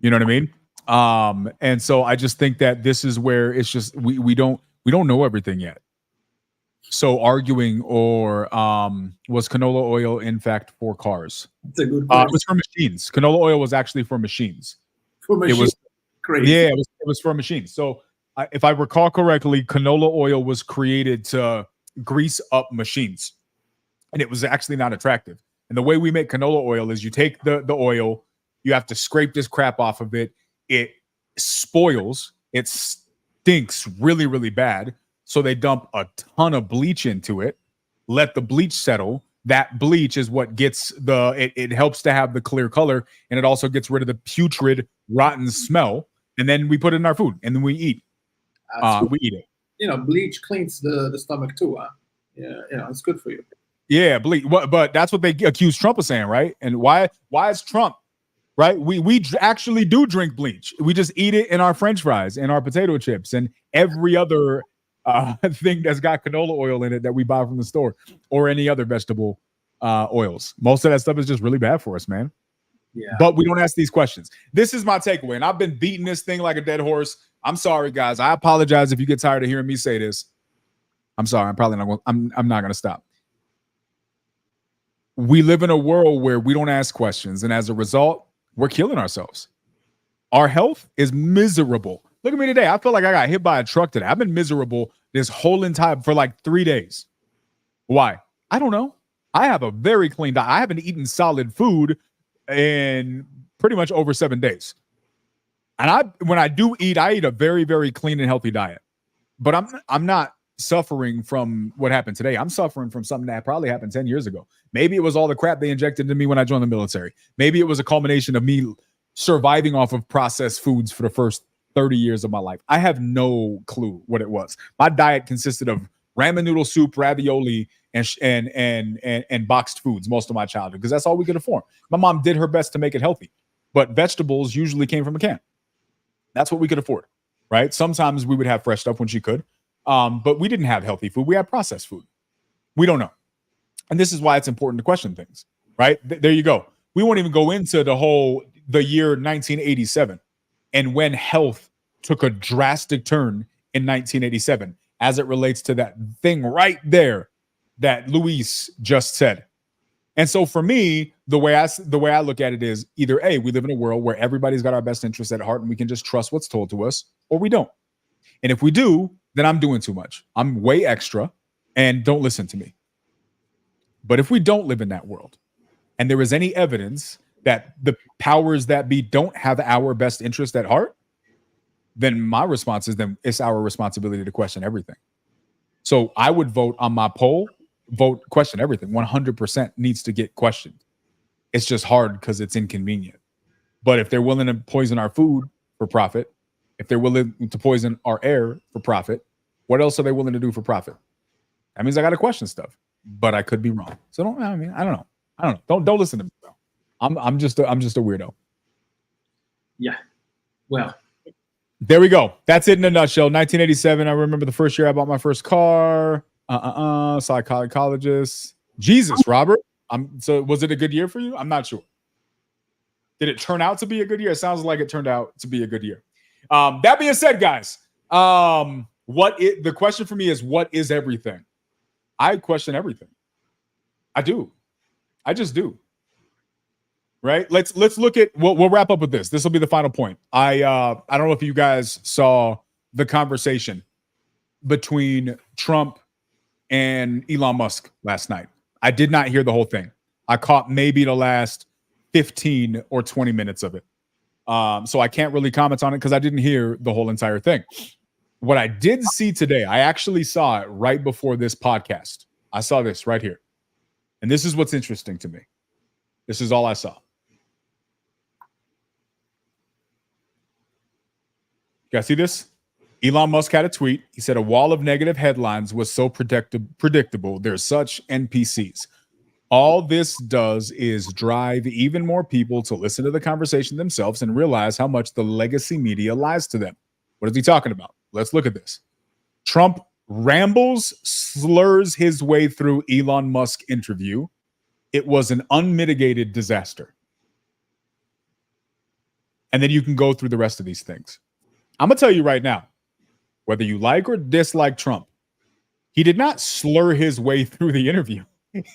You know what I mean? And so I just think that this is where it's just we don't know everything yet. So arguing or was canola oil in fact for cars? It's a good question. It was for machines. Canola oil was actually for machines. For machines. It was crazy. Yeah, it was for machines. So if I recall correctly, canola oil was created to grease up machines, and it was actually not attractive. And the way we make canola oil is you take the oil, you have to scrape this crap off of it. It spoils. It stinks really, really bad. So they dump a ton of bleach into it, let the bleach settle. That bleach is what gets it helps to have the clear color, and it also gets rid of the putrid, rotten smell. And then we put it in our food, and then we eat. We eat it. You know, bleach cleans the stomach too. Yeah, it's good for you. Yeah, bleach. But that's what they accuse Trump of saying, right? And why is Trump, right? We actually do drink bleach. We just eat it in our French fries and our potato chips and every other thing that's got canola oil in it that we buy from the store or any other vegetable oils. Most of that stuff is just really bad for us, man. Yeah. But we don't ask these questions. This is my takeaway, and I've been beating this thing like a dead horse. I'm sorry, guys. I apologize if you get tired of hearing me say this. I'm sorry. I'm probably not. I'm not going to stop. We live in a world where we don't ask questions, and as a result, we're killing ourselves. Our health is miserable. Look at me today. I feel like I got hit by a truck today. I've been miserable this whole entire for like 3 days. Why? I don't know. I have a very clean diet. I haven't eaten solid food in pretty much over 7 days. And when I do eat, I eat a very, very clean and healthy diet. But I'm not suffering from what happened today. I'm suffering from something that probably happened 10 years ago. Maybe it was all the crap they injected into me when I joined the military. Maybe it was a culmination of me surviving off of processed foods for the first 30 years of my life. I have no clue what it was. My diet consisted of ramen noodle soup, ravioli, and boxed foods most of my childhood because that's all we could afford. My mom did her best to make it healthy, but vegetables usually came from a can. That's what we could afford, right? Sometimes we would have fresh stuff when she could, but we didn't have healthy food. We had processed food. We don't know. And this is why it's important to question things, right? There you go. We won't even go into the year 1987 and when health took a drastic turn in 1987 as it relates to that thing right there that Luis just said. And so for me, the way I look at it is either A, we live in a world where everybody's got our best interests at heart and we can just trust what's told to us, or we don't. And if we do, then I'm doing too much. I'm way extra and don't listen to me. But if we don't live in that world and there is any evidence that the powers that be don't have our best interest at heart, then my response is then it's our responsibility to question everything. So I would vote on my poll, question everything. 100% needs to get questioned. It's just hard because it's inconvenient. But if they're willing to poison our food for profit, if they're willing to poison our air for profit, what else are they willing to do for profit? That means I got to question stuff, but I could be wrong. So I don't know. Don't listen to me. Though. I'm just a weirdo. Yeah. Well, there we go. That's it in a nutshell. 1987. I remember the first year I bought my first car. Psychologist. Jesus, Robert. So was it a good year for you? I'm not sure. Did it turn out to be a good year? It sounds like it turned out to be a good year. That being said, guys, the question for me is, what is everything? I question everything. I do. I just do. Right? Let's look at. We'll wrap up with this. This will be the final point. I don't know if you guys saw the conversation between Trump and Elon Musk last night. I did not hear the whole thing. I caught maybe the last 15 or 20 minutes of it. So I can't really comment on it because I didn't hear the whole entire thing. What I did see today, I actually saw it right before this podcast. I saw this right here. And this is what's interesting to me. This is all I saw. You guys see this? Elon Musk had a tweet. He said a wall of negative headlines was so predictable. They're such NPCs. All this does is drive even more people to listen to the conversation themselves and realize how much the legacy media lies to them. What is he talking about? Let's look at this. Trump rambles, slurs his way through Elon Musk interview. It was an unmitigated disaster. And then you can go through the rest of these things. I'm going to tell you right now, whether you like or dislike Trump, he did not slur his way through the interview.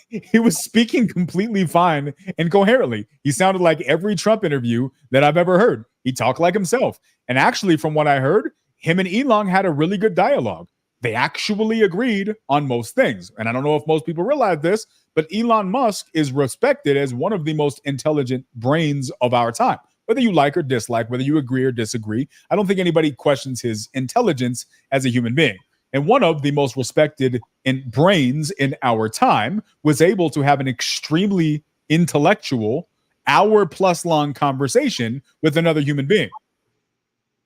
He was speaking completely fine and coherently. He sounded like every Trump interview that I've ever heard. He talked like himself. And actually, from what I heard, him and Elon had a really good dialogue. They actually agreed on most things. And I don't know if most people realize this, but Elon Musk is respected as one of the most intelligent brains of our time. Whether you like or dislike, whether you agree or disagree, I don't think anybody questions his intelligence as a human being. And one of the most respected brains in our time was able to have an extremely intellectual, hour-plus long conversation with another human being.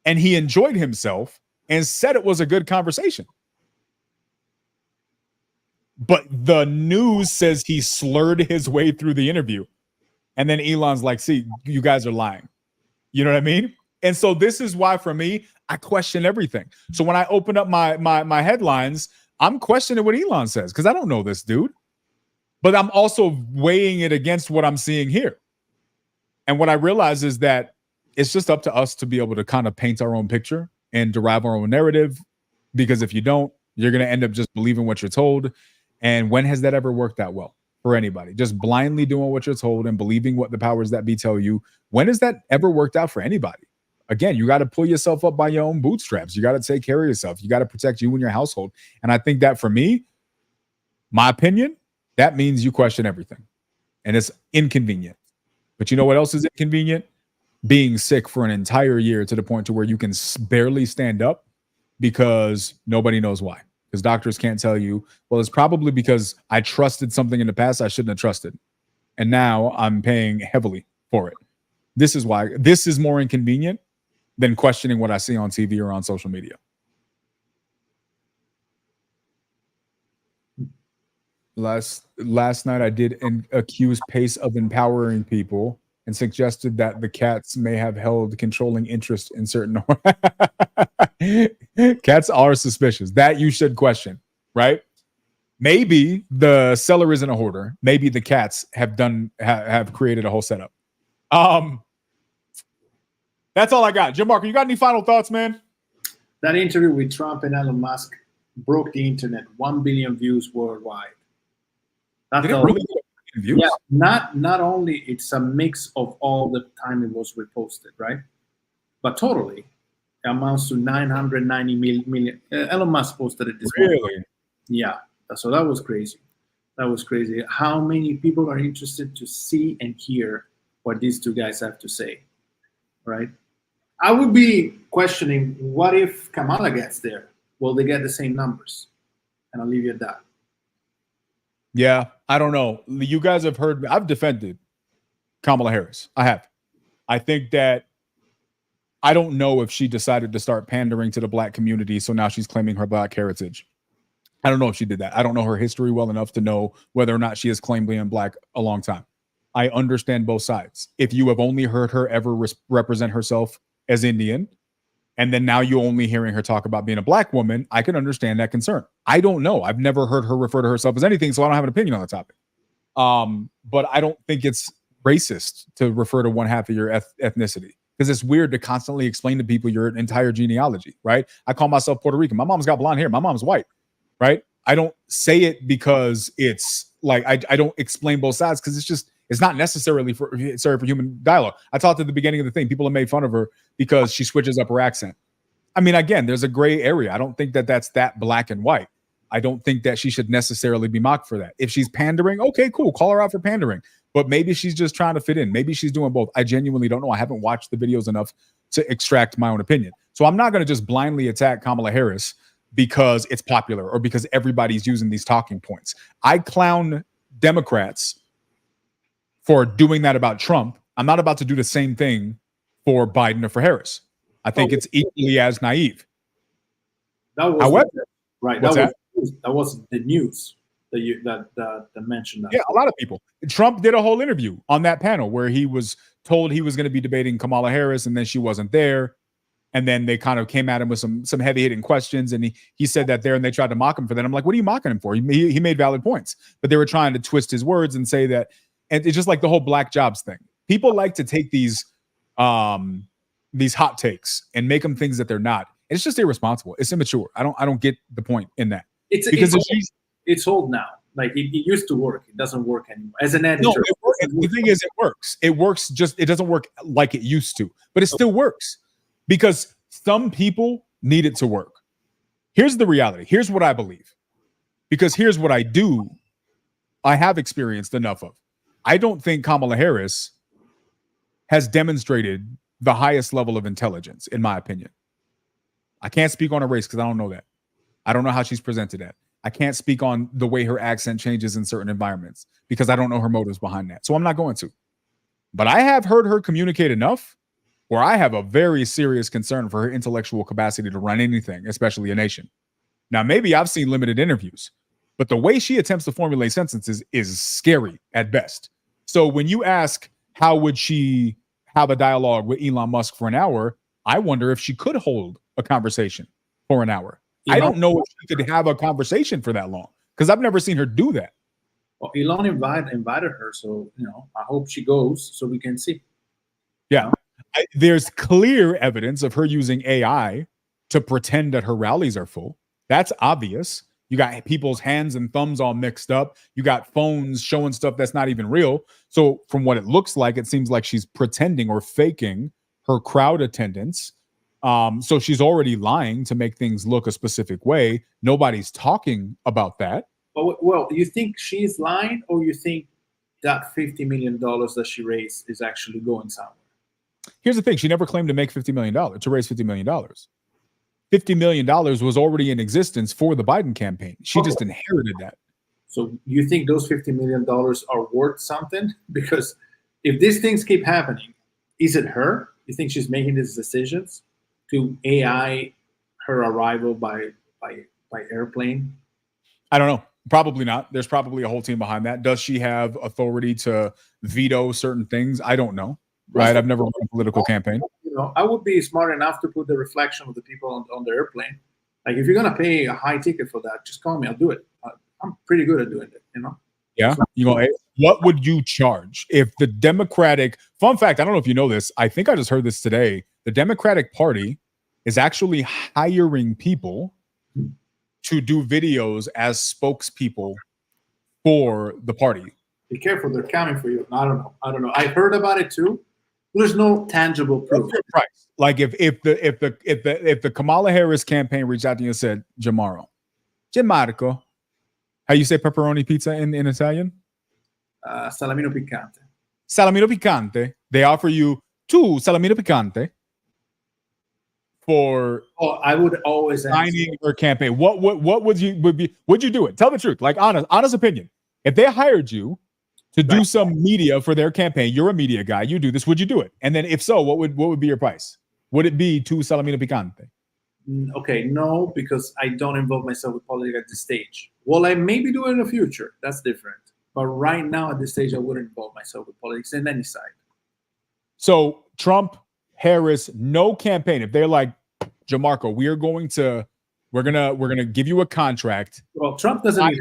And he enjoyed himself and said it was a good conversation. But the news says he slurred his way through the interview. And then Elon's like, see, you guys are lying. You know what I mean? And so this is why, for me, I question everything. So when I open up my headlines, I'm questioning what Elon says because I don't know this dude. But I'm also weighing it against what I'm seeing here. And what I realize is that it's just up to us to be able to kind of paint our own picture and derive our own narrative. Because if you don't, you're going to end up just believing what you're told. And when has that ever worked out well for anybody? Just blindly doing what you're told and believing what the powers that be tell you. When has that ever worked out for anybody? Again, you got to pull yourself up by your own bootstraps. You got to take care of yourself. You got to protect you and your household. And I think that for me, my opinion, that means you question everything. And it's inconvenient. But you know what else is inconvenient? being sick for an entire year to the point to where you can barely stand up because nobody knows why. Because doctors can't tell you, well, it's probably because I trusted something in the past I shouldn't have trusted. And now I'm paying heavily for it. This is why. This is more inconvenient than questioning what I see on TV or on social media. Last night I did accuse Pace of empowering people and suggested that the cats may have held controlling interest in certain cats are suspicious. That you should question, right? Maybe the seller isn't a hoarder. Maybe the cats have created a whole setup. That's all I got. Jim Marco, you got any final thoughts, man? That interview with Trump and Elon Musk broke the internet. 1 billion views worldwide. That's Did it really get views? Yeah, not only it's a mix of all the time it was reposted, right? But totally it amounts to 990 million. Elon Musk posted it this morning. Really? Yeah. So that was crazy. That was crazy. How many people are interested to see and hear what these two guys have to say, right? I would be questioning, what if Kamala gets there? Will they get the same numbers? And I'll leave you at that. Yeah, I don't know. You guys have heard me. I've defended Kamala Harris. I have. I think that I don't know if she decided to start pandering to the black community, so now she's claiming her black heritage. I don't know if she did that. I don't know her history well enough to know whether or not she has claimed being black a long time. I understand both sides. If you have only heard her ever represent herself as Indian, and then now you're only hearing her talk about being a black woman, I can understand that concern. I don't know. I've never heard her refer to herself as anything, so I don't have an opinion on the topic. But I don't think it's racist to refer to one half of your ethnicity, because it's weird to constantly explain to people your entire genealogy, right? I call myself Puerto Rican. My mom's got blonde hair. My mom's white, right? I don't say it because it's like I don't explain both sides, because it's not necessarily for human dialogue. I talked at the beginning of the thing. People have made fun of her because she switches up her accent. I mean, again, there's a gray area. I don't think that that's that black and white. I don't think that she should necessarily be mocked for that. If she's pandering, okay, cool. Call her out for pandering. But maybe she's just trying to fit in. Maybe she's doing both. I genuinely don't know. I haven't watched the videos enough to extract my own opinion. So I'm not going to just blindly attack Kamala Harris because it's popular or because everybody's using these talking points. I clown Democrats for doing that about Trump. I'm not about to do the same thing for Biden or for Harris. I think it's equally as naive. However, that was the news that mentioned that. Yeah, a lot of people. Trump did a whole interview on that panel where he was told he was going to be debating Kamala Harris, and then she wasn't there. And then they kind of came at him with some heavy hitting questions, and he said that there, and they tried to mock him for that. I'm like, what are you mocking him for? He made valid points, but they were trying to twist his words and say that. And it's just like the whole black jobs thing. People like to take these hot takes and make them things that they're not. It's just irresponsible. It's immature. I don't get the point in that. It's old now. Like it used to work. It doesn't work anymore. As an editor, the thing is, it works. It works. Just it doesn't work like it used to, but it still works because some people need it to work. Here's the reality. Here's what I believe. Because here's what I do. I have experienced enough of. I don't think Kamala Harris has demonstrated the highest level of intelligence, in my opinion. I can't speak on her race because I don't know that. I don't know how she's presented that. I can't speak on the way her accent changes in certain environments because I don't know her motives behind that. So I'm not going to. But I have heard her communicate enough where I have a very serious concern for her intellectual capacity to run anything, especially a nation. Now, maybe I've seen limited interviews, but the way she attempts to formulate sentences is scary at best. So when you ask, how would she have a dialogue with Elon Musk for an hour? I wonder if she could hold a conversation for an hour. I don't know if she could have a conversation for that long because I've never seen her do that. Well, Elon invited her, so I hope she goes so we can see. Yeah, there's clear evidence of her using AI to pretend that her rallies are full. That's obvious. You got people's hands and thumbs all mixed up. You got phones showing stuff that's not even real. So from what it looks like, it seems like she's pretending or faking her crowd attendance. So she's already lying to make things look a specific way. Nobody's talking about that. Well, you think she's lying, or you think that $50 million that she raised is actually going somewhere? Here's the thing: she never claimed to make $50 million, to raise $50 million. $50 million was already in existence for the Biden campaign. She just inherited that. So you think those $50 million are worth something? Because if these things keep happening, is it her? You think she's making these decisions to AI her arrival by airplane? I don't know. Probably not. There's probably a whole team behind that. Does she have authority to veto certain things? I don't know. Right? I've never run a political campaign. You know, I would be smart enough to put the reflection of the people on the airplane. Like, if you're gonna pay a high ticket for that, just call me. I'll do it. I'm pretty good at doing it. You know. Yeah. You know, what would you charge if the Democratic? Fun fact: I don't know if you know this. I think I just heard this today. The Democratic Party is actually hiring people to do videos as spokespeople for the party. Be careful, they're coming for you. I don't know. I heard about it too. There's no tangible proof. Right. Like if the Kamala Harris campaign reached out to you and said, Gianmarco, how you say pepperoni pizza in Italian? Salamino piccante. Salamino piccante. They offer you 2 salamino piccante for I would always signing your campaign. What would you do it? Tell the truth, like honest opinion. If they hired you to do some media for their campaign, you're a media guy, you do this, would you do it? And then if so, what would be your price? Would it be 2 salamino picante? Okay, no, because I don't involve myself with politics at this stage. Well, I maybe do it in the future. That's different. But right now at this stage, I wouldn't involve myself with politics in any side. So Trump, Harris, no campaign. If they're like, Gianmarco, we're gonna give you a contract. Well, Trump doesn't need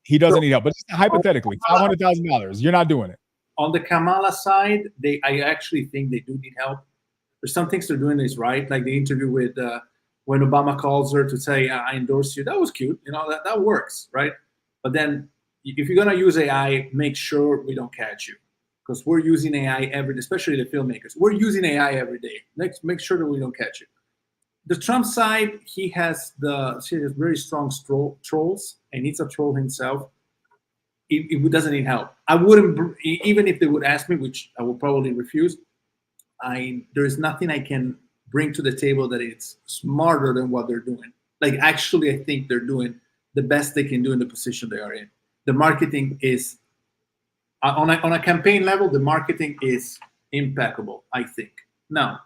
he doesn't need help, but just hypothetically, $500,000. You're not doing it. On the Kamala side, I actually think they do need help. There's some things they're doing is right, like the interview with when Obama calls her to say, I endorse you. That was cute. You know, that works, right? But then if you're gonna use AI, make sure we don't catch you. Because we're using AI every day, especially the filmmakers. We're using AI every day. Let's make sure that we don't catch it. The Trump side, he has very strong trolls, and he's a troll himself. It doesn't need help. I wouldn't, even if they would ask me, which I would probably refuse. There is nothing I can bring to the table that it's smarter than what they're doing. Like, actually, I think they're doing the best they can do in the position they are in. The marketing is on a campaign level, the marketing is impeccable, I think. Now,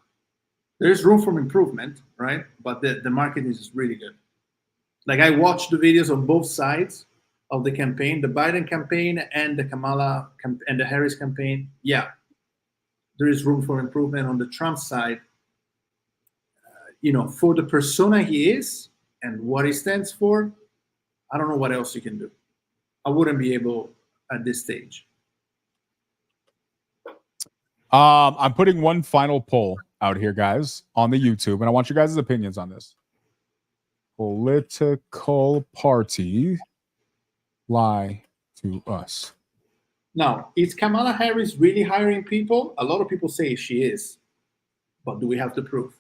there's room for improvement, right? But the marketing is really good. Like, I watched the videos on both sides of the campaign, the Biden campaign and the Kamala and the Harris campaign. Yeah, there is room for improvement on the Trump side. For the persona he is and what he stands for, I don't know what else you can do. I wouldn't be able at this stage. I'm putting one final poll out here, guys, on the YouTube, and I want your guys' opinions on this. Political party lie to us. Now, is Kamala Harris really hiring people? A lot of people say she is, but do we have the proof?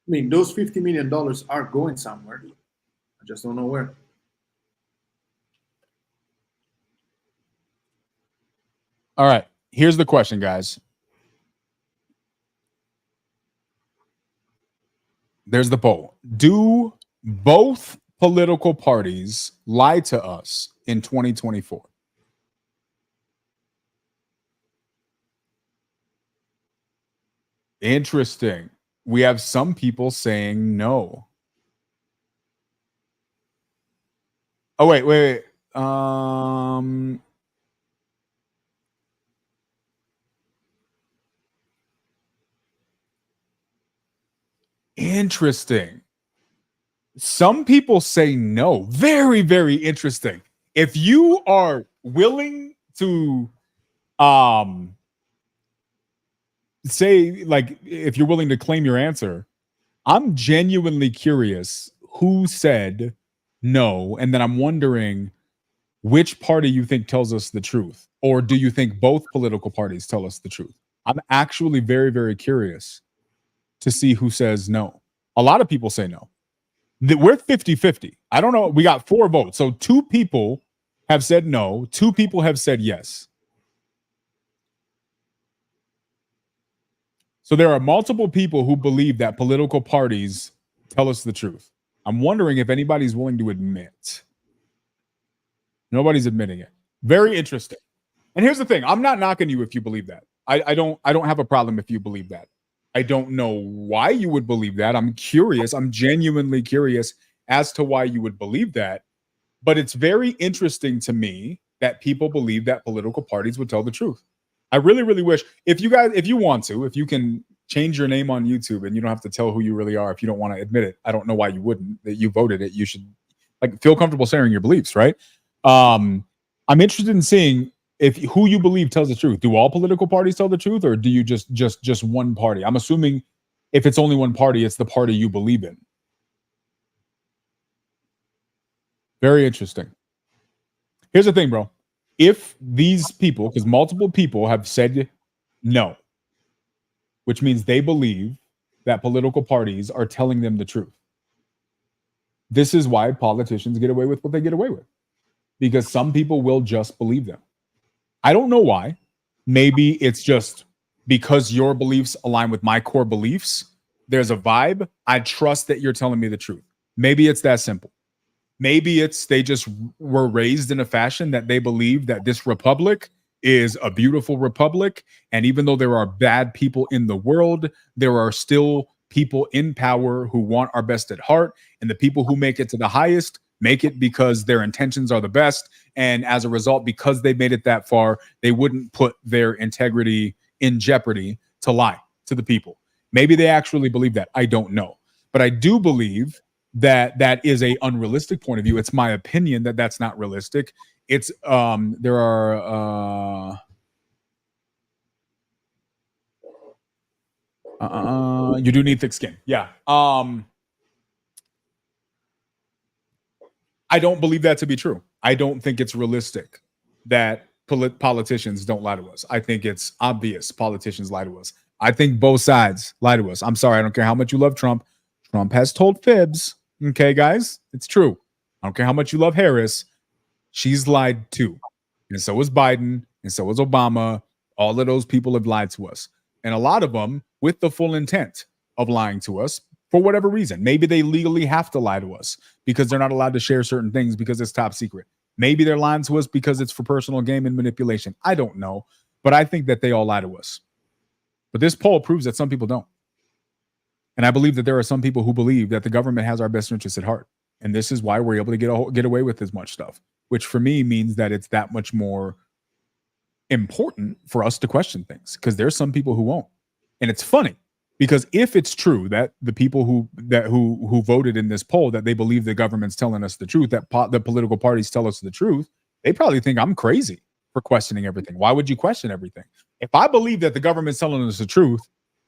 I mean, those $50 million are going somewhere. I just don't know where. All right, here's the question, guys. There's the poll. Do both political parties lie to us in 2024? Interesting. We have some people saying no. Oh, wait. Interesting. Some people say no. Very, very interesting. If you are willing to say, like, if you're willing to claim your answer, I'm genuinely curious who said no, and then I'm wondering which party you think tells us the truth, or do you think both political parties tell us the truth? I'm actually very, very curious to see who says no. A lot of people say no. We're 50-50. I don't know. We got 4 votes. So 2 people have said no. 2 people have said yes. So there are multiple people who believe that political parties tell us the truth. I'm wondering if anybody's willing to admit. Nobody's admitting it. Very interesting. And here's the thing: I'm not knocking you if you believe that. I don't have a problem if you believe that. I don't know why you would believe that. I'm curious. I'm genuinely curious as to why you would believe that. But it's very interesting to me that people believe that political parties would tell the truth. I really, really wish if you want to, if you can change your name on YouTube and you don't have to tell who you really are if you don't want to admit it. I don't know why you wouldn't. That you voted it. You should feel comfortable sharing your beliefs, right? I'm interested in seeing if who you believe tells the truth. Do all political parties tell the truth, or do you just one party? I'm assuming if it's only one party, it's the party you believe in. Very interesting. Here's the thing, bro. If these people, because multiple people have said no, which means they believe that political parties are telling them the truth. This is why politicians get away with what they get away with, because some people will just believe them. I don't know why. Maybe it's just because your beliefs align with my core beliefs. There's a vibe. I trust that you're telling me the truth. Maybe it's that simple. Maybe it's they just were raised in a fashion that they believe that this republic is a beautiful republic. And even though there are bad people in the world, there are still people in power who want our best at heart. And the people who make it to the highest make it because their intentions are the best. And as a result, because they made it that far, they wouldn't put their integrity in jeopardy to lie to the people. Maybe they actually believe that. I don't know. But I do believe that that is a unrealistic point of view. It's my opinion that that's not realistic. It's there are you do need thick skin. Yeah. I don't believe that to be true. I don't think it's realistic that politicians don't lie to us. I think it's obvious politicians lie to us. I think both sides lie to us. I'm sorry. I don't care how much you love Trump. Trump has told fibs. Okay, guys, it's true. I don't care how much you love Harris. She's lied too. And so is Biden. And so is Obama. All of those people have lied to us. And a lot of them with the full intent of lying to us for whatever reason. Maybe they legally have to lie to us because they're not allowed to share certain things because it's top secret. Maybe they're lying to us because it's for personal gain and manipulation. I don't know. But I think that they all lie to us. But this poll proves that some people don't. And I believe that there are some people who believe that the government has our best interests at heart. And this is why we're able to get away with as much stuff, which for me means that it's that much more important for us to question things, because there's some people who won't. And it's funny because if it's true that the people who voted in this poll, that they believe the government's telling us the truth, that the political parties tell us the truth, they probably think I'm crazy for questioning everything. Why would you question everything? If I believe that the government's telling us the truth,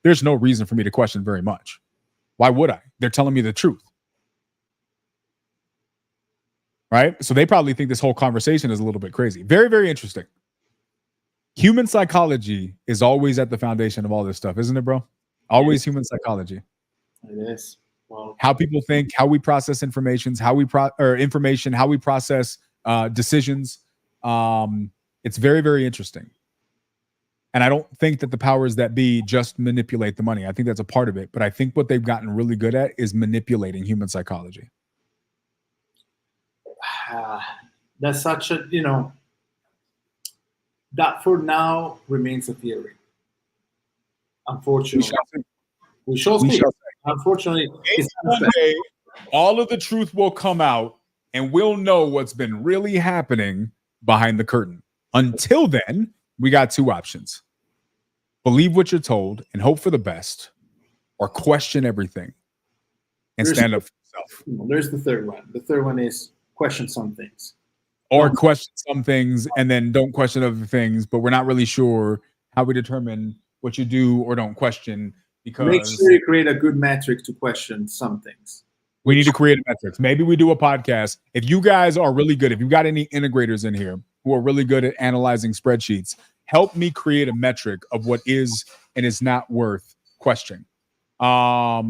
there's no reason for me to question very much. Why would I? They're telling me the truth. Right? So they probably think this whole conversation is a little bit crazy. Very, very interesting. Human psychology is always at the foundation of all this stuff, isn't it, bro? Always human psychology. It is. Well, how people think, how we process information, how we process decisions. It's very, very interesting. And I don't think that the powers that be just manipulate the money. I think that's a part of it. But I think what they've gotten really good at is manipulating human psychology. That's such a, that for now remains a theory. Unfortunately. We shall see. Unfortunately, one day, all of the truth will come out and we'll know what's been really happening behind the curtain. Until then, we got two options. Believe what you're told and hope for the best, or question everything and stand up for yourself. There's the third one. The third one is question some things. Or question some things and then don't question other things, but we're not really sure how we determine what you do or don't question, because make sure you create a good metric to question some things. We need to create a metric. Maybe we do a podcast. If you guys are really good, if you've got any integrators in here who are really good at analyzing spreadsheets, help me create a metric of what is and is not worth questioning. I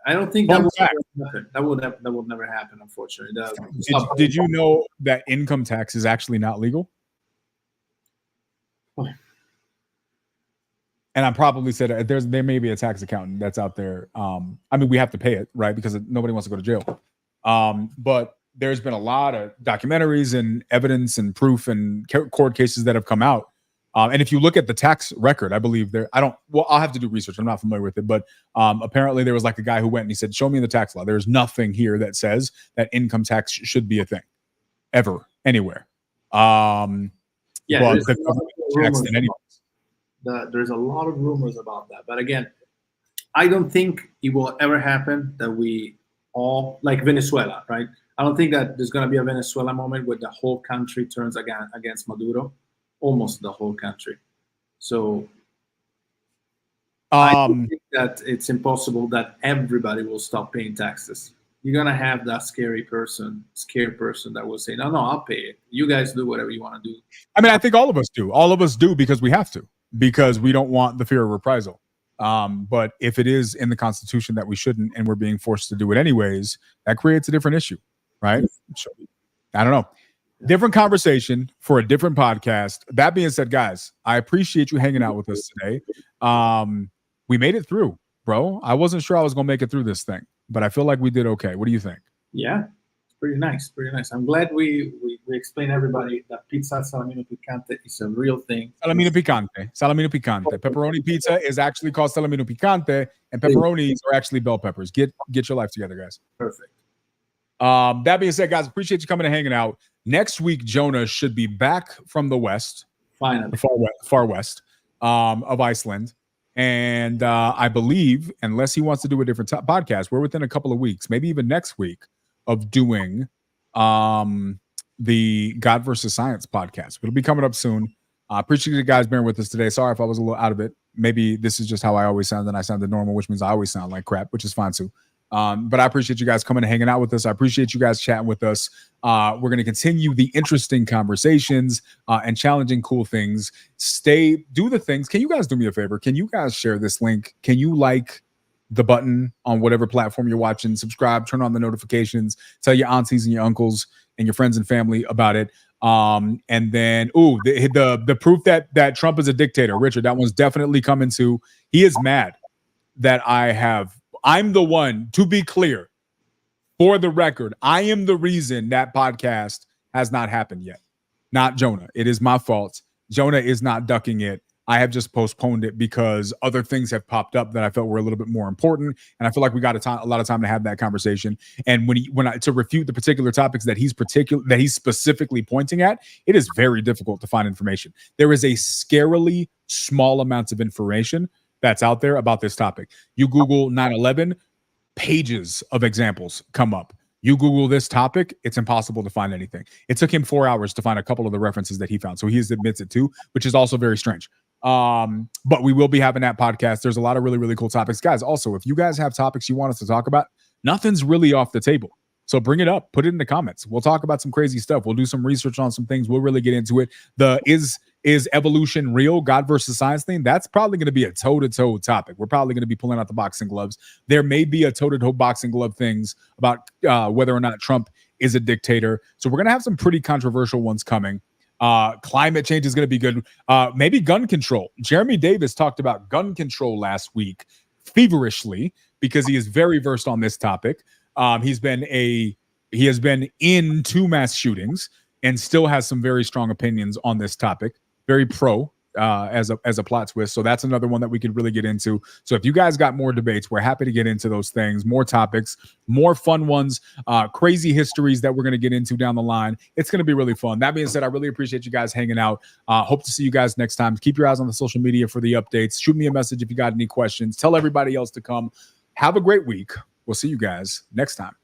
don't think that would never happen, unfortunately. Did you know that income tax is actually not legal? and I probably said there may be a tax accountant that's out there. I mean, we have to pay it, right? Because nobody wants to go to jail. But there's been a lot of documentaries and evidence and proof and court cases that have come out. And if you look at the tax record, I believe I'll have to do research. I'm not familiar with it, but apparently there was like a guy who went and he said, show me the tax law. There's nothing here that says that income tax should be a thing ever, anywhere. Yeah, there's a lot of rumors about that. But again, I don't think it will ever happen that we all, like Venezuela, right? I don't think that there's going to be a Venezuela moment where the whole country turns against Maduro, almost the whole country. So I think that it's impossible that everybody will stop paying taxes. You're going to have that scared person that will say, no, I'll pay it. You guys do whatever you want to do. I mean, I think all of us do. All of us do because we have to, because we don't want the fear of reprisal. But if it is in the Constitution that we shouldn't, and we're being forced to do it anyways, that creates a different issue, right? I don't know. Different conversation for a different podcast. That being said, guys, I appreciate you hanging out with us today. We made it through, bro. I wasn't sure I was going to make it through this thing, but I feel like we did okay. What do you think? Yeah, it's pretty nice. Pretty nice. I'm glad we explained to everybody that pizza salamino picante is a real thing. Salamino picante. Pepperoni pizza is actually called salamino picante, and pepperonis are actually bell peppers. Get your life together, guys. Perfect. That being said, guys, appreciate you coming and hanging out. Next week, Jonah should be back from the west, finally, the far west of Iceland. And I believe, unless he wants to do a different podcast, we're within a couple of weeks, maybe even next week, of doing the God versus Science podcast. It'll be coming up soon. I appreciate you guys bearing with us today. Sorry if I was a little out of it. Maybe this is just how I always sound, and I sounded normal, which means I always sound like crap, which is fine too. But I appreciate you guys coming and hanging out with us. I appreciate you guys chatting with us. We're going to continue the interesting conversations and challenging cool things. Do the things. Can you guys do me a favor? Can you guys share this link? Can you like the button on whatever platform you're watching? Subscribe, turn on the notifications, tell your aunties and your uncles and your friends and family about it. And then, the proof that Trump is a dictator. Richard, that one's definitely coming to. He is mad that I'm the one, to be clear, for the record, I am the reason that podcast has not happened yet. Not Jonah. It is my fault. Jonah is not ducking it. I have just postponed it because other things have popped up that I felt were a little bit more important. And I feel like we got a lot of time to have that conversation. And to refute the particular topics that he's specifically pointing at, it is very difficult to find information. There is a scarily small amount of information that's out there about this topic. You Google 9/11, pages of examples come up. You Google this topic, it's impossible to find anything. It took him 4 hours to find a couple of the references that he found. So he admits it too, which is also very strange. But we will be having that podcast. There's a lot of really, really cool topics. Guys, also, if you guys have topics you want us to talk about, nothing's really off the table. So bring it up, put it in the comments. We'll talk about some crazy stuff. We'll do some research on some things. We'll really get into it. Is evolution real? God versus science thing? That's probably going to be a toe-to-toe topic. We're probably going to be pulling out the boxing gloves. There may be a toe-to-toe boxing glove things about whether or not Trump is a dictator. So we're going to have some pretty controversial ones coming. Climate change is going to be good. Maybe gun control. Jeremy Davis talked about gun control last week feverishly because he is very versed on this topic. He has been in 2 mass shootings and still has some very strong opinions on this topic. Very pro as a plot twist. So that's another one that we could really get into. So if you guys got more debates, we're happy to get into those things, more topics, more fun ones, crazy histories that we're going to get into down the line. It's going to be really fun. That being said, I really appreciate you guys hanging out. Hope to see you guys next time. Keep your eyes on the social media for the updates. Shoot me a message if you got any questions. Tell everybody else to come. Have a great week. We'll see you guys next time.